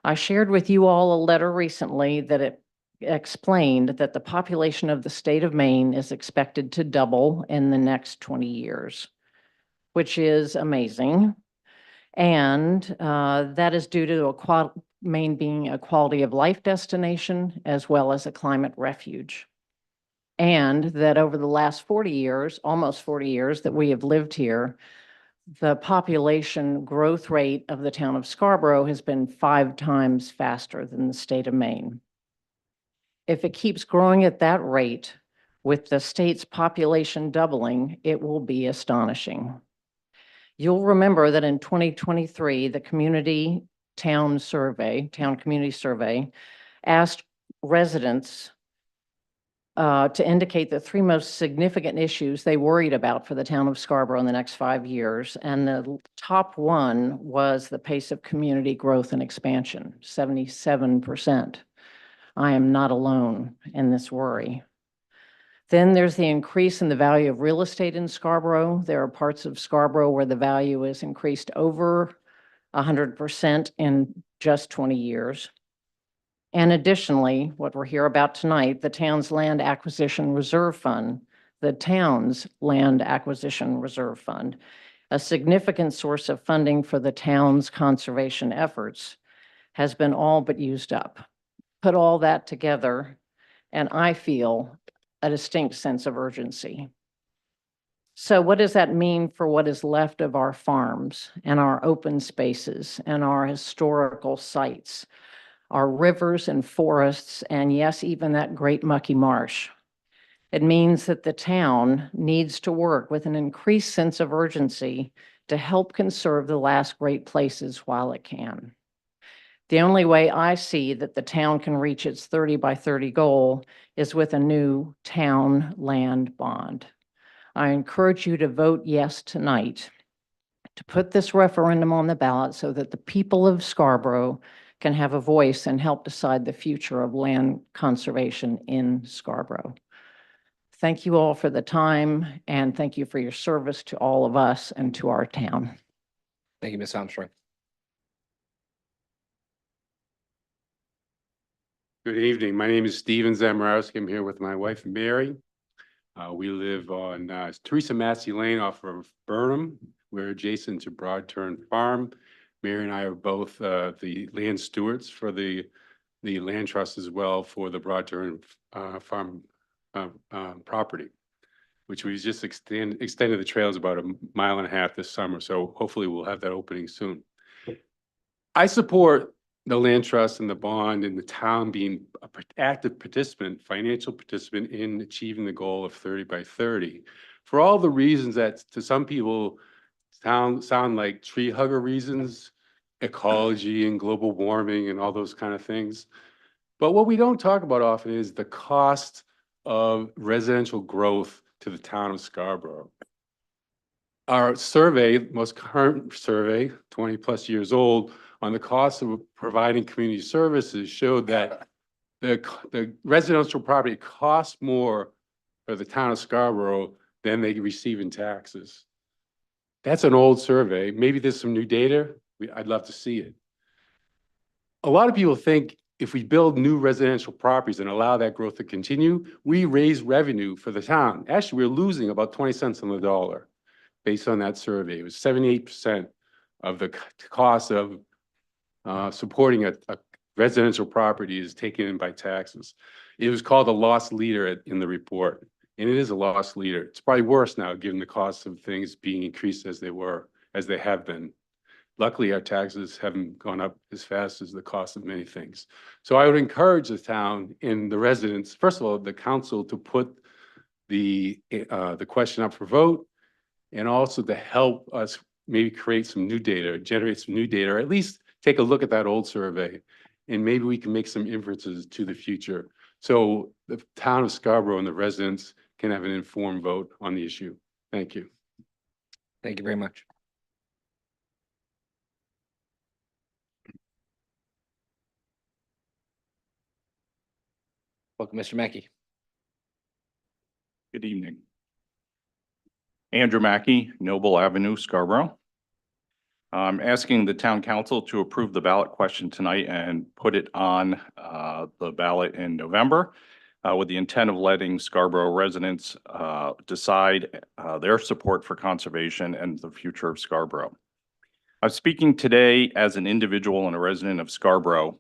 I shared with you all a letter recently that it explained that the population of the state of Maine is expected to double in the next 20 years, which is amazing. And that is due to Maine being a quality of life destination as well as a climate refuge. And that over the last 40 years, almost 40 years that we have lived here, the population growth rate of the town of Scarborough has been 5 times faster than the state of Maine. if it keeps growing at that rate, with the state's population doubling, it will be astonishing. You'll remember that in 2023, the town community survey asked residents to indicate the three most significant issues they worried about for the town of Scarborough in the next 5 years. And the top one was the pace of community growth and expansion, 77%. I am not alone in this worry. Then there's the increase in the value of real estate in Scarborough. There are parts of Scarborough where the value has increased over 100% in just 20 years. And additionally, what we're here about tonight, the town's land acquisition reserve fund, a significant source of funding for the town's conservation efforts, has been all but used up. Put all that together, and I feel a distinct sense of urgency. So what does that mean for what is left of our farms and our open spaces and our historical sites, our rivers and forests, and yes, even that great mucky marsh? It means that the town needs to work with an increased sense of urgency to help conserve the last great places while it can. The only way I see that the town can reach its 30 by 30 goal is with a new town land bond. I encourage you to vote yes tonight to put this referendum on the ballot so that the people of Scarborough can have a voice and help decide the future of land conservation in Scarborough. Thank you all for the time, and thank you for your service to all of us and to our town. Thank you, Ms. Armstrong. Good evening. My name is Steven Zamorowski. I'm here with my wife, Mary. We live on Teresa Massey Lane off of Burnham. We're adjacent to Broad Turn Farm. Mary and I are both the land stewards for the land trust as well for the Broad Turn Farm property, which we just extended the trails about 1.5 miles this summer. So hopefully we'll have that opening soon. I support the land trust and the bond and the town being an active participant, financial participant in achieving the goal of 30 by 30 for all the reasons that to some people sound like tree hugger reasons, ecology and global warming and all those kind of things. But what we don't talk about often is the cost of residential growth to the town of Scarborough. Our survey, most current survey, 20 plus years old, on the cost of providing community services showed that the residential property costs more for the town of Scarborough than they receive in taxes. That's an old survey. Maybe there's some new data. I'd love to see it. A lot of people think if we build new residential properties and allow that growth to continue, we raise revenue for the town. Actually, we're losing about 20 cents on the dollar based on that survey. It was 78% of the cost of supporting a residential property is taken in by taxes. It was called a loss leader in the report, and it is a loss leader. It's probably worse now given the cost of things being increased as they have been. Luckily, our taxes haven't gone up as fast as the cost of many things. So I would encourage the town and the residents, first of all, the council to put the question up for vote, and also to help us maybe create some new data, generate some new data, or at least take a look at that old survey, and maybe we can make some inferences to the future. So the town of Scarborough and the residents can have an informed vote on the issue. Thank you. Thank you very much. Welcome, Mr. Mackey. Good evening. Andrew Mackey, Noble Avenue, Scarborough. I'm asking the town council to approve the ballot question tonight and put it on the ballot in November with the intent of letting Scarborough residents decide their support for conservation and the future of Scarborough. I'm speaking today as an individual and a resident of Scarborough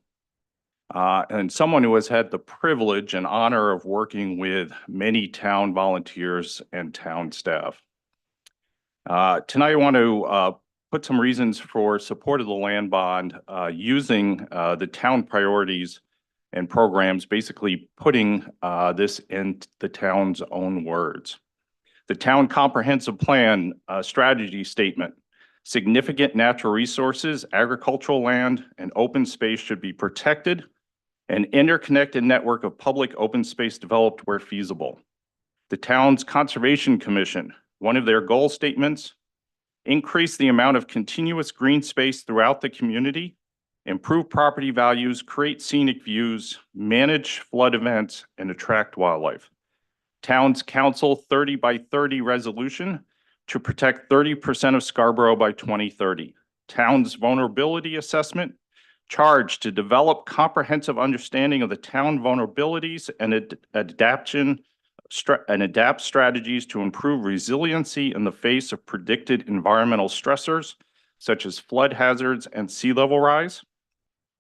and someone who has had the privilege and honor of working with many town volunteers and town staff. Tonight, I want to put some reasons for support of the land bond using the town priorities and programs, basically putting this in the town's own words. The town comprehensive plan strategy statement: significant natural resources, agricultural land, and open space should be protected. An interconnected network of public open space developed where feasible. The town's Conservation Commission, one of their goal statements: increase the amount of continuous green space throughout the community, improve property values, create scenic views, manage flood events, and attract wildlife. Town's Council 30 by 30 resolution to protect 30% of Scarborough by 2030. Town's vulnerability assessment charged to develop comprehensive understanding of the town vulnerabilities and adapt strategies to improve resiliency in the face of predicted environmental stressors such as flood hazards and sea level rise.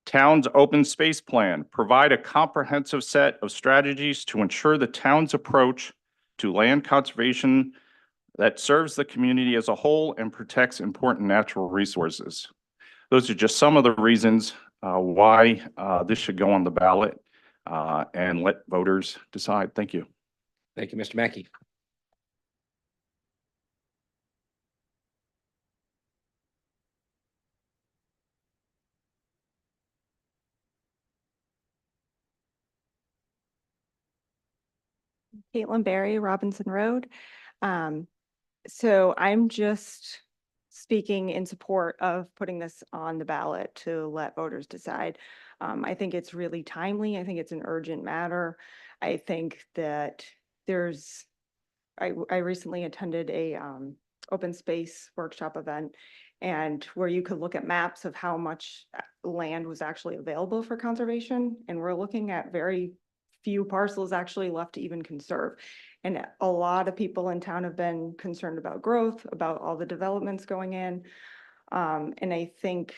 Town's open space plan: provide a comprehensive set of strategies to ensure the town's approach to land conservation that serves the community as a whole and protects important natural resources. Those are just some of the reasons why this should go on the ballot and let voters decide. Thank you. Thank you, Mr. Mackey. Caitlin Berry, Robinson Road. So I'm just speaking in support of putting this on the ballot to let voters decide. I think it's really timely. I think it's an urgent matter. I think that I recently attended a open space workshop event, and where you could look at maps of how much land was actually available for conservation. And we're looking at very few parcels actually left to even conserve. And a lot of people in town have been concerned about growth, about all the developments going in. And I think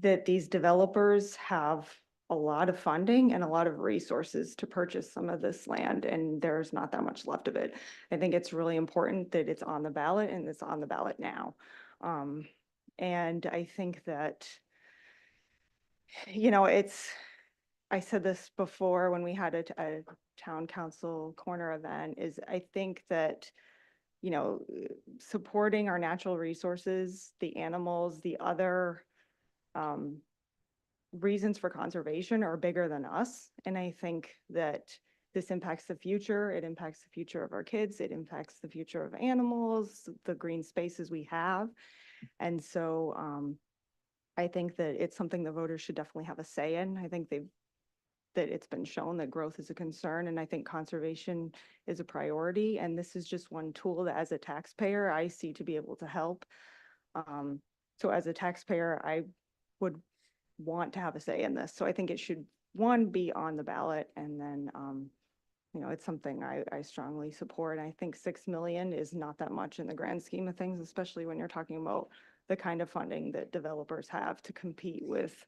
that these developers have a lot of funding and a lot of resources to purchase some of this land, and there's not that much left of it. I think it's really important that it's on the ballot, and it's on the ballot now. And I think that, you know, I said this before when we had a town council corner event, is I think that, you know, supporting our natural resources, the animals, the other reasons for conservation are bigger than us. And I think that this impacts the future. It impacts the future of our kids. It impacts the future of animals, the green spaces we have. And so I think that it's something the voters should definitely have a say in. I think that it's been shown that growth is a concern, and I think conservation is a priority. And this is just one tool that, as a taxpayer, I see to be able to help. So as a taxpayer, I would want to have a say in this. So I think it should, one, be on the ballot, and then, you know, it's something I strongly support. I think 6 million is not that much in the grand scheme of things, especially when you're talking about the kind of funding that developers have to compete with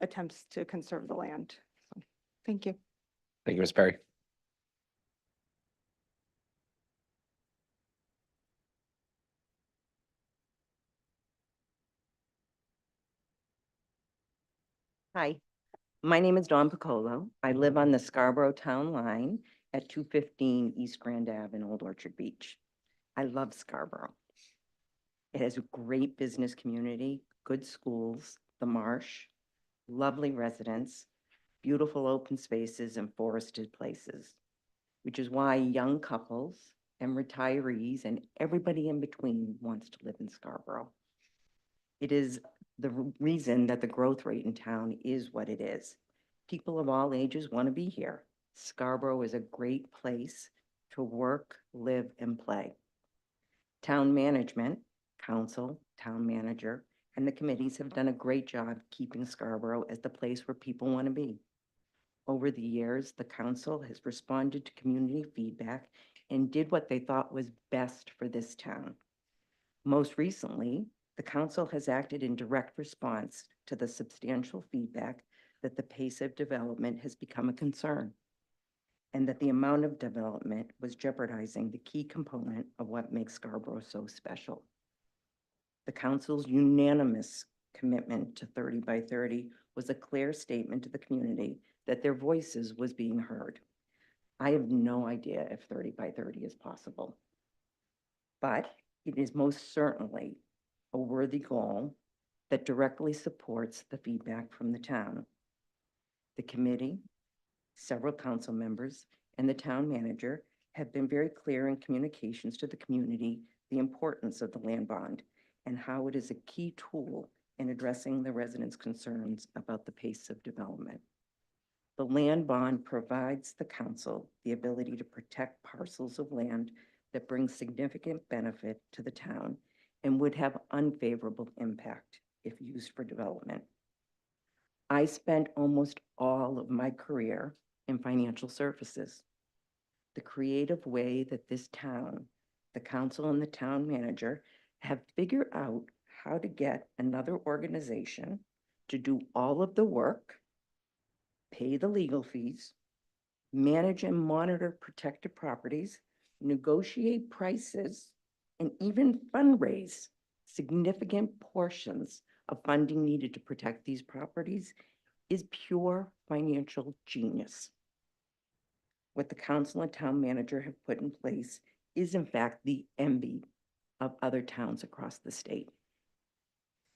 attempts to conserve the land. So, thank you. Thank you, Ms. Perry. Hi, my name is Dawn Piccolo. I live on the Scarborough Town Line at 215 East Grand Ave in Old Orchard Beach. I love Scarborough. It has a great business community, good schools, the marsh, lovely residents, beautiful open spaces, and forested places, which is why young couples and retirees and everybody in between wants to live in Scarborough. It is the reason that the growth rate in town is what it is. People of all ages want to be here. Scarborough is a great place to work, live, and play. Town management, council, town manager, and the committees have done a great job keeping Scarborough as the place where people want to be. Over the years, the council has responded to community feedback and did what they thought was best for this town. Most recently, the council has acted in direct response to the substantial feedback that the pace of development has become a concern, and that the amount of development was jeopardizing the key component of what makes Scarborough so special. The council's unanimous commitment to 30 by 30 was a clear statement to the community that their voices was being heard. I have no idea if 30 by 30 is possible, but it is most certainly a worthy goal that directly supports the feedback from the town. The committee, several council members, and the town manager have been very clear in communications to the community the importance of the land bond and how it is a key tool in addressing the residents' concerns about the pace of development. The land bond provides the council the ability to protect parcels of land that bring significant benefit to the town and would have unfavorable impact if used for development. I spent almost all of my career in financial services. The creative way that this town, the council and the town manager have figured out how to get another organization to do all of the work, pay the legal fees, manage and monitor protected properties, negotiate prices, and even fundraise significant portions of funding needed to protect these properties is pure financial genius. What the council and town manager have put in place is in fact the envy of other towns across the state.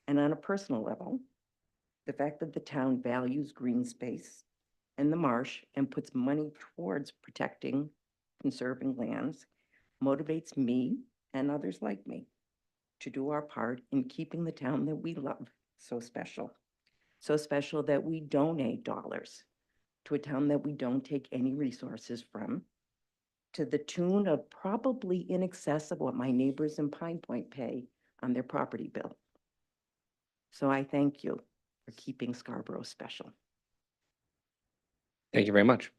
And on a personal level, the fact that the town values green space and the marsh and puts money towards protecting, conserving lands motivates me and others like me to do our part in keeping the town that we love so special. So special that we donate dollars to a town that we don't take any resources from, to the tune of probably in excess of what my neighbors in Pine Point pay on their property bill. So I thank you for keeping Scarborough special. Thank you very much.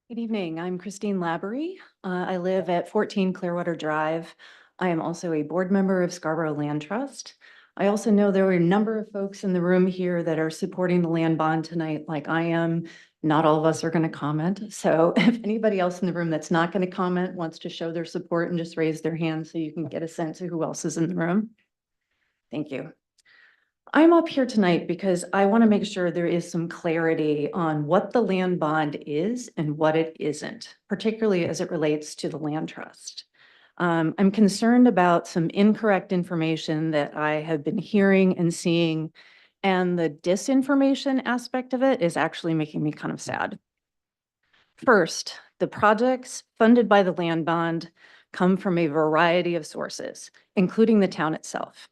Good evening. I'm Christine Labrie. I live at 14 Clearwater Drive. I am also a board member of Scarborough Land Trust. I also know there are a number of folks in the room here that are supporting the land bond tonight, like I am. Not all of us are going to comment. So if anybody else in the room that's not going to comment wants to show their support and just raise their hand so you can get a sense of who else is in the room. Thank you. I'm up here tonight because I want to make sure there is some clarity on what the land bond is and what it isn't, particularly as it relates to the land trust. I'm concerned about some incorrect information that I have been hearing and seeing, and the disinformation aspect of it is actually making me kind of sad. First, the projects funded by the land bond come from a variety of sources, including the town itself.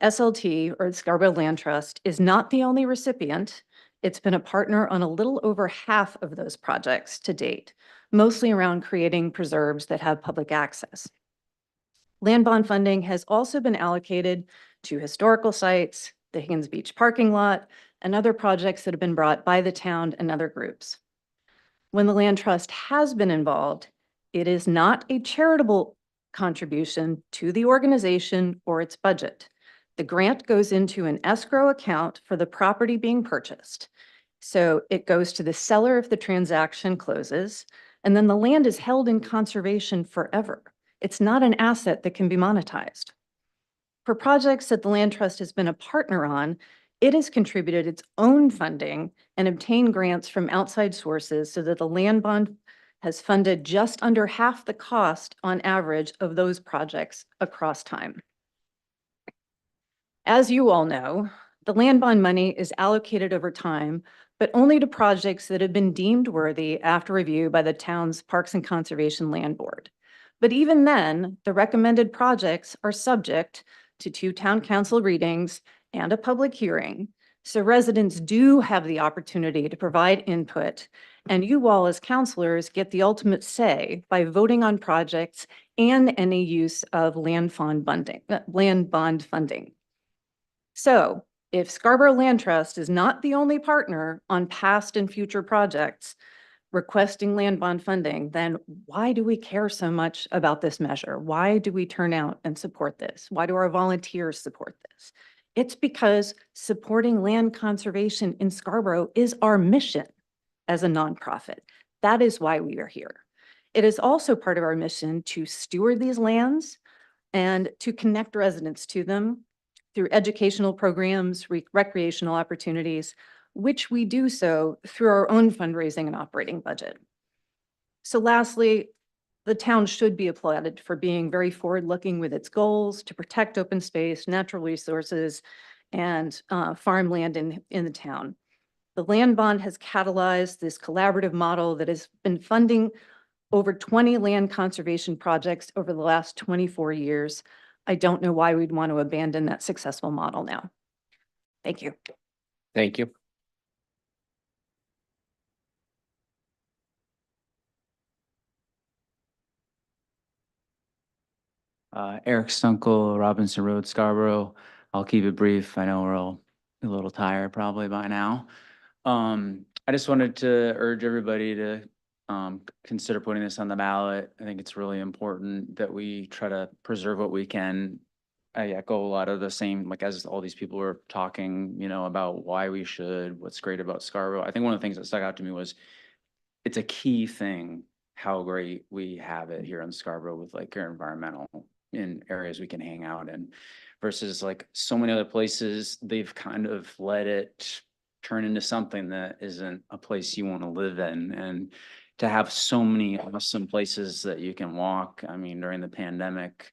SLT, or the Scarborough Land Trust, is not the only recipient. It's been a partner on a little over half of those projects to date, mostly around creating preserves that have public access. Land bond funding has also been allocated to historical sites, the Higgins Beach parking lot, and other projects that have been brought by the town and other groups. When the Land Trust has been involved, it is not a charitable contribution to the organization or its budget. The grant goes into an escrow account for the property being purchased. So it goes to the seller if the transaction closes, and then the land is held in conservation forever. It's not an asset that can be monetized. For projects that the Land Trust has been a partner on, it has contributed its own funding and obtained grants from outside sources so that the land bond has funded just under half the cost on average of those projects across time. As you all know, the land bond money is allocated over time, but only to projects that have been deemed worthy after review by the town's Parks and Conservation Land Board. But even then, the recommended projects are subject to 2 town council readings and a public hearing. So residents do have the opportunity to provide input, and you all as counselors get the ultimate say by voting on projects and any use of land bond funding. So if Scarborough Land Trust is not the only partner on past and future projects requesting land bond funding, then why do we care so much about this measure? Why do we turn out and support this? Why do our volunteers support this? It's because supporting land conservation in Scarborough is our mission as a nonprofit. That is why we are here. It is also part of our mission to steward these lands and to connect residents to them through educational programs, recreational opportunities, which we do so through our own fundraising and operating budget. So lastly, the town should be applauded for being very forward-looking with its goals to protect open space, natural resources, and farmland in the town. The land bond has catalyzed this collaborative model that has been funding over 20 land conservation projects over the last 24 years. I don't know why we'd want to abandon that successful model now. Thank you. Thank you. Eric Stunkel, Robinson Road, Scarborough. I'll keep it brief. I know we're all a little tired probably by now. I just wanted to urge everybody to consider putting this on the ballot. I think it's really important that we try to preserve what we can. I echo a lot of the same, like as all these people were talking, you know, about why we should, what's great about Scarborough. I think one of the things that stuck out to me was it's a key thing how great we have it here in Scarborough with like our environmental in areas we can hang out in versus like so many other places, they've kind of let it turn into something that isn't a place you want to live in. And to have so many awesome places that you can walk. I mean, during the pandemic,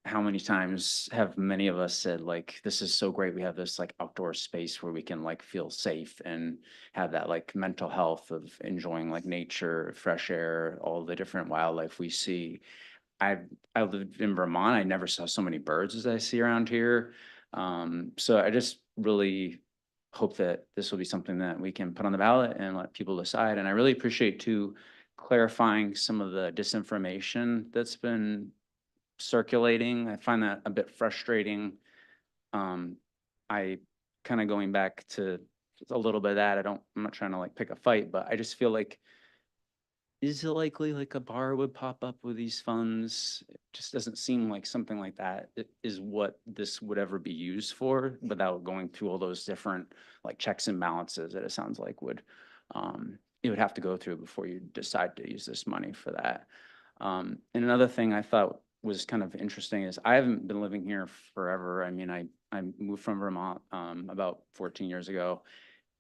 how many times have many of us said like, this is so great. We have this like outdoor space where we can like feel safe and have that like mental health of enjoying like nature, fresh air, all the different wildlife we see. I lived in Vermont. I never saw so many birds as I see around here. So I just really hope that this will be something that we can put on the ballot and let people decide. And I really appreciate too clarifying some of the disinformation that's been circulating. I find that a bit frustrating. I kind of going back to a little bit of that. I'm not trying to like pick a fight, but I just feel like, is it likely like a bar would pop up with these funds? It just doesn't seem like something like that is what this would ever be used for without going through all those different like checks and balances that it sounds like would, it would have to go through before you decide to use this money for that. And another thing I thought was kind of interesting is I haven't been living here forever. I mean, I moved from Vermont about 14 years ago.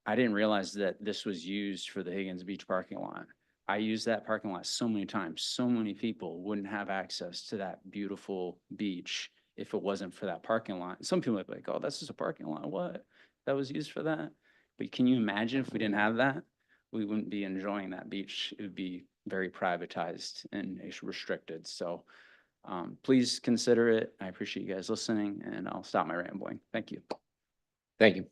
I didn't realize that this was used for the Higgins Beach parking lot. I used that parking lot so many times. So many people wouldn't have access to that beautiful beach if it wasn't for that parking lot. Some people would be like, oh, that's just a parking lot. What? That was used for that? But can you imagine if we didn't have that? We wouldn't be enjoying that beach. It would be very privatized and restricted. So please consider it. I appreciate you guys listening, and I'll stop my rambling. Thank you. Thank you.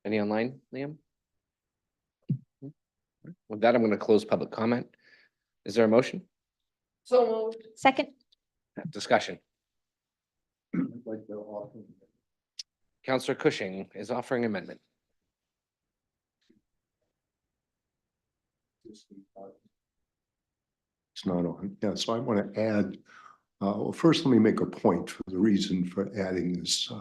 Any online, Liam? With that, I'm going to close public comment. Is there a motion? So moved. Second. Discussion. Counselor Cushing is offering amendment. It's not on. Yeah, so I want to add, well, first, let me make a point for the reason for adding this.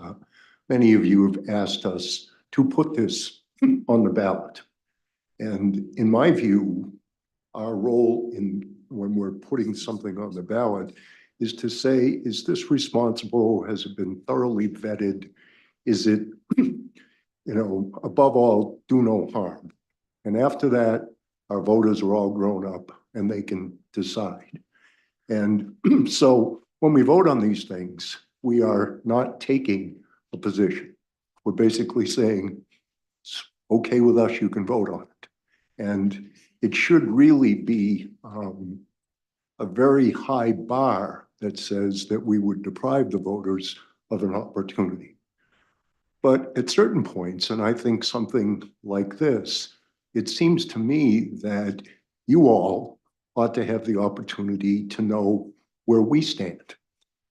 Many of you have asked us to put this on the ballot. And in my view, our role when we're putting something on the ballot is to say, is this responsible? Has it been thoroughly vetted? Is it, above all, do no harm? And after that, our voters are all grown up and they can decide. And so when we vote on these things, we are not taking a position. We're basically saying, it's okay with us, you can vote on it. And it should really be a very high bar that says that we would deprive the voters of an opportunity. But at certain points, and I think something like this, it seems to me that you all ought to have the opportunity to know where we stand,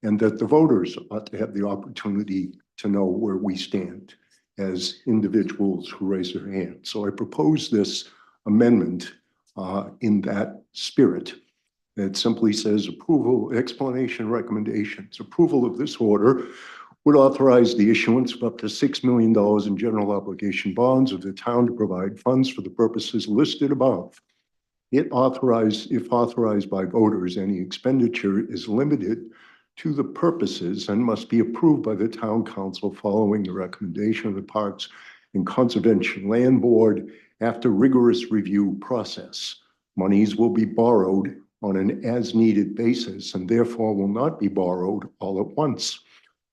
and that the voters ought to have the opportunity to know where we stand as individuals who raise their hands. So I propose this amendment in that spirit. It simply says approval, explanation, recommendations. Approval of this order would authorize the issuance of up to $6 million in general obligation bonds of the town to provide funds for the purposes listed above If authorized by voters, any expenditure is limited to the purposes and must be approved by the town council following the recommendation of the Parks and Conservation Land Board after rigorous review process. Monies will be borrowed on an as-needed basis and therefore will not be borrowed all at once.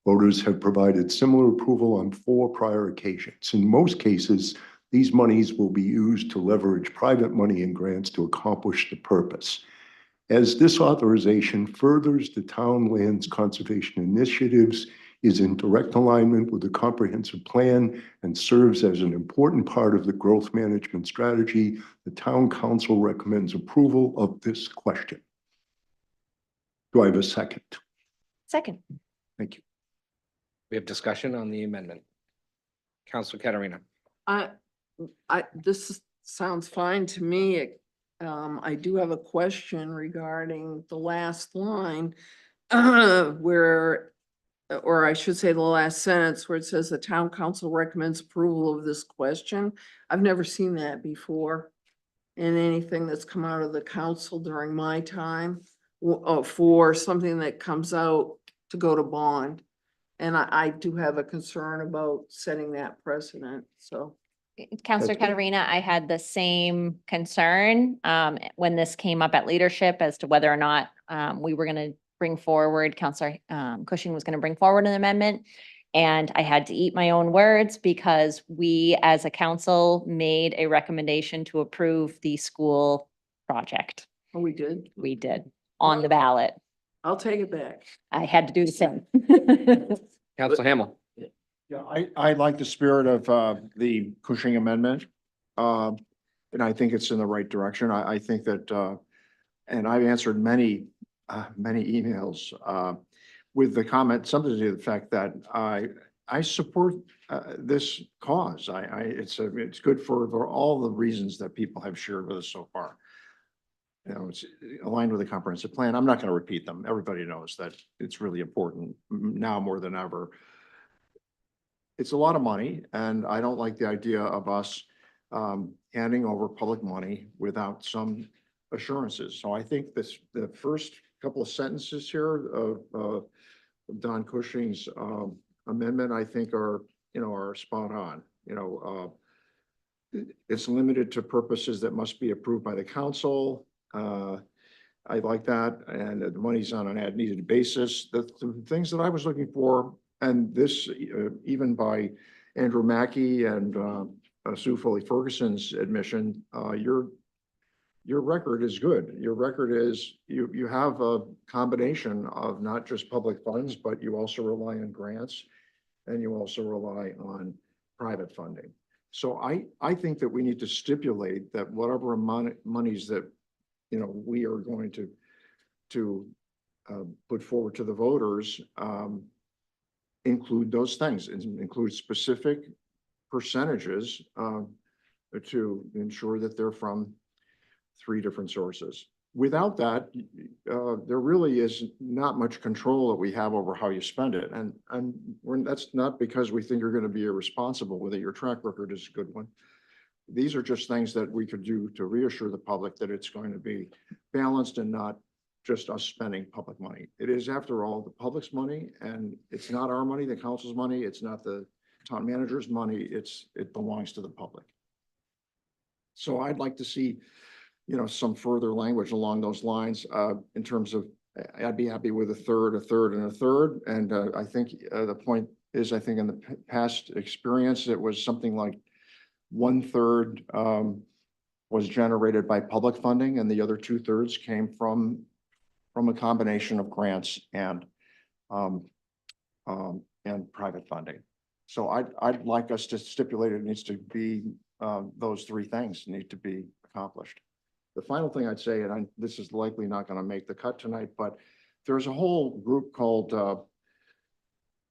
Voters have provided similar approval on 4 prior occasions. In most cases, these monies will be used to leverage private money and grants to accomplish the purpose. As this authorization furthers the town lands conservation initiatives, is in direct alignment with the comprehensive plan, and serves as an important part of the growth management strategy, the town council recommends approval of this question. Do I have a second? Second. Thank you. We have discussion on the amendment. Council Katarina. This sounds fine to me. I do have a question regarding the last line, where, or I should say the last sentence where it says the town council recommends approval of this question. I've never seen that before in anything that's come out of the council during my time for something that comes out to go to bond. And I do have a concern about setting that precedent, so. Counselor That's good. Katarina, I had the same concern when this came up at leadership as to whether or not we were going to bring forward, Counselor Cushing was going to bring forward an amendment. And I had to eat my own words because we as a council made a recommendation to approve the school project. Oh, we did? We did on the ballot. I'll take it back. I had to do the same. Council Hamel. Yeah, I like the spirit of the Cushing amendment. And I think it's in the right direction. I think that, and I've answered many emails with the comment, something to the fact that I support this cause. It's good for all the reasons that people have shared with us so far. You know, it's aligned with the comprehensive plan. I'm not going to repeat them. Everybody knows that it's really important now more than ever. It's a lot of money, and I don't like the idea of us handing over public money without some assurances. So I think the first couple of sentences here of Don Cushing's amendment, I think are spot on. It's limited to purposes that must be approved by the council. I like that, and the money's on an as-needed basis. The things that I was looking for, and this even by Andrew Mackey and Sue Foley Ferguson's admission, your record is good. Your record is you have a combination of not just public funds, but you also rely on grants, and you also rely on private funding. So I think that we need to stipulate that whatever amount of monies that we are going to put forward to the voters include those things, include specific percentages to ensure that they're from 3 different sources. Without that, there really is not much control that we have over how you spend it. And that's not because we think you're going to be irresponsible with it. Your track record is a good one. These are just things that we could do to reassure the public that it's going to be balanced and not just us spending public money. It is, after all, the public's money, and it's not our money, the council's money. It's not the town manager's money. It belongs to the public. So I'd like to see, some further language along those lines in terms of, I'd be happy with a third, and a third. And I think the point is, I think in the past experience, it was something like 1/3 was generated by public funding, and the other 2/3 came from a combination of grants and private funding. So I'd like us to stipulate it needs to be those 3 things need to be accomplished. The final thing I'd say, and this is likely not going to make the cut tonight, but there's a whole group called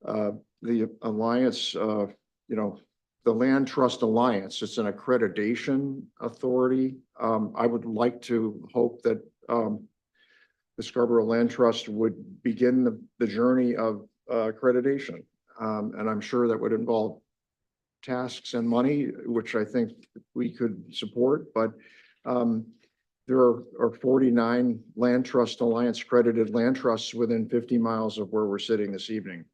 the Alliance, the Land Trust Alliance. It's an accreditation authority. I would like to hope that the Scarborough Land Trust would begin the journey of accreditation. And I'm sure that would involve tasks and money, which I think we could support. But There are 49 Land Trust Alliance credited land trusts within 50 miles of where we're sitting this evening.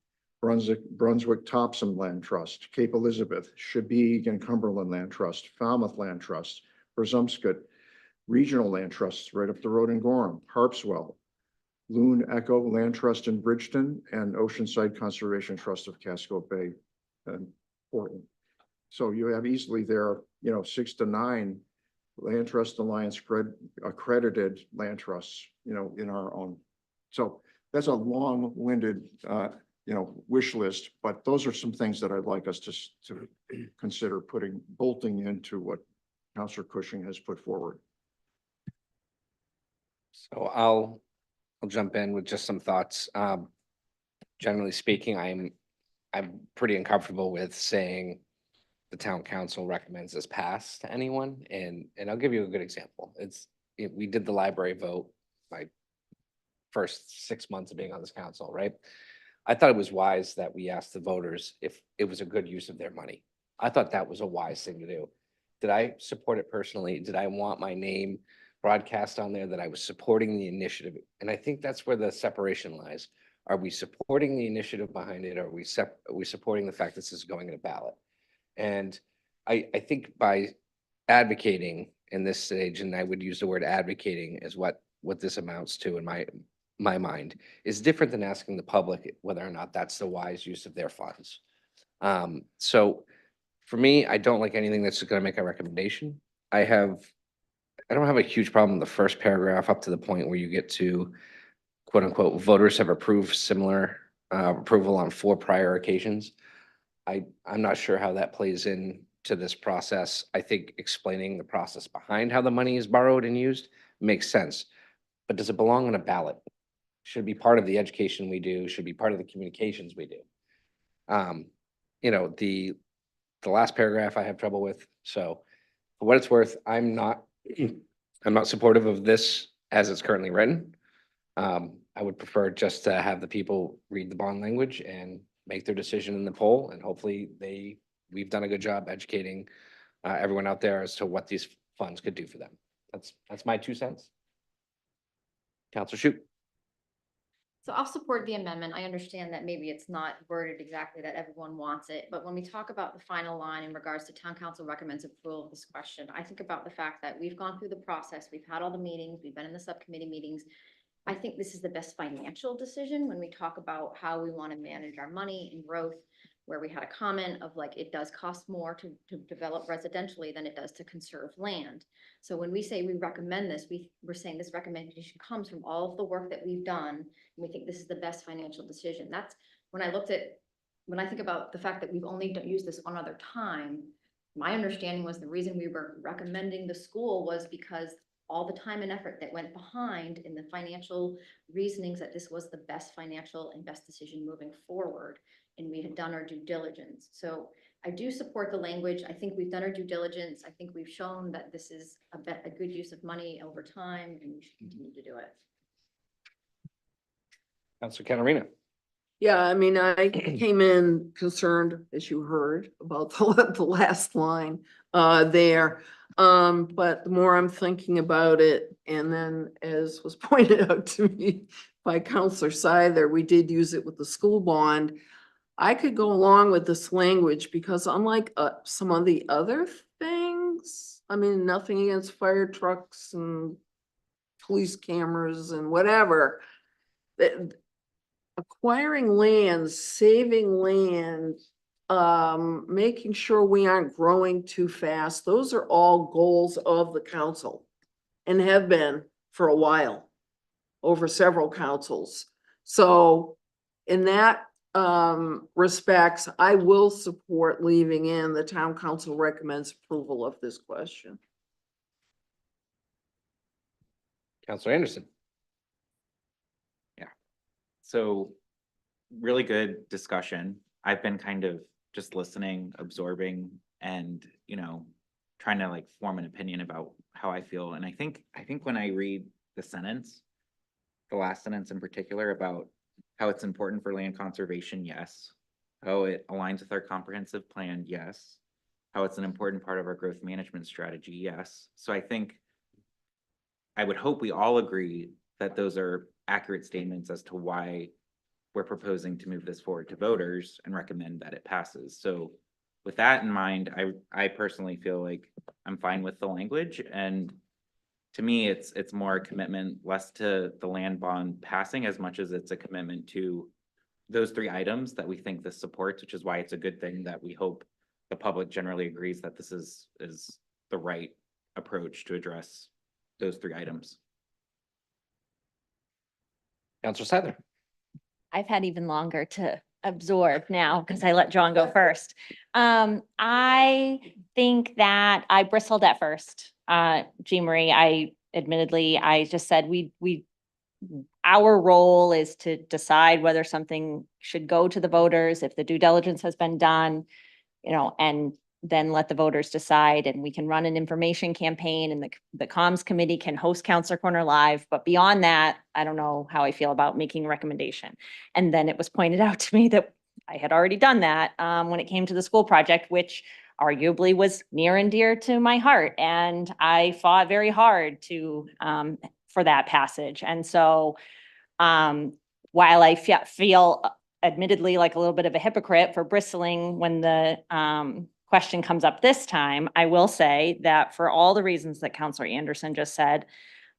Brunswick Topsom Land Trust, Cape Elizabeth, Chebeague and Cumberland Land Trust, Falmouth Land Trust, Presumpscot, Regional Land Trusts right up the road in Gorham, Harpswell, Loon Echo Land Trust in Bridgeton, and Oceanside Conservation Trust of Casco Bay and Portland. So you have easily there, 6 to 9 Land Trust Alliance accredited land trusts, in our own. So that's a long-winded, wish list, but those are some things that I'd like us to consider bolting into what Councillor Cushing has put forward. So I'll jump in with just some thoughts. Generally speaking, I'm pretty uncomfortable with saying the town council recommends this pass to anyone, and I'll give you a good example. We did the library vote my first 6 months of being on this council, right? I thought it was wise that we asked the voters if it was a good use of their money. I thought that was a wise thing to do. Did I support it personally? Did I want my name broadcast on there that I was supporting the initiative? And I think that's where the separation lies. Are we supporting the initiative behind it? Or are we supporting the fact this is going in a ballot? And I think by advocating in this stage, and I would use the word advocating is what this amounts to in my mind, is different than asking the public whether or not that's the wise use of their funds. So for me, I don't like anything that's going to make a recommendation. I don't have a huge problem with the first paragraph up to the point where you get to quote unquote, voters have approved similar approval on 4 prior occasions. I'm not sure how that plays into this process. I think explaining the process behind how the money is borrowed and used makes sense. But does it belong on a ballot? Should be part of the education we do, should be part of the communications we do. The last paragraph I have trouble with. So for what it's worth, I'm not supportive of this as it's currently written. I would prefer just to have the people read the bond language and make their decision in the poll, and hopefully we've done a good job educating everyone out there as to what these funds could do for them. That's my 2 cents. Councilor Shute. So I'll support the amendment. I understand that maybe it's not worded exactly that everyone wants it, but when we talk about the final line in regards to town council recommends approval of this question, I think about the fact that we've gone through the process, we've had all the meetings, we've been in the subcommittee meetings. I think this is the best financial decision when we talk about how we want to manage our money and growth, where we had a comment of like, it does cost more to develop residentially than it does to conserve land. So when we say we recommend this, we're saying this recommendation comes from all of the work that we've done. And we think this is the best financial decision. That's when I think about the fact that we've only used this one other time, my understanding was the reason we were recommending the school was because all the time and effort that went behind in the financial reasonings that this was the best financial and best decision moving forward. And we had done our due diligence. So I do support the language. I think we've done our due diligence. I think we've shown that this is a good use of money over time, and we should continue to do it. Councilor Catarina. Yeah, I mean, I came in concerned, as you heard, about the last line there. But the more I'm thinking about it, and then as was pointed out to me by Councilor Seither, we did use it with the school bond. I could go along with this language because unlike some of the other things, I mean, nothing against fire trucks and police cameras and whatever, acquiring land, saving land, making sure we aren't growing too fast, those are all goals of the council and have been for a while, over several councils. So in that respects, I will support leaving in the town council recommends approval of this question. Councilor Anderson. Yeah. So really good discussion. I've been kind of just listening, absorbing, and, trying to like form an opinion about how I feel. And I think when I read the sentence, the last sentence in particular about how it's important for land conservation, yes. How it aligns with our comprehensive plan, yes. How it's an important part of our growth management strategy, yes. So I think I would hope we all agree that those are accurate statements as to why we're proposing to move this forward to voters and recommend that it passes. So with that in mind, I personally feel like I'm fine with the language, and to me, it's more a commitment, less to the land bond passing as much as it's a commitment to those three items that we think this supports, which is why it's a good thing that we hope the public generally agrees that this is the right approach to address those three items. Counselor Sadler. I've had even longer to absorb now because I let John go first. I think that I bristled at first. Jean Marie, I just said our role is to decide whether something should go to the voters, if the due diligence has been done, and then let the voters decide, and we can run an information campaign, and the comms committee can host Counselor Corner Live. But beyond that, I don't know how I feel about making a recommendation. And then it was pointed out to me that I had already done that when it came to the school project, which arguably was near and dear to my heart. And I fought very hard for that passage. And so while I feel admittedly like a little bit of a hypocrite for bristling when the question comes up this time, I will say that for all the reasons that Counselor Anderson just said,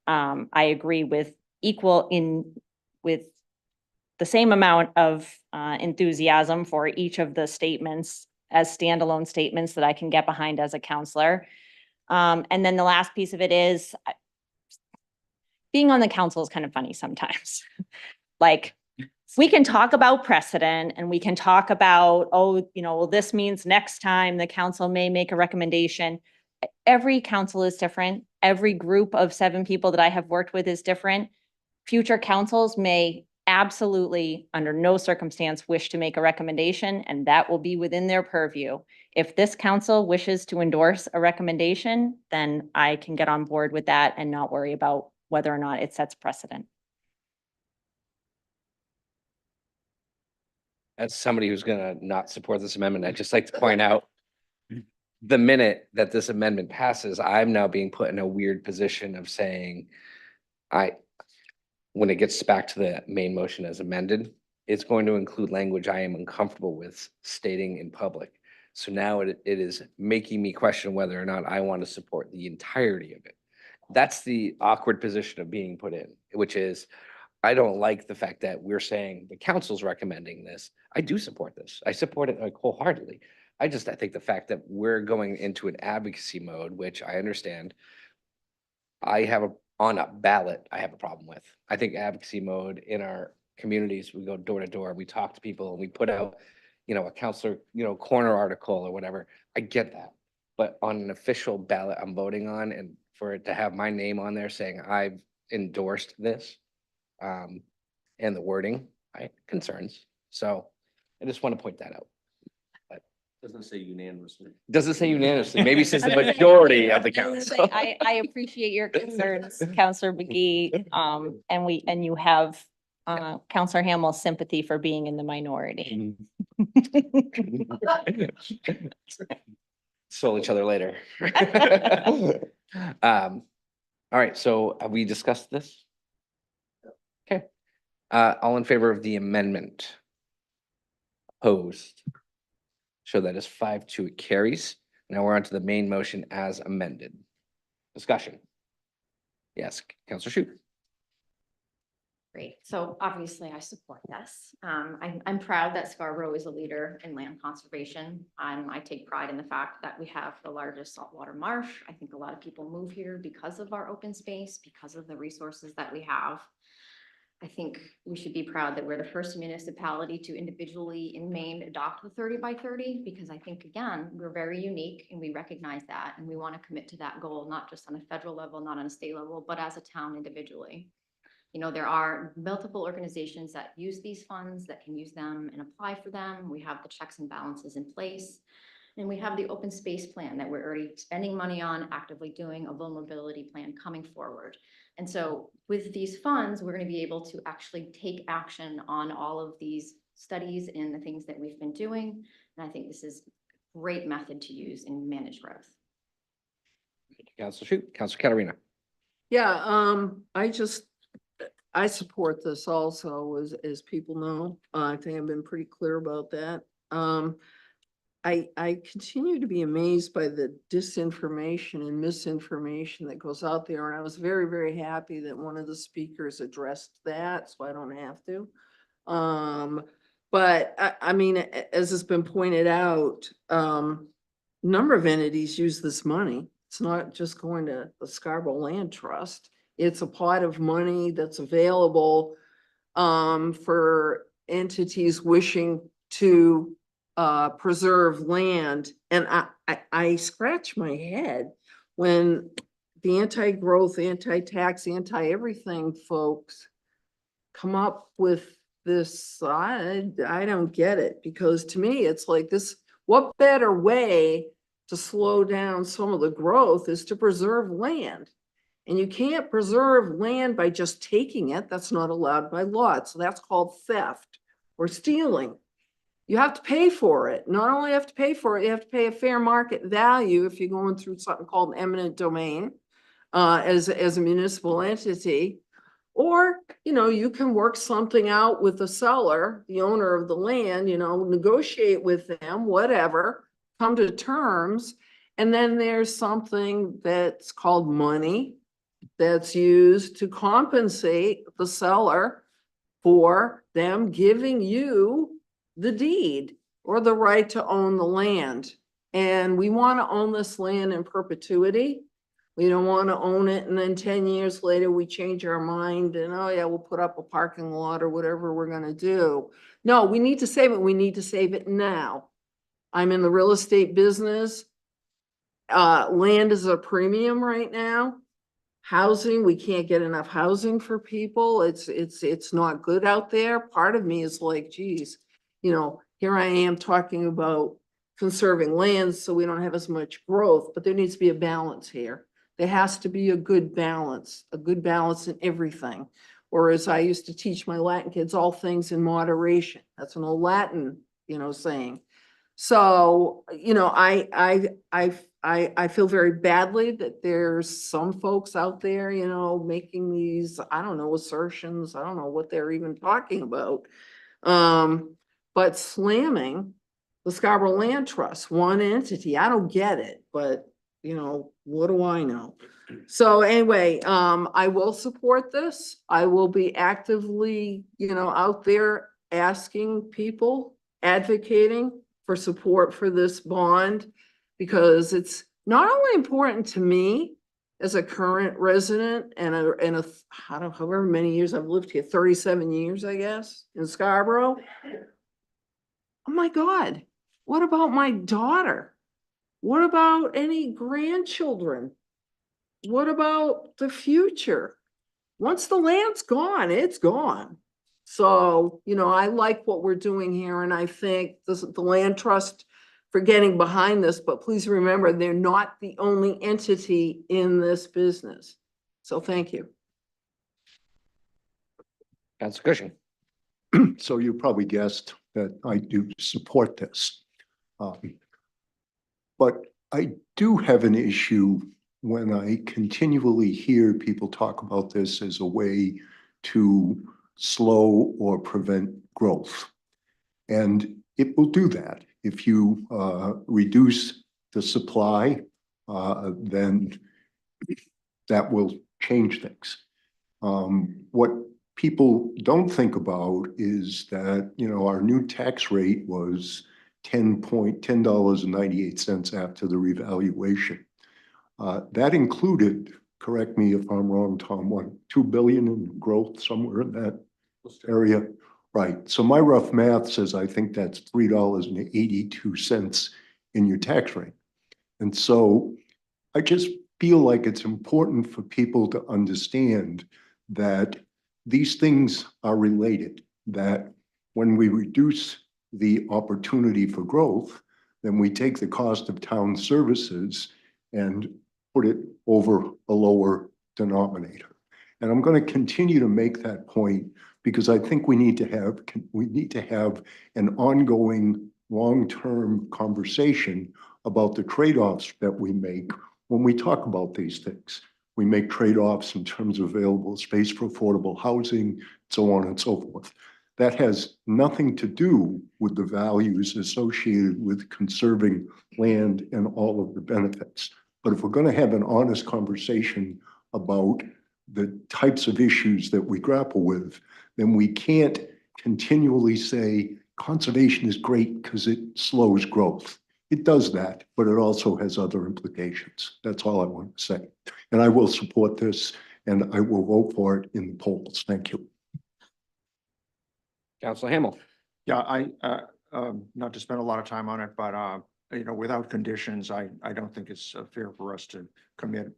I agree with the same amount of enthusiasm for each of the statements as standalone statements that I can get behind as a counselor. And then the last piece of it is being on the council is kind of funny sometimes. Like, we can talk about precedent and we can talk about, well, this means next time the council may make a recommendation. Every council is different. Every group of 7 people that I have worked with is different. Future councils may absolutely, under no circumstance, wish to make a recommendation, and that will be within their purview. If this council wishes to endorse a recommendation, then I can get on board with that and not worry about whether or not it sets precedent. As somebody who's gonna not support this amendment, I'd just like to point out the minute that this amendment passes, I'm now being put in a weird position of saying, when it gets back to the main motion as amended, it's going to include language I am uncomfortable with stating in public. So now it is making me question whether or not I want to support the entirety of it. That's the awkward position of being put in, which is, I don't like the fact that we're saying the council's recommending this. I do support this. I support it like wholeheartedly. I think the fact that we're going into an advocacy mode, which I understand, on a ballot, I have a problem with. I think advocacy mode in our communities, we go door to door, we talk to people, and we put out, a counselor, corner article or whatever. I get that. But on an official ballot I'm voting on, and for it to have my name on there saying I've endorsed this, and the wording, concerns. So I just want to point that out. Doesn't say unanimously. Doesn't say unanimously. Maybe it says the majority of the council. I appreciate your concerns, Counselor McGee, and you have Counselor Hamill's sympathy for being in the minority. Soil each other later. All right, so have we discussed this? Okay. All in favor of the amendment? Opposed? So that is 5-2, it carries. Now we're on to the main motion as amended. Discussion. Yes, Counselor Schutt. Great. So obviously I support this. I'm proud that Scarborough is a leader in land conservation. I take pride in the fact that we have the largest saltwater marsh. I think a lot of people move here because of our open space, because of the resources that we have. I think we should be proud that we're the first municipality to individually in Maine adopt the 30 by 30, because I think, again, we're very unique and we recognize that. And we want to commit to that goal, not just on a federal level, not on a state level, but as a town individually. There are multiple organizations that use these funds, that can use them and apply for them. We have the checks and balances in place. And we have the open space plan that we're already spending money on, actively doing a vulnerability plan coming forward. And so with these funds, we're going to be able to actually take action on all of these studies and the things that we've been doing. And I think this is a great method to use in managed growth. Counselor Schutt, Counselor Catarina. Yeah, I support this also, as people know. I think I've been pretty clear about that. I continue to be amazed by the disinformation and misinformation that goes out there. And I was very, very happy that one of the speakers addressed that, so I don't have to. But I mean, as has been pointed out, number of entities use this money. It's not just going to the Scarborough Land Trust. It's a pot of money that's available for entities wishing to preserve land. And I scratch my head when the anti-growth, anti-tax, anti-everything folks come up with this. I don't get it, because to me, it's like this, what better way to slow down some of the growth is to preserve land. And you can't preserve land by just taking it. That's not allowed by law. So that's called theft or stealing. You have to pay for it. Not only have to pay for it, you have to pay a fair market value if you're going through something called eminent domain as a municipal entity. Or, you can work something out with the seller, the owner of the land, negotiate with them, whatever, come to terms. And then there's something that's called money that's used to compensate the seller for them giving you the deed or the right to own the land. And we want to own this land in perpetuity. We don't want to own it and then 10 years later we change our mind and, oh yeah, we'll put up a parking lot or whatever we're going to do. No, we need to save it. We need to save it now. I'm in the real estate business. Land is a premium right now. Housing, we can't get enough housing for people. It's not good out there. Part of me is like, geez, here I am talking about conserving land so we don't have as much growth, but there needs to be a balance here. There has to be a good balance in everything. Or as I used to teach my Latin kids, all things in moderation. That's an old Latin, saying. So, I feel very badly that there's some folks out there, making these, I don't know, assertions. I don't know what they're even talking about. But slamming the Scarborough Land Trust, one entity, I don't get it, but what do I know? So anyway, I will support this. I will be actively, out there asking people, advocating for support for this bond, because it's not only important to me as a current resident and I don't know, however many years I've lived here, 37 years, I guess, in Scarborough. Oh my God, what about my daughter? What about any grandchildren? What about the future? Once the land's gone, it's gone. So, I like what we're doing here, and I think the Land Trust for getting behind this, but please remember, they're not the only entity in this business. So thank you. Councilor Cushing. So you probably guessed that I do support this. But I do have an issue when I continually hear people talk about this as a way to slow or prevent growth. And it will do that. If you reduce the supply, then that will change things. What people don't think about is that, our new tax rate was $10.98 after the revaluation. That included, correct me if I'm wrong, Tom, what, 2 billion in growth somewhere in that area? Right. So my rough math says I think that's $3.82 in your tax rate. And so I just feel like it's important for people to understand that these things are related, that when we reduce the opportunity for growth, then we take the cost of town services and put it over a lower denominator. And I'm going to continue to make that point because I think we need to have an ongoing long-term conversation about the trade-offs that we make when we talk about these things. We make trade-offs in terms of available space for affordable housing, so on and so forth. That has nothing to do with the values associated with conserving land and all of the benefits. But if we're going to have an honest conversation about the types of issues that we grapple with, then we can't continually say conservation is great because it slows growth. It does that, but it also has other implications. That's all I want to say. And I will support this and I will vote for it in the polls. Thank you. Councilor Hamel. Yeah, not to spend a lot of time on it, but, you know, without conditions, I don't think it's fair for us to commit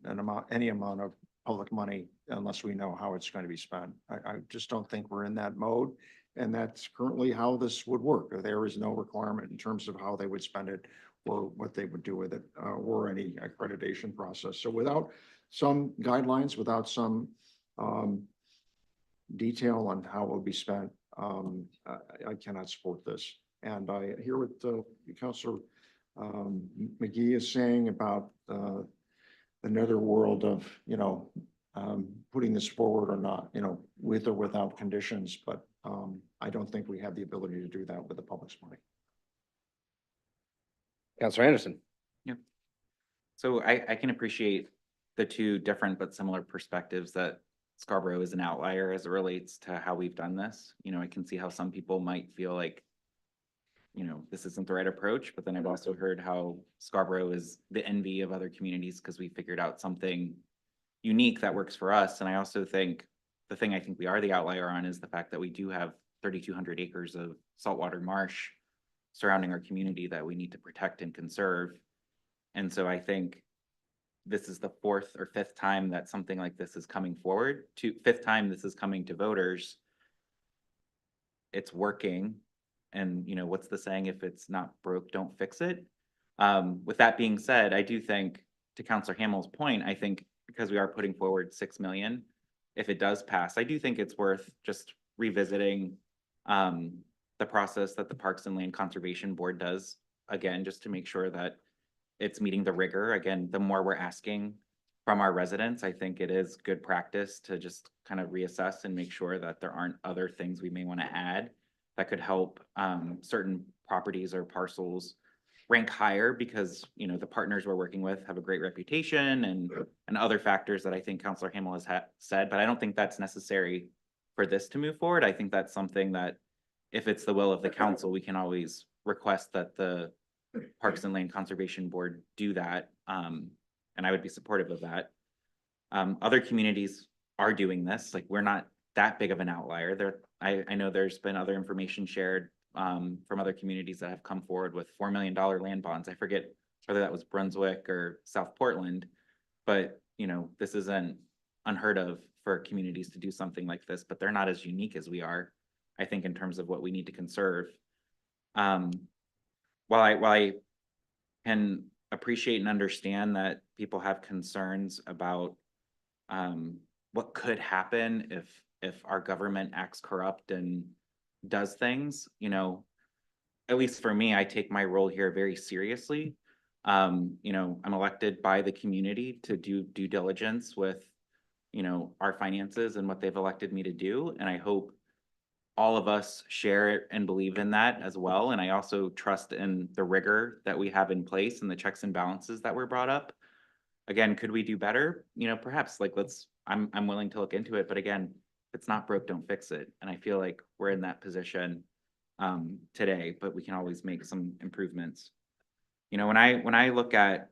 any amount of public money unless we know how it's going to be spent. I just don't think we're in that mode. And that's currently how this would work. There is no requirement in terms of how they would spend it or what they would do with it, or any accreditation process. So without some guidelines, without some detail on how it will be spent, I cannot support this. And I hear what Councilor McGee is saying about the netherworld of, you know, putting this forward or not, you know, with or without conditions. But I don't think we have the ability to do that with the public's money. Councilor Anderson. Yep. So I can appreciate the two different but similar perspectives that Scarborough is an outlier as it relates to how we've done this. You know, I can see how some people might feel like, you know, this isn't the right approach, but then I've also heard how Scarborough is the envy of other communities because we figured out something unique that works for us. And I also think the thing I think we are the outlier on is the fact that we do have 3,200 acres of saltwater marsh surrounding our community that we need to protect and conserve. And so I think this is the fourth or fifth time that something like this is coming forward. Fifth time this is coming to voters. It's working. And you know, what's the saying? If it's not broke, don't fix it. With that being said, I do think, to Councilor Hamel's point, I think because we are putting forward 6 million, if it does pass, I do think it's worth just revisiting the process that the Parks and Land Conservation Board does, again, just to make sure that it's meeting the rigor. Again, the more we're asking from our residents, I think it is good practice to just kind of reassess and make sure that there aren't other things we may want to add that could help certain properties or parcels rank higher, because, you know, the partners we're working with have a great reputation and other factors that I think Councilor Hamel has said, but I don't think that's necessary for this to move forward. I think that's something that, if it's the will of the council, we can always request that the Parks and Land Conservation Board do that. And I would be supportive of that. Other communities are doing this. Like, we're not that big of an outlier. I know there's been other information shared from other communities that have come forward with $4 million land bonds. I forget whether that was Brunswick or South Portland, but you know, this isn't unheard of for communities to do something like this, but they're not as unique as we are, I think, in terms of what we need to conserve. While I can appreciate and understand that people have concerns about what could happen if our government acts corrupt and does things, you know, at least for me, I take my role here very seriously. You know, I'm elected by the community to do due diligence with, you know, our finances and what they've elected me to do. And I hope all of us share it and believe in that as well. And I also trust in the rigor that we have in place and the checks and balances that were brought up. Again, could we do better? You know, perhaps, like, I'm willing to look into it, but again, if it's not broke, don't fix it. And I feel like we're in that position today, but we can always make some improvements. You know, when I look at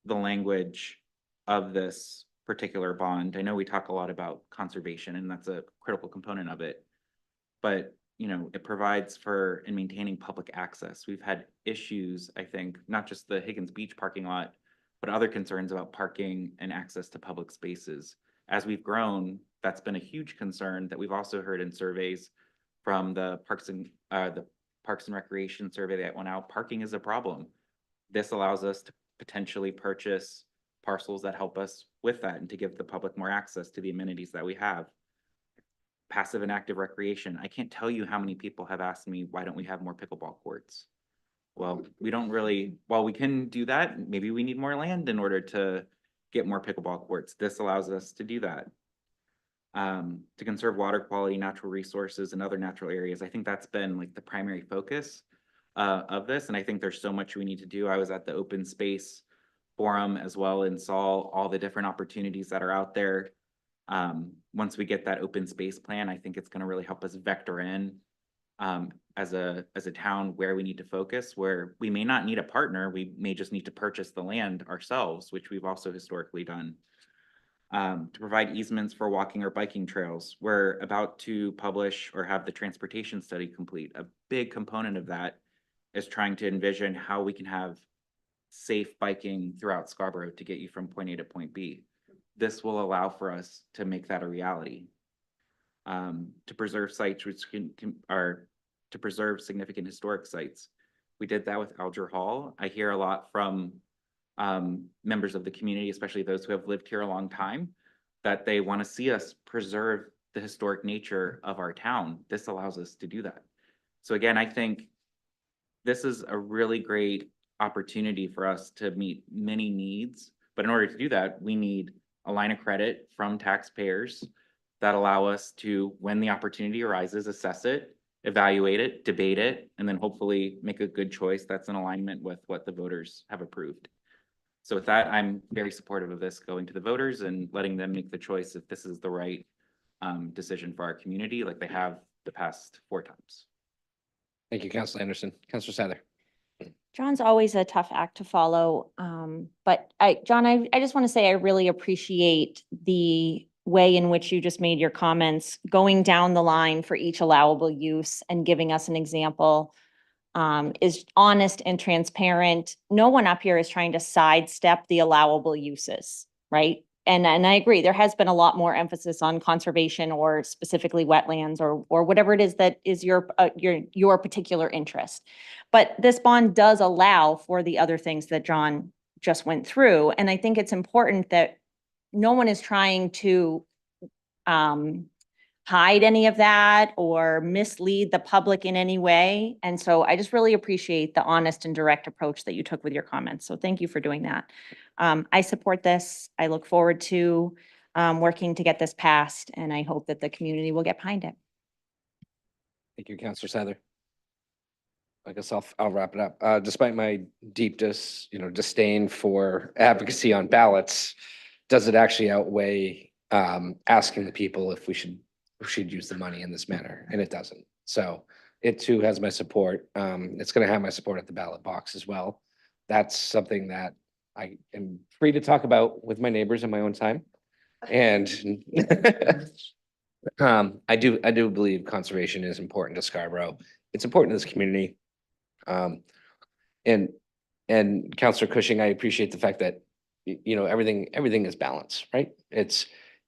the language of this particular bond, I know we talk a lot about conservation, and that's a critical component of it. But, you know, it provides for and maintaining public access. We've had issues, I think, not just the Higgins Beach parking lot, but other concerns about parking and access to public spaces. As we've grown, that's been a huge concern that we've also heard in surveys from the Parks and Recreation survey that went out. Parking is a problem. This allows us to potentially purchase parcels that help us with that and to give the public more access to the amenities that we have. Passive and active recreation. I can't tell you how many people have asked me, why don't we have more pickleball courts? Well, we don't really, while we can do that, maybe we need more land in order to get more pickleball courts. This allows us to do that. To conserve water quality, natural resources, and other natural areas. I think that's been like the primary focus of this, and I think there's so much we need to do. I was at the open space forum as well and saw all the different opportunities that are out there. Once we get that open space plan, I think it's going to really help us vector in as a town where we need to focus, where we may not need a partner. We may just need to purchase the land ourselves, which we've also historically done. To provide easements for walking or biking trails. We're about to publish or have the transportation study complete. A big component of that is trying to envision how we can have safe biking throughout Scarborough to get you from point A to point B. This will allow for us to make that a reality. To preserve sites which are to preserve significant historic sites. We did that with Alger Hall. I hear a lot from members of the community, especially those who have lived here a long time, that they want to see us preserve the historic nature of our town. This allows us to do that. So again, I think this is a really great opportunity for us to meet many needs. But in order to do that, we need a line of credit from taxpayers that allow us to, when the opportunity arises, assess it, evaluate it, debate it, and then hopefully make a good choice that's in alignment with what the voters have approved. So with that, I'm very supportive of this going to the voters and letting them make the choice if this is the right decision for our community, like they have the past 4 times. Thank you, Councilor Anderson. Councilor Sather. John's always a tough act to follow. But John, I just want to say I really appreciate the way in which you just made your comments, going down the line for each allowable use and giving us an example. Is honest and transparent. No one up here is trying to sidestep the allowable uses, right? And I agree, there has been a lot more emphasis on conservation or specifically wetlands or whatever it is that is your particular interest. But this bond does allow for the other things that John just went through. And I think it's important that no one is trying to hide any of that or mislead the public in any way. And so I just really appreciate the honest and direct approach that you took with your comments. So thank you for doing that. I support this. I look forward to working to get this passed, and I hope that the community will get behind it. Thank you, Councilor Sather. I guess I'll wrap it up. Despite my deep disdain for advocacy on ballots, does it actually outweigh asking the people if we should use the money in this manner? And it doesn't. So it too has my support. It's going to have my support at the ballot box as well. That's something that I am free to talk about with my neighbors in my own time. And I do believe conservation is important to Scarborough. It's important to this community. And Councilor Cushing, I appreciate the fact that everything is balanced, right?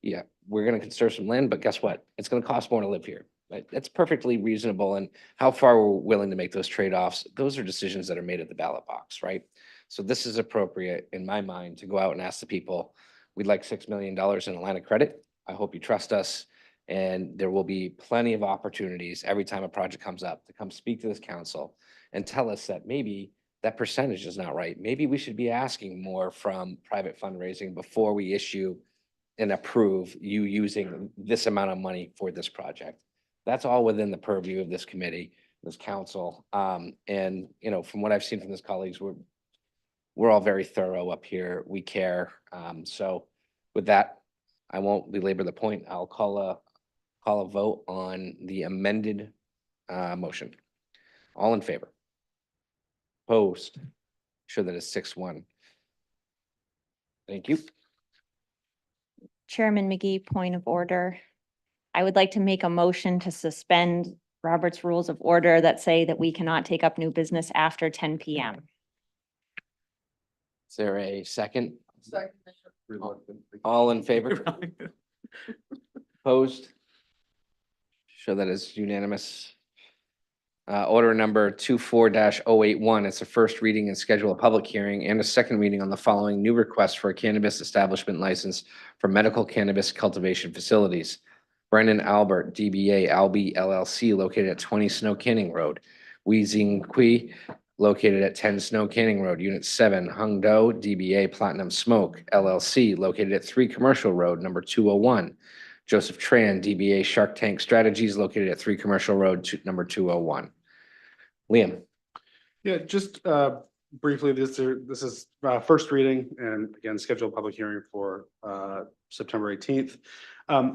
Yeah, we're going to conserve some land, but guess what? It's going to cost more to live here. Right? That's perfectly reasonable. And how far we're willing to make those trade-offs, those are decisions that are made at the ballot box, right? So this is appropriate in my mind to go out and ask the people, we'd like $6 million in a line of credit. I hope you trust us. And there will be plenty of opportunities every time a project comes up to come speak to this council and tell us that maybe that percentage is not right. Maybe we should be asking more from private fundraising before we issue and approve you using this amount of money for this project. That's all within the purview of this committee, this council. And from what I've seen from this colleagues, we're all very thorough up here. We care. So with that, I won't belabor the point. I'll call a vote on the amended motion. All in favor? Opposed? Sure that is 6-1. Thank you. Chairman McGee, point of order. I would like to make a motion to suspend Robert's Rules of Order that say that we cannot take up new business after 10 p.m. Is there a second? Second. All in favor? Opposed? Show that is unanimous. Order number 24-081. It's a first reading and schedule a public hearing and a second reading on the following new request for a cannabis establishment license for medical cannabis cultivation facilities. Brendan Albert, DBA Albee LLC, located at 20 Snow Canning Road. Wee Zing Kui, located at 10 Snow Canning Road, Unit 7, Hung Do DBA Platinum Smoke LLC, located at 3 Commercial Road, number 201. Joseph Tran, DBA Shark Tank Strategies, located at 3 Commercial Road, number 201. Liam. Yeah, just briefly, this is first reading and again, scheduled public hearing for September 18th.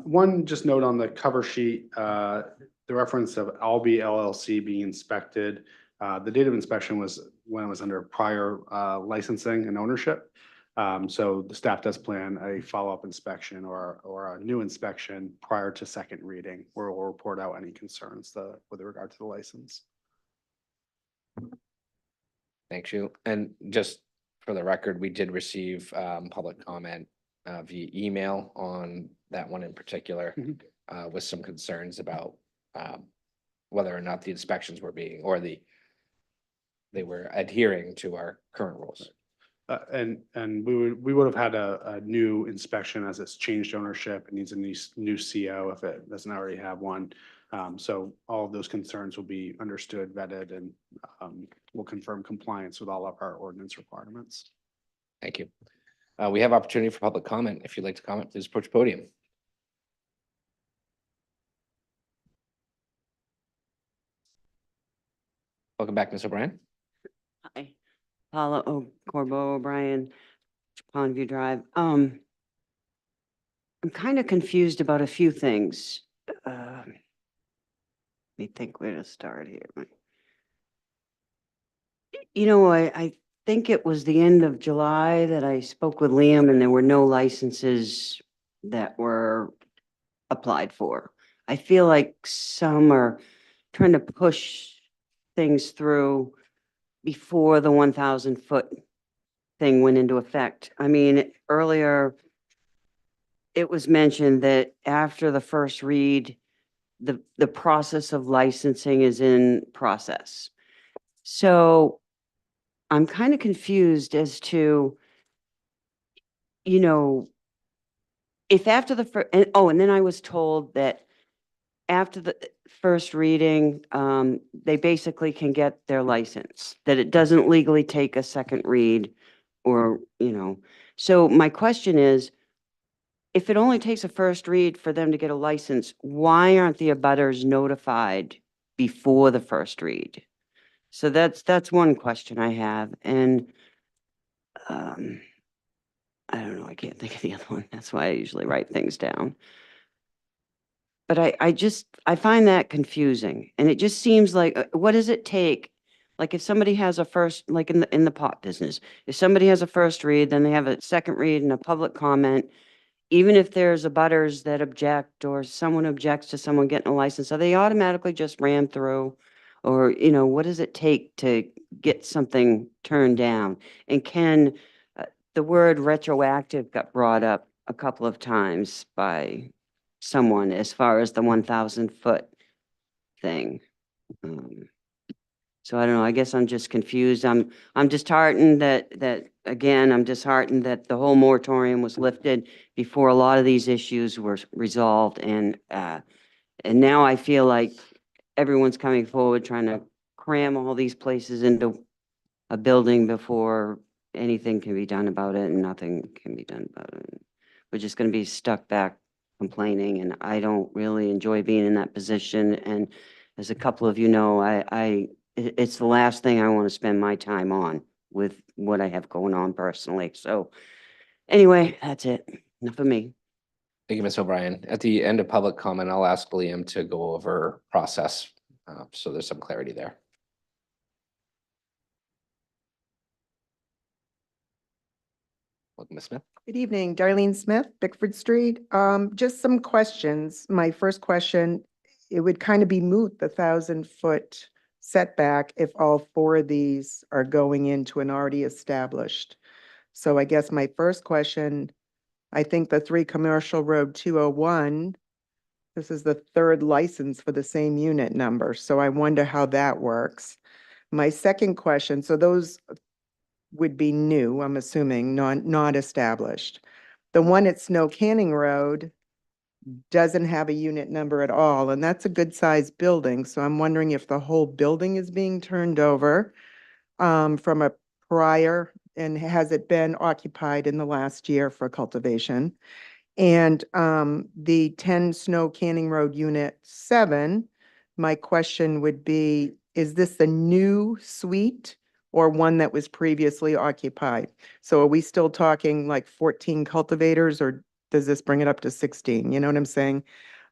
One just note on the cover sheet, the reference of Albi LLC being inspected. The date of inspection was when it was under prior licensing and ownership. So the staff does plan a follow-up inspection or a new inspection prior to second reading, where we'll report out any concerns with regard to the license. Thank you. And just for the record, we did receive public comment via email on that one in particular with some concerns about whether or not the inspections were being, or they were adhering to our current rules. And we would have had a new inspection as it's changed ownership. It needs a new CO if it doesn't already have one. So all of those concerns will be understood, vetted, and will confirm compliance with all of our ordinance requirements. Thank you. We have opportunity for public comment. If you'd like to comment, please approach the podium. Welcome back, Ms. O'Brien. Hi, Paula Corbo O'Brien, Pondview Drive. I'm kind of confused about a few things. Let me think where to start here. You know, I think it was the end of July that I spoke with Liam and there were no licenses that were applied for. I feel like some are trying to push things through before the 1,000-foot thing went into effect. I mean, earlier it was mentioned that after the first read, the process of licensing is in process. So I'm kind of confused as to, you know, if after the first, and then I was told that after the first reading, they basically can get their license, that it doesn't legally take a second read or, you know. So my question is, if it only takes a first read for them to get a license, why aren't the abutters notified before the first read? So that's one question I have. And I don't know, I can't think of the other one. That's why I usually write things down. But I find that confusing. And it just seems like, what does it take? Like if somebody has a first, like in the pot business, if somebody has a first read, then they have a second read and a public comment, even if there's abutters that object or someone objects to someone getting a license, are they automatically just ran through? Or, you know, what does it take to get something turned down? And can, the word retroactive got brought up a couple of times by someone as far as the 1,000-foot thing. So I don't know, I guess I'm just confused. I'm disheartened that again, I'm disheartened that the whole moratorium was lifted before a lot of these issues were resolved. And now I feel like everyone's coming forward trying to cram all these places into a building before anything can be done about it, and nothing can be done about it. We're just going to be stuck back complaining, and I don't really enjoy being in that position. And as a couple of you know, it's the last thing I want to spend my time on with what I have going on personally. So anyway, that's it. Enough of me. Thank you, Ms. O'Brien. At the end of public comment, I'll ask Liam to go over process. So there's some clarity there. Welcome, Ms. Smith. Good evening, Darlene Smith, Bickford Street. Just some questions. My first question, it would kind of be moot, the 1,000-foot setback, if all 4 of these are going into an already established. So I guess my first question, I think the 3 Commercial Road 201, this is the 3rd license for the same unit number. So I wonder how that works. My second question, so those would be new, I'm assuming, not established. The one at Snow Canning Road doesn't have a unit number at all, and that's a good sized building. So I'm wondering if the whole building is being turned over. from a prior, and has it been occupied in the last year for cultivation? And the 10 Snow Canning Road Unit 7, my question would be, is this a new suite or one that was previously occupied? So are we still talking like 14 cultivators, or does this bring it up to 16? You know what I'm saying?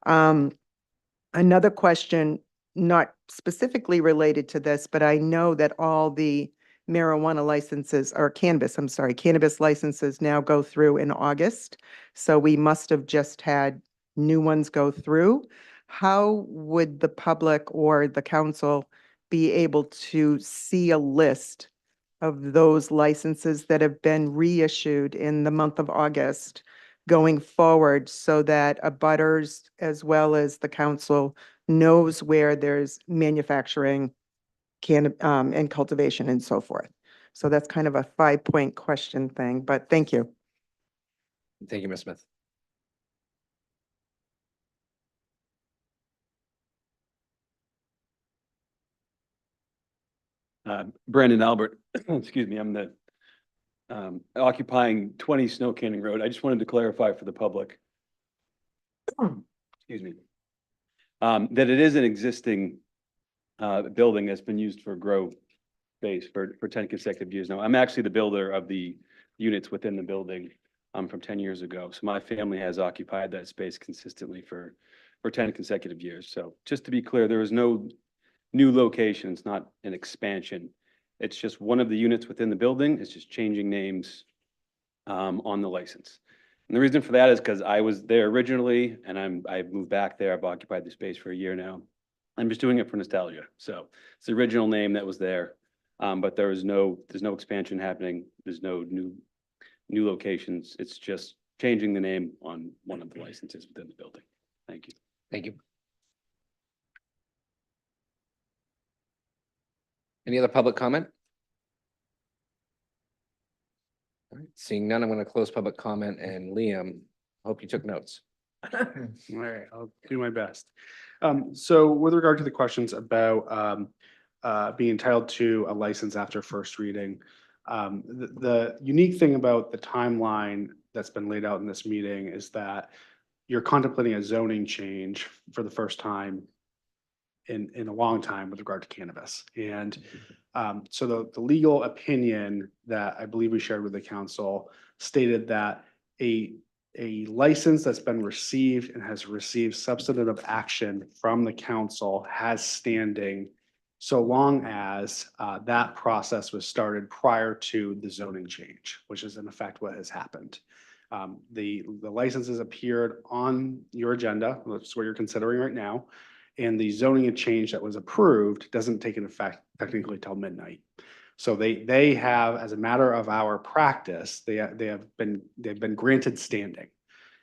Another question, not specifically related to this, but I know that all the marijuana licenses, or cannabis, I'm sorry, cannabis licenses now go through in August. So we must have just had new ones go through. How would the public or the council be able to see a list of those licenses that have been reissued in the month of August going forward, so that abutters as well as the council knows where there's manufacturing, and cultivation and so forth? So that's kind of a 5-point question thing, but thank you. Thank you, Ms. Smith. Brandon Albert, excuse me, I'm the occupying 20 Snow Canning Road. I just wanted to clarify for the public, excuse me, that it is an existing building that's been used for grow space for 10 consecutive years now. I'm actually the builder of the units within the building from 10 years ago. So my family has occupied that space consistently for 10 consecutive years. So just to be clear, there is no new location. It's not an expansion. It's just one of the units within the building. It's just changing names on the license. And the reason for that is because I was there originally and I've moved back there. I've occupied the space for a year now. I'm just doing it for nostalgia. So it's the original name that was there. But there's no expansion happening. There's no new locations. It's just changing the name on one of the licenses within the building. Thank you. Thank you. Any other public comment? All right, seeing none, I'm going to close public comment, and Liam, hope you took notes. All right, I'll do my best. So with regard to the questions about being entitled to a license after first reading, the unique thing about the timeline that's been laid out in this meeting is that you're contemplating a zoning change for the first time in a long time with regard to cannabis. And so the legal opinion that I believe we shared with the council stated that a license that's been received and has received substantive action from the council has standing so long as that process was started prior to the zoning change, which is in effect what has happened. The licenses appeared on your agenda, that's what you're considering right now, and the zoning change that was approved doesn't take an effect technically till midnight. So they have, as a matter of our practice, they've been granted standing.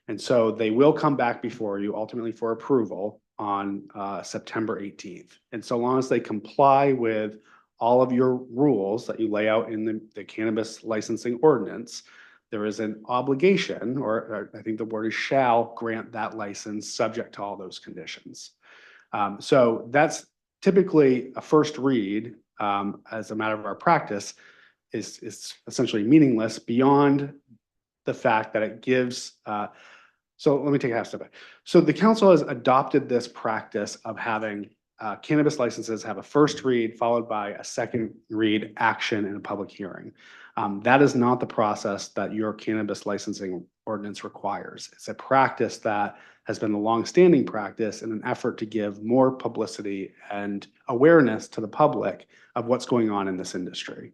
And so they will come back before you ultimately for approval on September 18th. And so long as they comply with all of your rules that you lay out in the cannabis licensing ordinance, there is an obligation, or I think the word is shall, grant that license subject to all those conditions. So that's typically a first read, as a matter of our practice, is essentially meaningless beyond the fact that it gives. So let me take a half step back. So the council has adopted this practice of having cannabis licenses have a first read followed by a second read action in a public hearing. That is not the process that your cannabis licensing ordinance requires. It's a practice that has been a longstanding practice in an effort to give more publicity and awareness to the public of what's going on in this industry.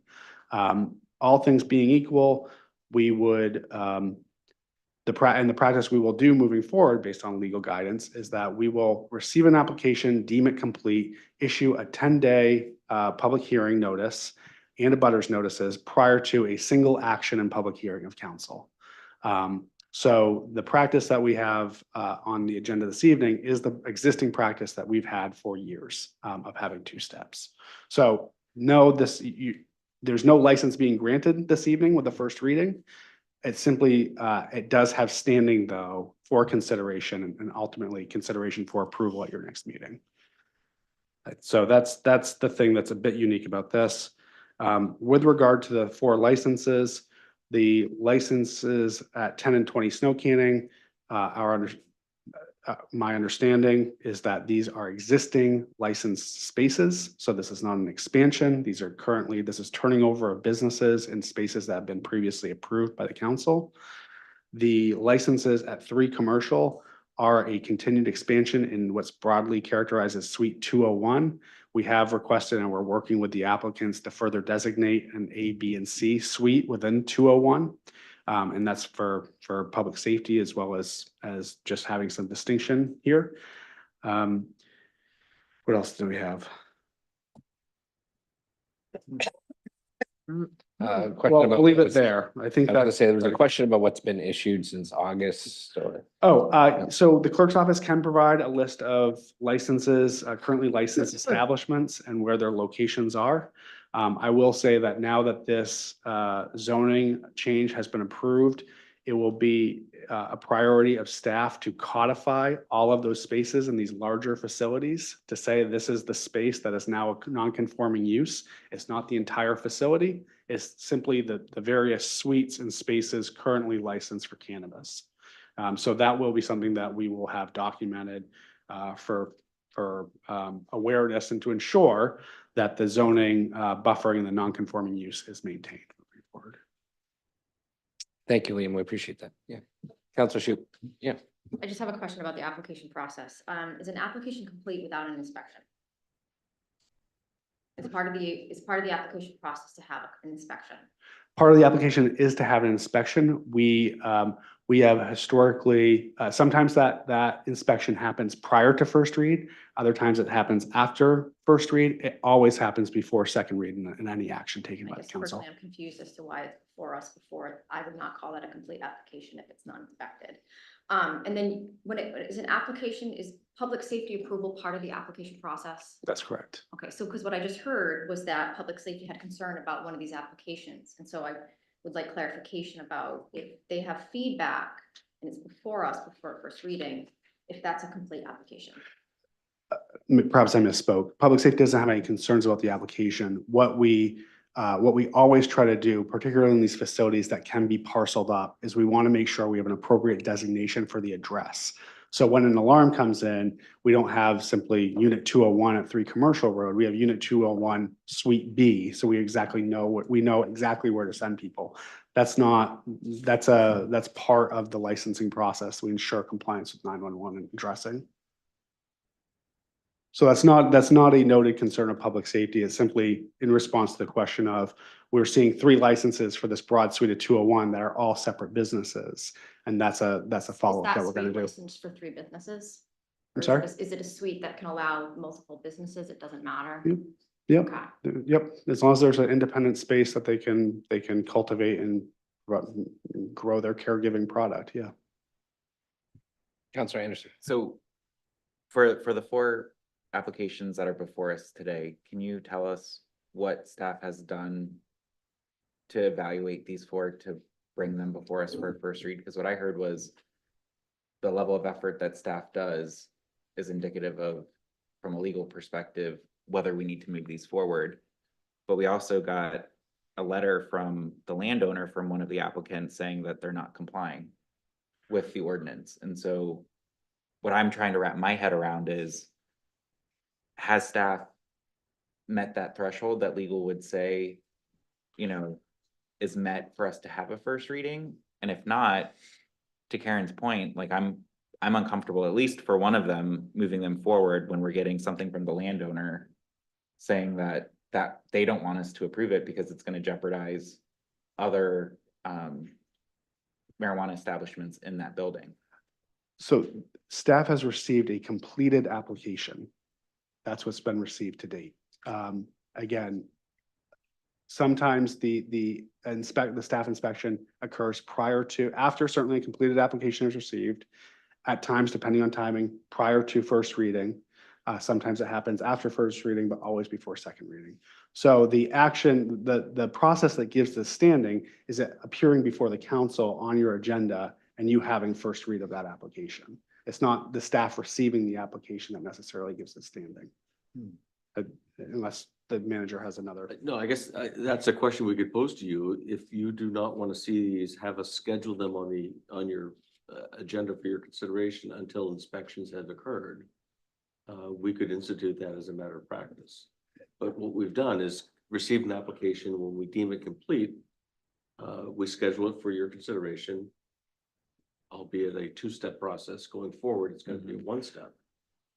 All things being equal, we would, the practice we will do moving forward based on legal guidance is that we will receive an application, deem it complete, issue a 10-day public hearing notice and abutters notices prior to a single action and public hearing of council. So the practice that we have on the agenda this evening is the existing practice that we've had for years of having 2 steps. So no, there's no license being granted this evening with the first reading. It's simply, it does have standing though for consideration and ultimately consideration for approval at your next meeting. So that's the thing that's a bit unique about this. With regard to the 4 licenses, the licenses at 10 and 20 Snow Canning, my understanding is that these are existing licensed spaces. So this is not an expansion. These are currently, this is turning over of businesses in spaces that have been previously approved by the council. The licenses at 3 commercial are a continued expansion in what's broadly characterized as Suite 201. We have requested and we're working with the applicants to further designate an A, B, and C suite within 201. And that's for public safety as well as just having some distinction here. What else do we have? Question Well, about I'll leave it what's- there. I think I was gonna that's. say, there was a question about what's been issued since August or. So the clerk's office can provide a list of licenses, currently licensed establishments and where their locations are. I will say that now that this zoning change has been approved, it will be a priority of staff to codify all of those spaces in these larger facilities to say this is the space that is now a non-conforming use. It's not the entire facility. It's simply the various suites and spaces currently licensed for cannabis. So that will be something that we will have documented for awareness and to ensure that the zoning buffering and the non-conforming use is maintained moving forward. Thank you, Liam. We appreciate that. Yeah. Counselor Shu. Yeah. I just have a question about the application process. Is an application complete without an inspection? It's part of the application process to have an inspection. Part of the application is to have an inspection. We have historically, sometimes that inspection happens prior to first read. Other times it happens after first read. It always happens before second read in any action taken by the council. Personally, I'm confused as to why it's before us before. I would not call that a complete application if it's not inspected. And then when it is an application, is public safety approval part of the application process? That's correct. Okay, so because what I just heard was that public safety had concern about one of these applications. And so I would like clarification about if they have feedback and it's before us, before first reading, if that's a complete application. Perhaps I misspoke. Public safety doesn't have any concerns about the application. What we always try to do, particularly in these facilities that can be parceled up, is we want to make sure we have an appropriate designation for the address. So when an alarm comes in, we don't have simply unit 201 at 3 Commercial Road. We have unit 201 Suite B. So we know exactly where to send people. That's part of the licensing process. We ensure compliance with 911 and addressing. So that's not a noted concern of public safety. It's simply in response to the question of, we're seeing 3 licenses for this broad suite of 201 that are all separate businesses. And that's a follow-up that we're going to do. Licensed for 3 businesses? I'm Or sorry? Is it a suite that can allow multiple businesses? It doesn't matter? Yep, Okay. yep. As long as there's an independent space that they can cultivate and grow their caregiving product. Yeah. Counselor Anderson. So for the 4 applications that are before us today, can you tell us what staff has done to evaluate these 4 to bring them before us for a first read? Because what I heard was the level of effort that staff does is indicative of, from a legal perspective, whether we need to move these forward. But we also got a letter from the landowner from one of the applicants saying that they're not complying with the ordinance. And so what I'm trying to wrap my head around is, has staff met that threshold that legal would say, is met for us to have a first reading? And if not, to Karen's point, like I'm uncomfortable, at least for one of them, moving them forward when we're getting something from the landowner saying that they don't want us to approve it because it's going to jeopardize other marijuana establishments in that building. So staff has received a completed application. That's what's been received to date. Again, sometimes the staff inspection occurs after certainly a completed application is received. At times, depending on timing, prior to first reading. Sometimes it happens after first reading, but always before second reading. So the process that gives the standing is it appearing before the council on your agenda and you having first read of that application. It's not the staff receiving the application that necessarily gives it standing. Unless the manager has another. No, I guess that's a question we could pose to you. If you do not want to see these, have us schedule them on your agenda for your consideration until inspections have occurred. We could institute that as a matter of practice. But what we've done is receive an application. When we deem it complete, we schedule it for your consideration. Albeit a two-step process going forward, it's going to be a one-step.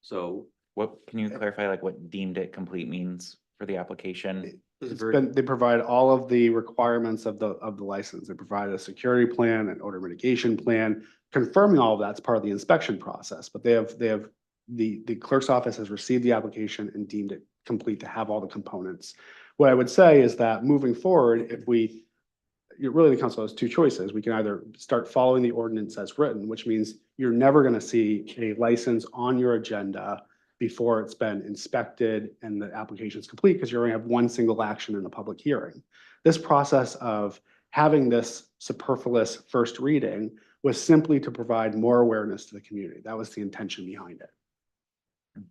So What, can you clarify like what deemed it complete means for the application? They provide all of the requirements of the license. They provide a security plan, an odor mitigation plan, confirming all of that's part of the inspection process. But the clerk's office has received the application and deemed it complete to have all the components. What I would say is that moving forward, really the council has two choices. We can either start following the ordinance as written, which means you're never going to see a license on your agenda before it's been inspected and the application is complete, because you only have one single action in a public hearing. This process of having this superfluous first reading was simply to provide more awareness to the community. That was the intention behind it.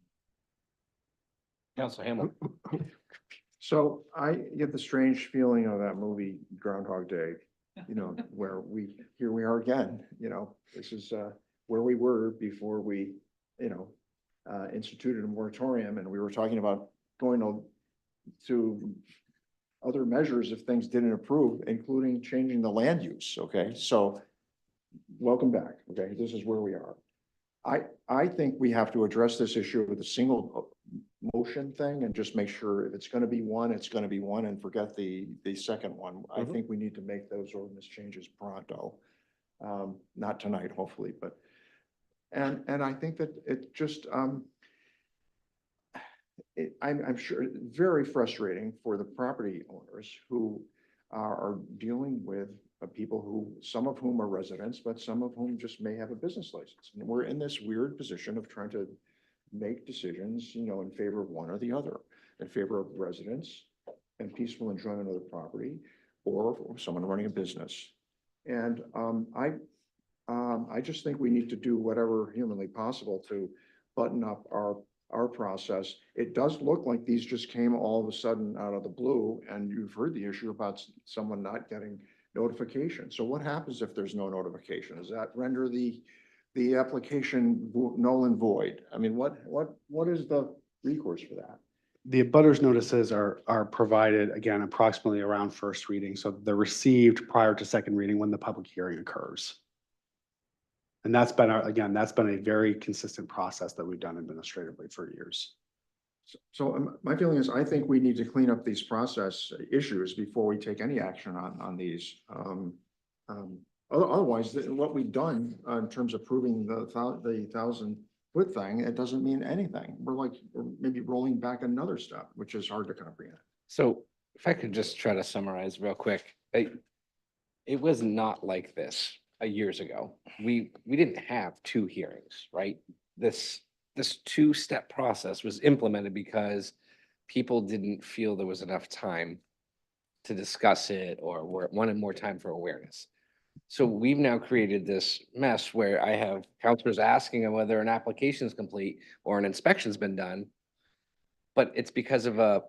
Council Hamlin. So I get the strange feeling of that movie Groundhog Day, where here we are again, this is where we were before we, instituted a moratorium, and we were talking about going to other measures if things didn't improve, including changing the land use, okay? So welcome back, okay? This is where we are. I think we have to address this issue with a single motion thing and just make sure if it's going to be one, it's going to be one, and forget the second one. I think we need to make those ordinance changes pronto. Not tonight, hopefully, but and I think that it just I'm sure very frustrating for the property owners who are dealing with people who, some of whom are residents, but some of whom just may have a business license. And we're in this weird position of trying to make decisions, in favor of one or the other, in favor of residents and peaceful enjoyment of the property, or someone running a business. And I just think we need to do whatever humanly possible to button up our process. It does look like these just came all of a sudden out of the blue, and you've heard the issue about someone not getting notification. So what happens if there's no notification? Does that render the application null and void? I mean, what is the recourse for that? The abutters notices are provided, again, approximately around first reading. So they're received prior to second reading when the public hearing occurs. And that's been a very consistent process that we've done administratively for years. So my feeling is, I think we need to clean up these process issues before we take any action on these. Otherwise, what we've done in terms of proving the 1,000-foot thing, it doesn't mean anything. We're maybe rolling back another step, which is hard to comprehend. So if I could just try to summarize real quick, it was not like this years ago. We didn't have two hearings, right? This two-step process was implemented because people didn't feel there was enough time to discuss it or wanted more time for awareness. So we've now created this mess where I have counselors asking whether an application is complete or an inspection's been done. But it's because of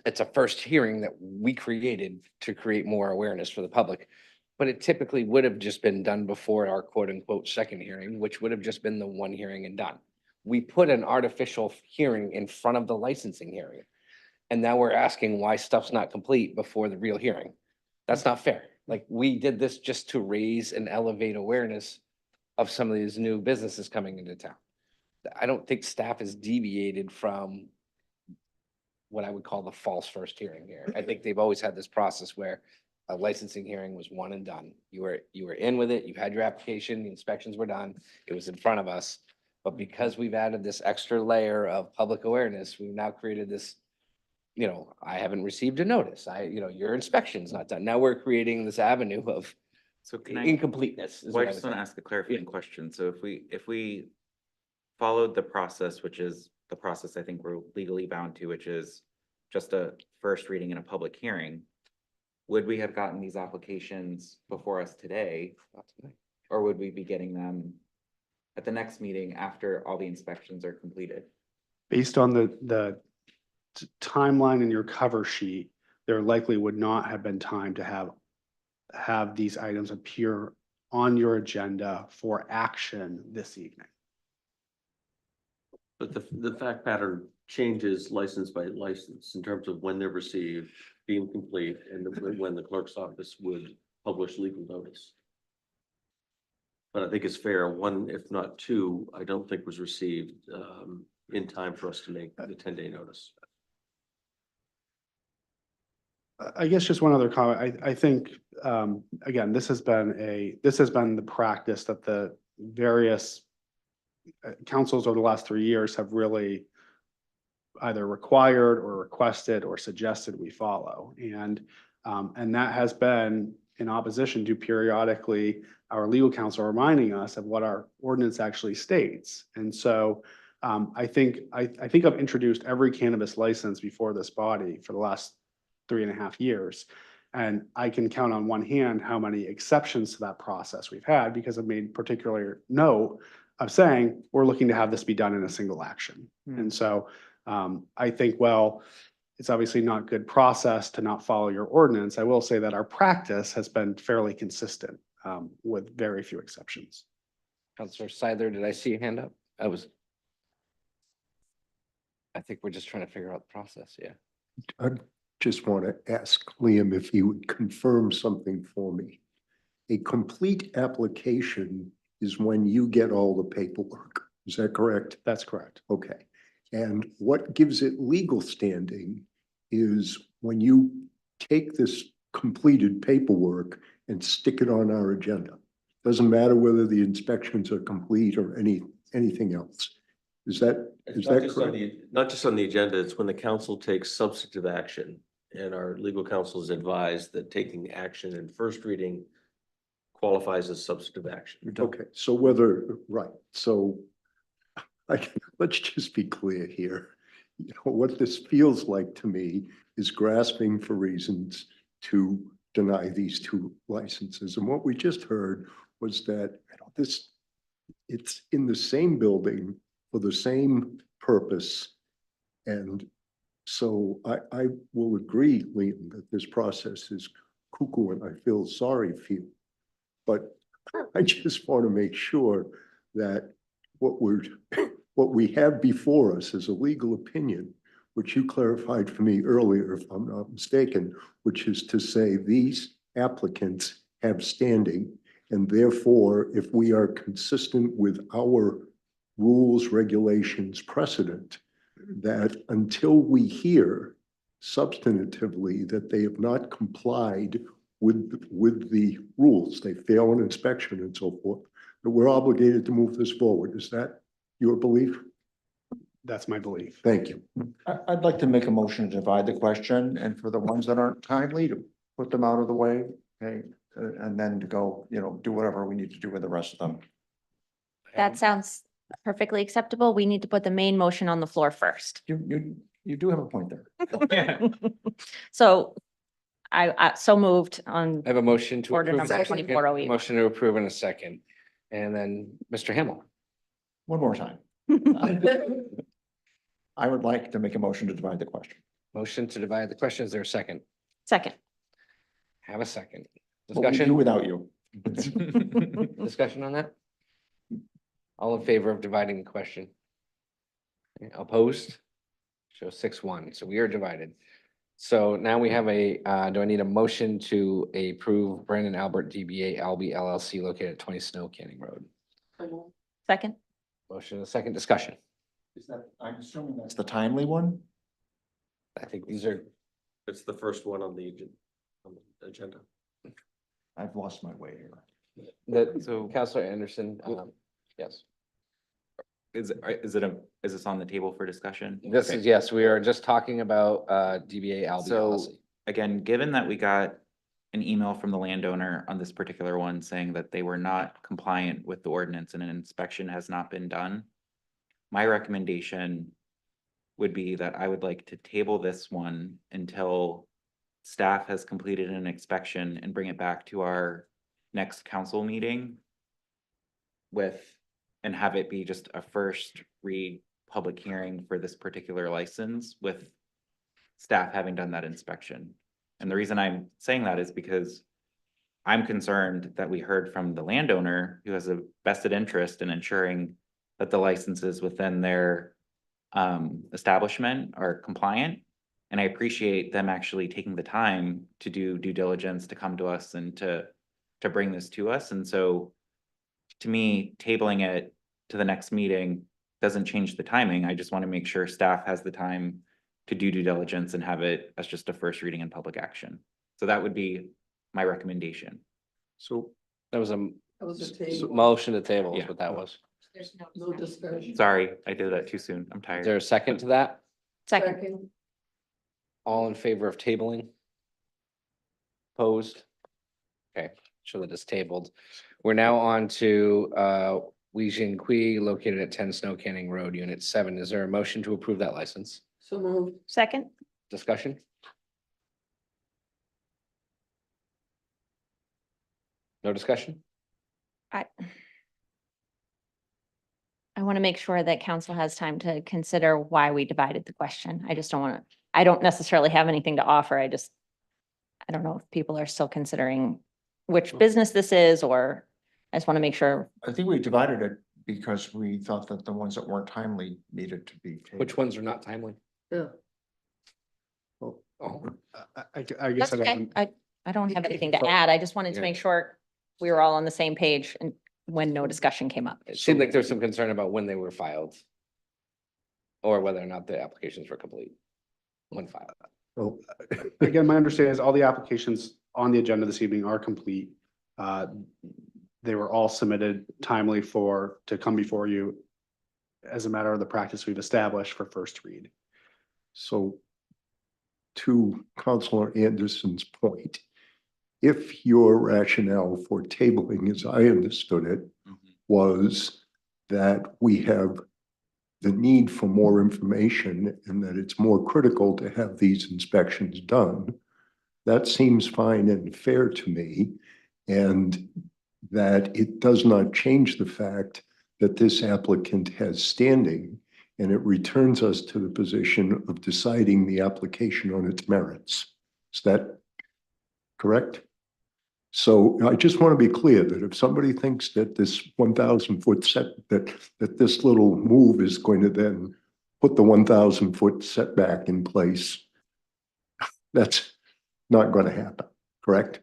it's a first hearing that we created to create more awareness for the public. But it typically would have just been done before our quote unquote second hearing, which would have just been the one hearing and done. We put an artificial hearing in front of the licensing hearing. And now we're asking why stuff's not complete before the real hearing. That's not fair. Like, we did this just to raise and elevate awareness of some of these new businesses coming into town. I don't think staff has deviated from what I would call the false first hearing here. I think they've always had this process where a licensing hearing was one and done. You were in with it, you've had your application, the inspections were done, it was in front of us. But because we've added this extra layer of public awareness, we've now created this, I haven't received a notice. Your inspection's not done. Now we're creating this avenue of incompleteness. Well, I just want to ask a clarifying question. So if we followed the process, which is the process I think we're legally bound to, which is just a first reading and a public hearing, would we have gotten these applications before us today? Or would we be getting them at the next meeting after all the inspections are completed? Based on the timeline in your cover sheet, there likely would not have been time to have these items appear on your agenda for action this evening. But the fact pattern changes license by license in terms of when they're received, deemed complete, and when the clerk's office would publish legal notice. But I think it's fair, one, if not two, I don't think was received in time for us to make the 10-day notice. I guess just one other comment. I think, again, this has been the practice that the various councils over the last 3 years have really either required or requested or suggested we follow. And that has been in opposition to periodically our legal counsel reminding us of what our ordinance actually states. And so I think I've introduced every cannabis license before this body for the last 3.5 years. And I can count on one hand how many exceptions to that process we've had, because I've made particular note of saying, we're looking to have this be done in a single action. And so I think, well, it's obviously not good process to not follow your ordinance. I will say that our practice has been fairly consistent with very few exceptions. Counselor Seidler, did I see your hand up? I think we're just trying to figure out the process, yeah. I just want to ask Liam if he would confirm something for me. A complete application is when you get all the paperwork. Is that correct? That's correct. Okay. And what gives it legal standing is when you take this completed paperwork and stick it on our agenda. Doesn't matter whether the inspections are complete or anything else. Is that correct? Not just on the agenda, it's when the council takes substantive action, and our legal counsel is advised that taking action in first reading qualifies as substantive action. Okay, so right, so let's just be clear here. You know, what this feels like to me is grasping for reasons to deny these 2 licenses. And what we just heard was that it's in the same building for the same purpose. And so I will agree, Liam, that this process is cuckoo and I feel sorry for you. But I just want to make sure that what we have before us is a legal opinion, which you clarified for me earlier, if I'm not mistaken, which is to say these applicants have standing, and therefore, if we are consistent with our rules, regulations, precedent, that until we hear substantively that they have not complied with the rules, they fail an inspection and so forth, that we're obligated to move this forward. Is that your belief? That's my belief. Thank you. I'd like to make a motion to divide the question, and for the ones that aren't timely, to put them out of the way, okay? And then to go, do whatever we need to do with the rest of them. That sounds perfectly acceptable. We need to put the main motion on the floor first. You do have a point there. So I so moved on. I have a motion to Order approve. number 2408. Motion to approve in a second. And then Mr. Himmel. One more time. I would like to make a motion to divide the question. Motion to divide the question. Is there a second? Second. Have a second. What would we do Discussion? without you? Discussion on that? All in favor of dividing the question? Opposed? Show 6-1. So we are divided. So now we have do I need a motion to approve Brandon Albert DBA Albee LLC located at 20 Snow Canning Road? Second. Motion and a second. Discussion. I'm assuming that's the timely one? I think these are, It's the first one on the agenda. I've lost my way here. so Counselor Anderson, yes. Is this on the table for discussion? This Okay. is, yes, we are just talking about DBA Albee So LLC. again, given that we got an email from the landowner on this particular one saying that they were not compliant with the ordinance and an inspection has not been done, my recommendation would be that I would like to table this one until staff has completed an inspection and bring it back to our next council meeting and have it be just a first read public hearing for this particular license with staff having done that inspection. And the reason I'm saying that is because I'm concerned that we heard from the landowner who has a vested interest in ensuring that the licenses within their establishment are compliant. And I appreciate them actually taking the time to do due diligence, to come to us and to bring this to us. And so to me, tabling it to the next meeting doesn't change the timing. I just want to make sure staff has the time to do due diligence and have it as just a first reading and public action. So that would be my recommendation. So That was a That was a table. motion to table is Yeah. what that was. There's No discussion. Sorry, I did that too soon. I'm Is tired. there a second to that? Second. All in favor of tabling? Opposed? Okay, so that is tabled. We're now on to Weijing Kui located at 10 Snow Canning Road, Unit 7. Is there a motion to approve that license? So moved. Second. Discussion? No discussion? I want to make sure that council has time to consider why we divided the question. I just don't want to, I don't necessarily have anything to offer. I don't know if people are still considering which business this is, or I just want to make sure. I think we divided it because we thought that the ones that weren't timely needed to be tabled. Which ones are not timely? Yeah. Oh, I guess That's I okay. don't, I don't have anything to add. I just wanted to Yeah. make sure we were all on the same page and when no discussion came up. it seemed like there's some concern about when they were filed. Or whether or not the applications were complete. When filed. Oh, again, my understanding is all the applications on the agenda this evening are complete. They were all submitted timely to come before you as a matter of the practice we've established for first read. So to Counselor Anderson's point, if your rationale for tabling, as I understood it, was that we have the need for more information and that it's more critical to have these inspections done, that seems fine and fair to me. And that it does not change the fact that this applicant has standing, and it returns us to the position of deciding the application on its merits. Is that correct? So I just want to be clear that if somebody thinks that this 1,000-foot set, that this little move is going to then put the 1,000-foot setback in place, that's not going to happen, correct?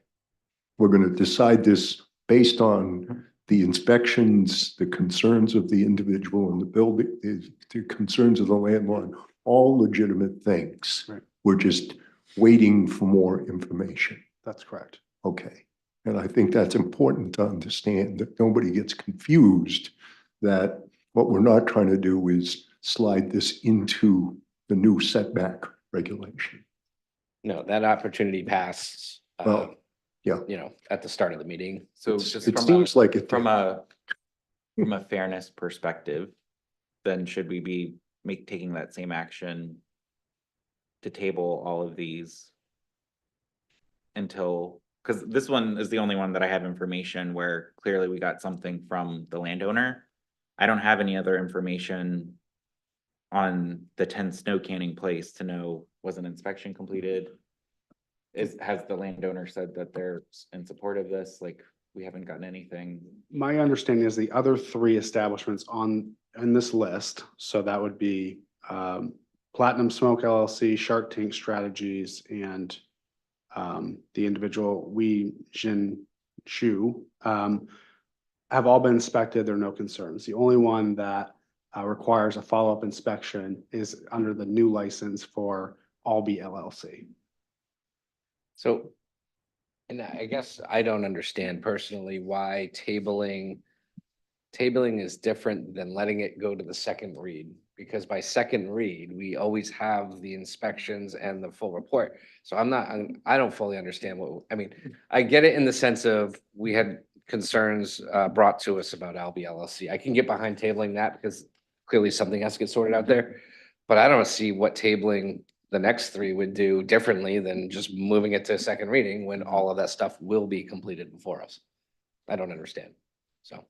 We're going to decide this based on the inspections, the concerns of the individual in the building, the concerns of the landlord, all legitimate things. Right. We're just waiting for more information. That's correct. Okay. And I think that's important to understand, that nobody gets confused that what we're not trying to do is slide this into the new setback regulation. No, that opportunity passed. Well, yeah. You know, at the start of the meeting. So It's- just it from seems like it from a fairness perspective, then should we be taking that same action to table all of these until, because this one is the only one that I have information where clearly we got something from the landowner. I don't have any other information on the 10 Snow Canning place to know, was an inspection completed? Has the landowner said that they're in support of this? Like, we haven't gotten anything. My understanding is the other three establishments in this list, so that would be Platinum Smoke LLC, Shark Tank Strategies, and the individual Weijing Shu have all been inspected. There are no concerns. The only one that requires a follow-up inspection is under the new license for Albee LLC. So, and I guess I don't understand personally why tabling is different than letting it go to the second read. Because by second read, we always have the inspections and the full report. So I don't fully understand I get it in the sense of we had concerns brought to us about Albee LLC. I can get behind tabling that because clearly something has to get sorted out there. But I don't see what tabling the next three would do differently than just moving it to a second reading when all of that stuff will be completed before us. I don't understand. So,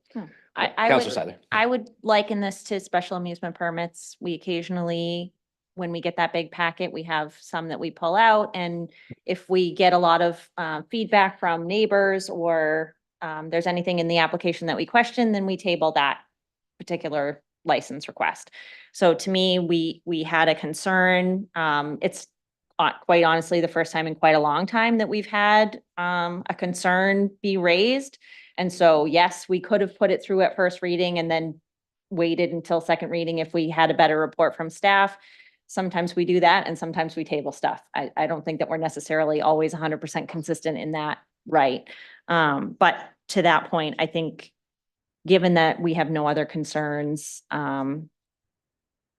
I Counselor Seiler. would liken this to special amusement permits. We occasionally when we get that big packet, we have some that we pull out. And if we get a lot of feedback from neighbors or there's anything in the application that we question, then we table that particular license request. So to me, we had a concern. It's quite honestly, the first time in quite a long time that we've had a concern be raised. And so, yes, we could have put it through at first reading and then waited until second reading if we had a better report from staff. Sometimes we do that and sometimes we table stuff. I don't think that we're necessarily always 100% consistent in that, right? But to that point, I think given that we have no other concerns,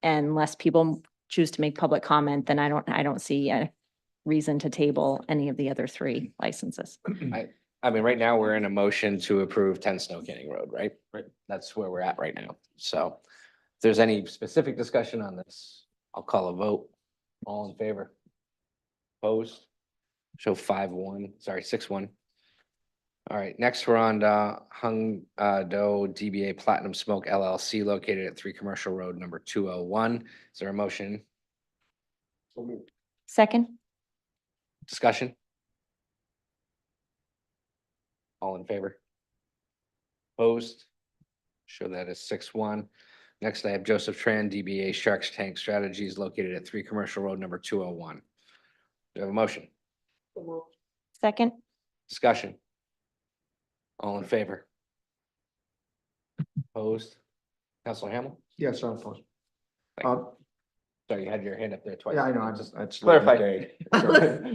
unless people choose to make public comment, then I don't see a reason to table any of the other three licenses. I mean, right now, we're in a motion to approve 10 Snow Canning Road, right? Right. That's where we're at right now. So if there's any specific discussion on this, I'll call a vote. All in favor? Opposed? Show 5-1, sorry, 6-1. All right, next we're on Hung Do DBA Platinum Smoke LLC located at 3 Commercial Road, number 201. Is there a motion? Second? Discussion? All in favor? Opposed? Show that as 6-1. Next, I have Joseph Tran, DBA Sharks Tank Strategies located at 3 Commercial Road, number 201. Do I have a motion? Second? Discussion? All in favor? Opposed? Counselor Hamel? Yes, I'm opposed. Sorry, you had your hand up there twice. Yeah, I know, I just, that's. Clarify.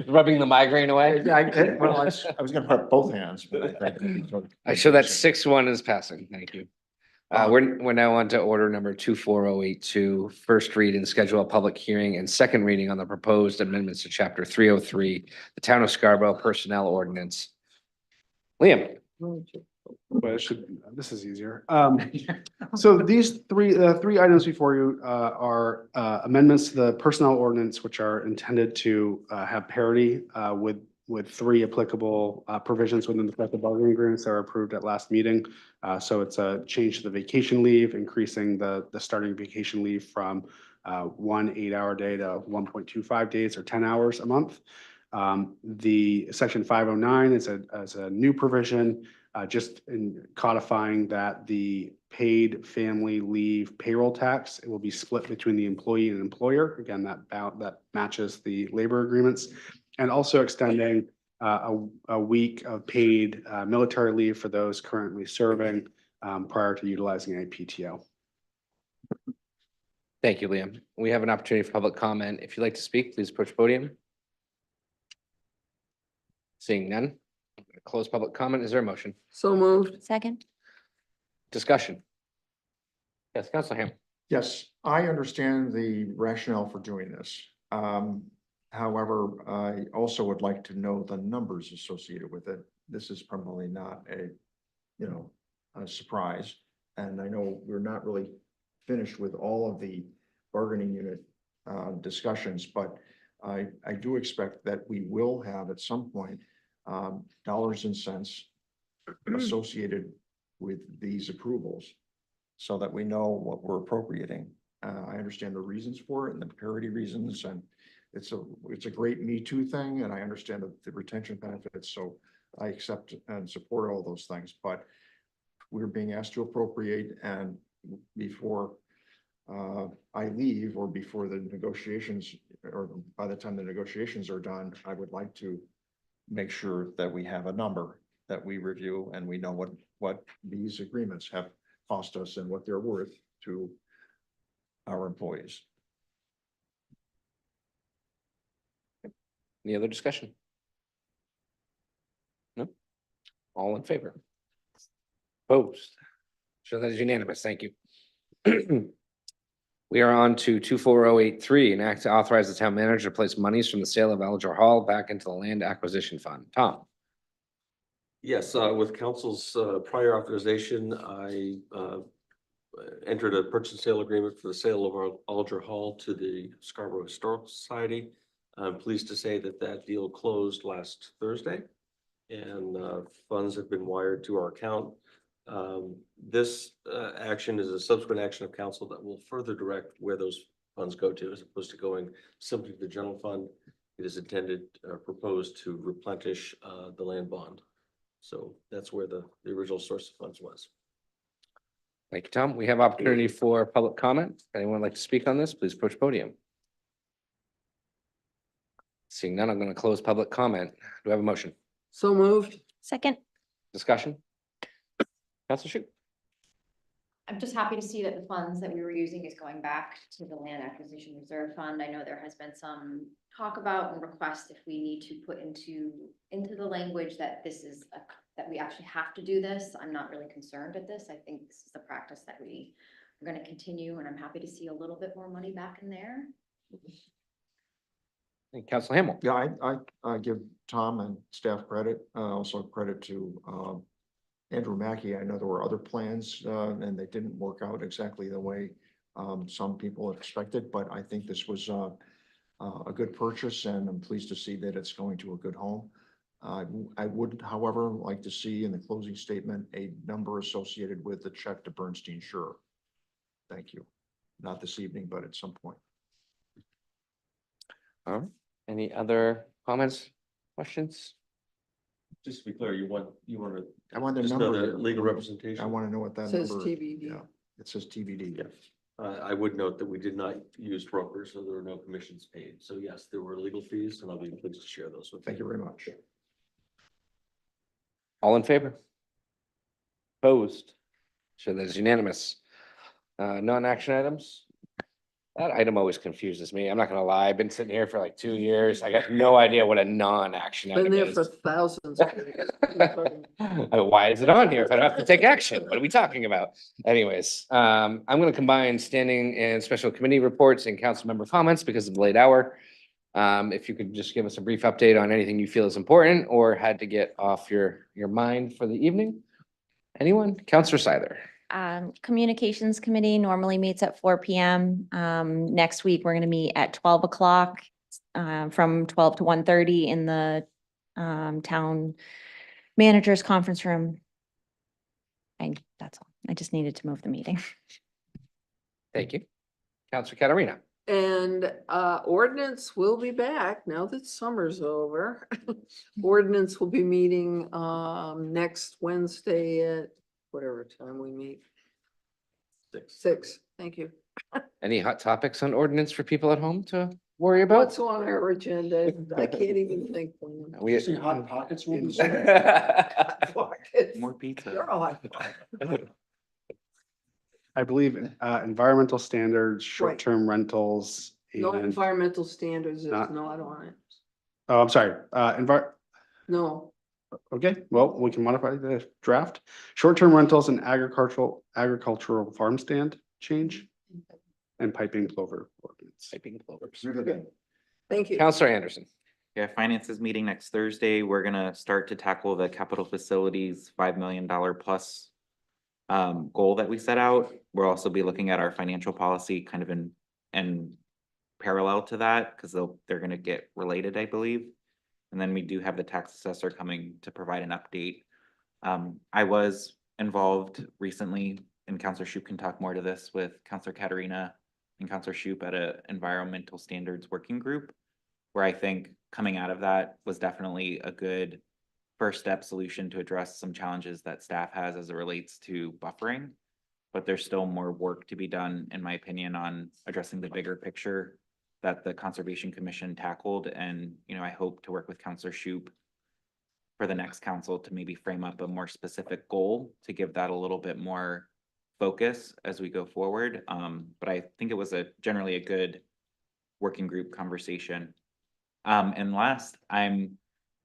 Rubbing the migraine away? Yeah, well, I was gonna put up both hands, but I think. I show that 6-1 is passing. Thank you. We're now on to order number 24082, first read and schedule a public hearing and second reading on the proposed amendments to chapter 303, the Town of Scarborough Personnel Ordinance. Liam. But this is easier. So these three items before you are amendments to the personnel ordinance, which are intended to have parity with 3 applicable provisions within the collective bargaining agreements that were approved at last meeting. So it's a change to the vacation leave, increasing the starting vacation leave from 1 8-hour day to 1.25 days or 10 hours a month. The section 509 is a new provision, just in codifying that the paid family leave payroll tax, it will be split between the employee and employer. Again, that matches the labor agreements, and also extending a week of paid military leave for those currently serving prior to utilizing a PTO. Thank you, Liam. We have an opportunity for public comment. If you'd like to speak, please approach the podium. Seeing none, I'm going to close public comment. Is there a motion? So moved. Second? Discussion? Yes, Counselor Ham. Yes, I understand the rationale for doing this. However, I also would like to know the numbers associated with it. This is probably not a surprise. And I know we're not really finished with all of the bargaining unit discussions, but I do expect that we will have at some point dollars and cents associated with these approvals so that we know what we're appropriating. I understand the reasons for it and the parity reasons, and it's a great Me Too thing, and I understand the retention benefits, so I accept and support all those things, but we're being asked to appropriate, and before I leave or before the negotiations, or by the time the negotiations are done, I would like to make sure that we have a number that we review and we know what these agreements have cost us and what they're worth to our employees. Any other discussion? No? All in favor? Opposed? So that is unanimous. Thank you. We are on to 24083, an act to authorize the town manager to place monies from the sale of Alger Hall back into the land acquisition fund. Tom. Yes, with council's prior authorization, I entered a purchase and sale agreement for the sale of our Alger Hall to the Scarborough Historical Society. I'm pleased to say that deal closed last Thursday, and funds have been wired to our account. This action is a subsequent action of council that will further direct where those funds go to, as opposed to going simply to the general fund. It is intended, proposed to replenish, the land bond. So that's where the original source of funds was. Thank you, Tom. We have opportunity for public comment. If anyone would like to speak on this, please approach podium. Seeing none, I'm going to close public comment. Do I have a motion? So moved. Second. Discussion? Council Shu. I'm just happy to see that the funds that we were using is going back to the Land Acquisition Reserve Fund. I know there has been some talk about and request if we need to put into the language that this is that we actually have to do this. I'm not really concerned at this. I think this is the practice that we are going to continue, and I'm happy to see a little bit more money back in there. Council Hamel. Yeah, I give Tom and staff credit, also credit to Andrew Mackey. I know there were other plans and they didn't work out exactly the way some people expected, but I think this was a good purchase, and I'm pleased to see that it's going to a good home. I would, however, like to see in the closing statement a number associated with the check to Bernstein Sure. Thank you. Not this evening, but at some point. All right. Any other comments, questions? Just to be clear, you want I want the just know number. the legal representation. I want to know what that Says number. TBD. Yeah, it says TBD. Yeah. I would note that we did not use brokers, so there were no commissions paid. So yes, there were legal fees, and I'll be pleased to share those with you. Thank you very much. All in favor? Opposed? So that is unanimous. Non-action items? That item always confuses me. I'm not gonna lie. I've been sitting here for like 2 years. I got no idea what a non-action Been item there is. for thousands. of years. Why is it on here if I don't have to take action? What are we talking about? Anyways, I'm gonna combine standing and special committee reports and council member comments because of the late hour. If you could just give us a brief update on anything you feel is important or had to get off your mind for the evening. Anyone? Councilor Seiler. Communications Committee normally meets at 4 PM. Next week, we're going to meet at 12 o'clock, from 12 to 1:30 in the town managers conference room. And that's all. I just needed to move the meeting. Thank you. Councilor Katarina. And ordinance will be back now that summer's over. Ordinance will be meeting next Wednesday at whatever time we meet. 6. Thank you. Any hot topics on ordinance for people at home to worry about? What's on our agenda? I can't even think. We See Hot Pockets will be. More pizza. They're all hot. I believe environmental standards, short-term rentals, No and, environmental standards is Not- not on it. oh, I'm sorry, No, okay, well, we can modify the draft. Short-term rentals and agricultural farm stand change and piping clover ordinance. Piping clovers. thank you. Councilor Anderson. Yeah, finance is meeting next Thursday. We're gonna start to tackle the capital facilities $5 million plus goal that we set out. We'll also be looking at our financial policy kind of in parallel to that, because they're gonna get related, I believe. And then we do have the tax assessor coming to provide an update. I was involved recently, and Councilor Shoup can talk more to this, with Councilor Katarina and Councilor Shoup at a environmental standards working group, where I think coming out of that was definitely a good first step solution to address some challenges that staff has as it relates to buffering. But there's still more work to be done, in my opinion, on addressing the bigger picture that the Conservation Commission tackled. And, I hope to work with Councilor Shoup for the next council to maybe frame up a more specific goal to give that a little bit more focus as we go forward. But I think it was generally a good working group conversation. And last, I'm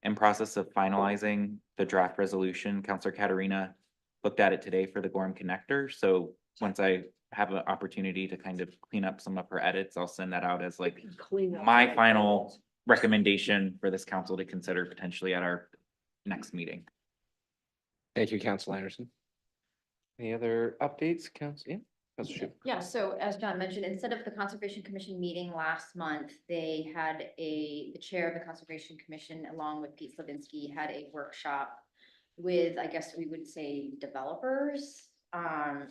in process of finalizing the draft resolution. Councilor Katarina looked at it today for the Gorham Connector. So once I have an opportunity to kind of clean up some of her edits, I'll send that out as like Clean up. my final recommendation for this council to consider potentially at our next meeting. Thank you, Councilor Anderson. Any other updates, Council? Yeah, Councilor Shoup. Yeah, so as John mentioned, instead of the Conservation Commission meeting last month, they had the chair of the Conservation Commission, along with Pete Slavinsky, had a workshop with, I guess we would say, developers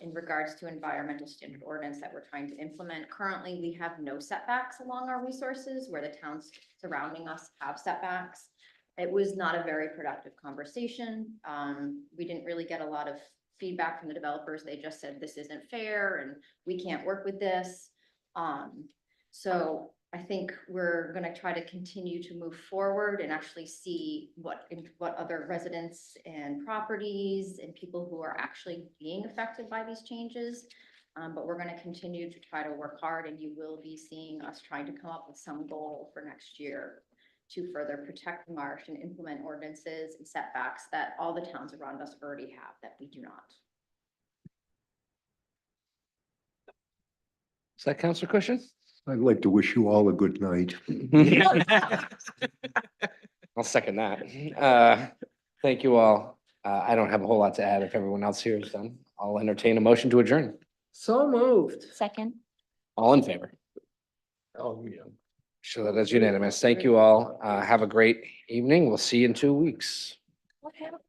in regards to environmental standard ordinance that we're trying to implement. Currently, we have no setbacks along our resources where the towns surrounding us have setbacks. It was not a very productive conversation. We didn't really get a lot of feedback from the developers. They just said, this isn't fair and we can't work with this. So I think we're gonna try to continue to move forward and actually see what other residents and properties and people who are actually being affected by these changes. But we're gonna continue to try to work hard, and you will be seeing us trying to come up with some goal for next year to further protect the marsh and implement ordinances and setbacks that all the towns around us already have that we do not. Is that Counselor Cushion? I'd like to wish you all a good night. I'll second that. Thank you all. I don't have a whole lot to add if everyone else here is done. I'll entertain a motion to adjourn. So moved. Second. All in favor? Oh, yeah. So that is unanimous. Thank you all. Have a great evening. We'll see you in 2 weeks. What happened?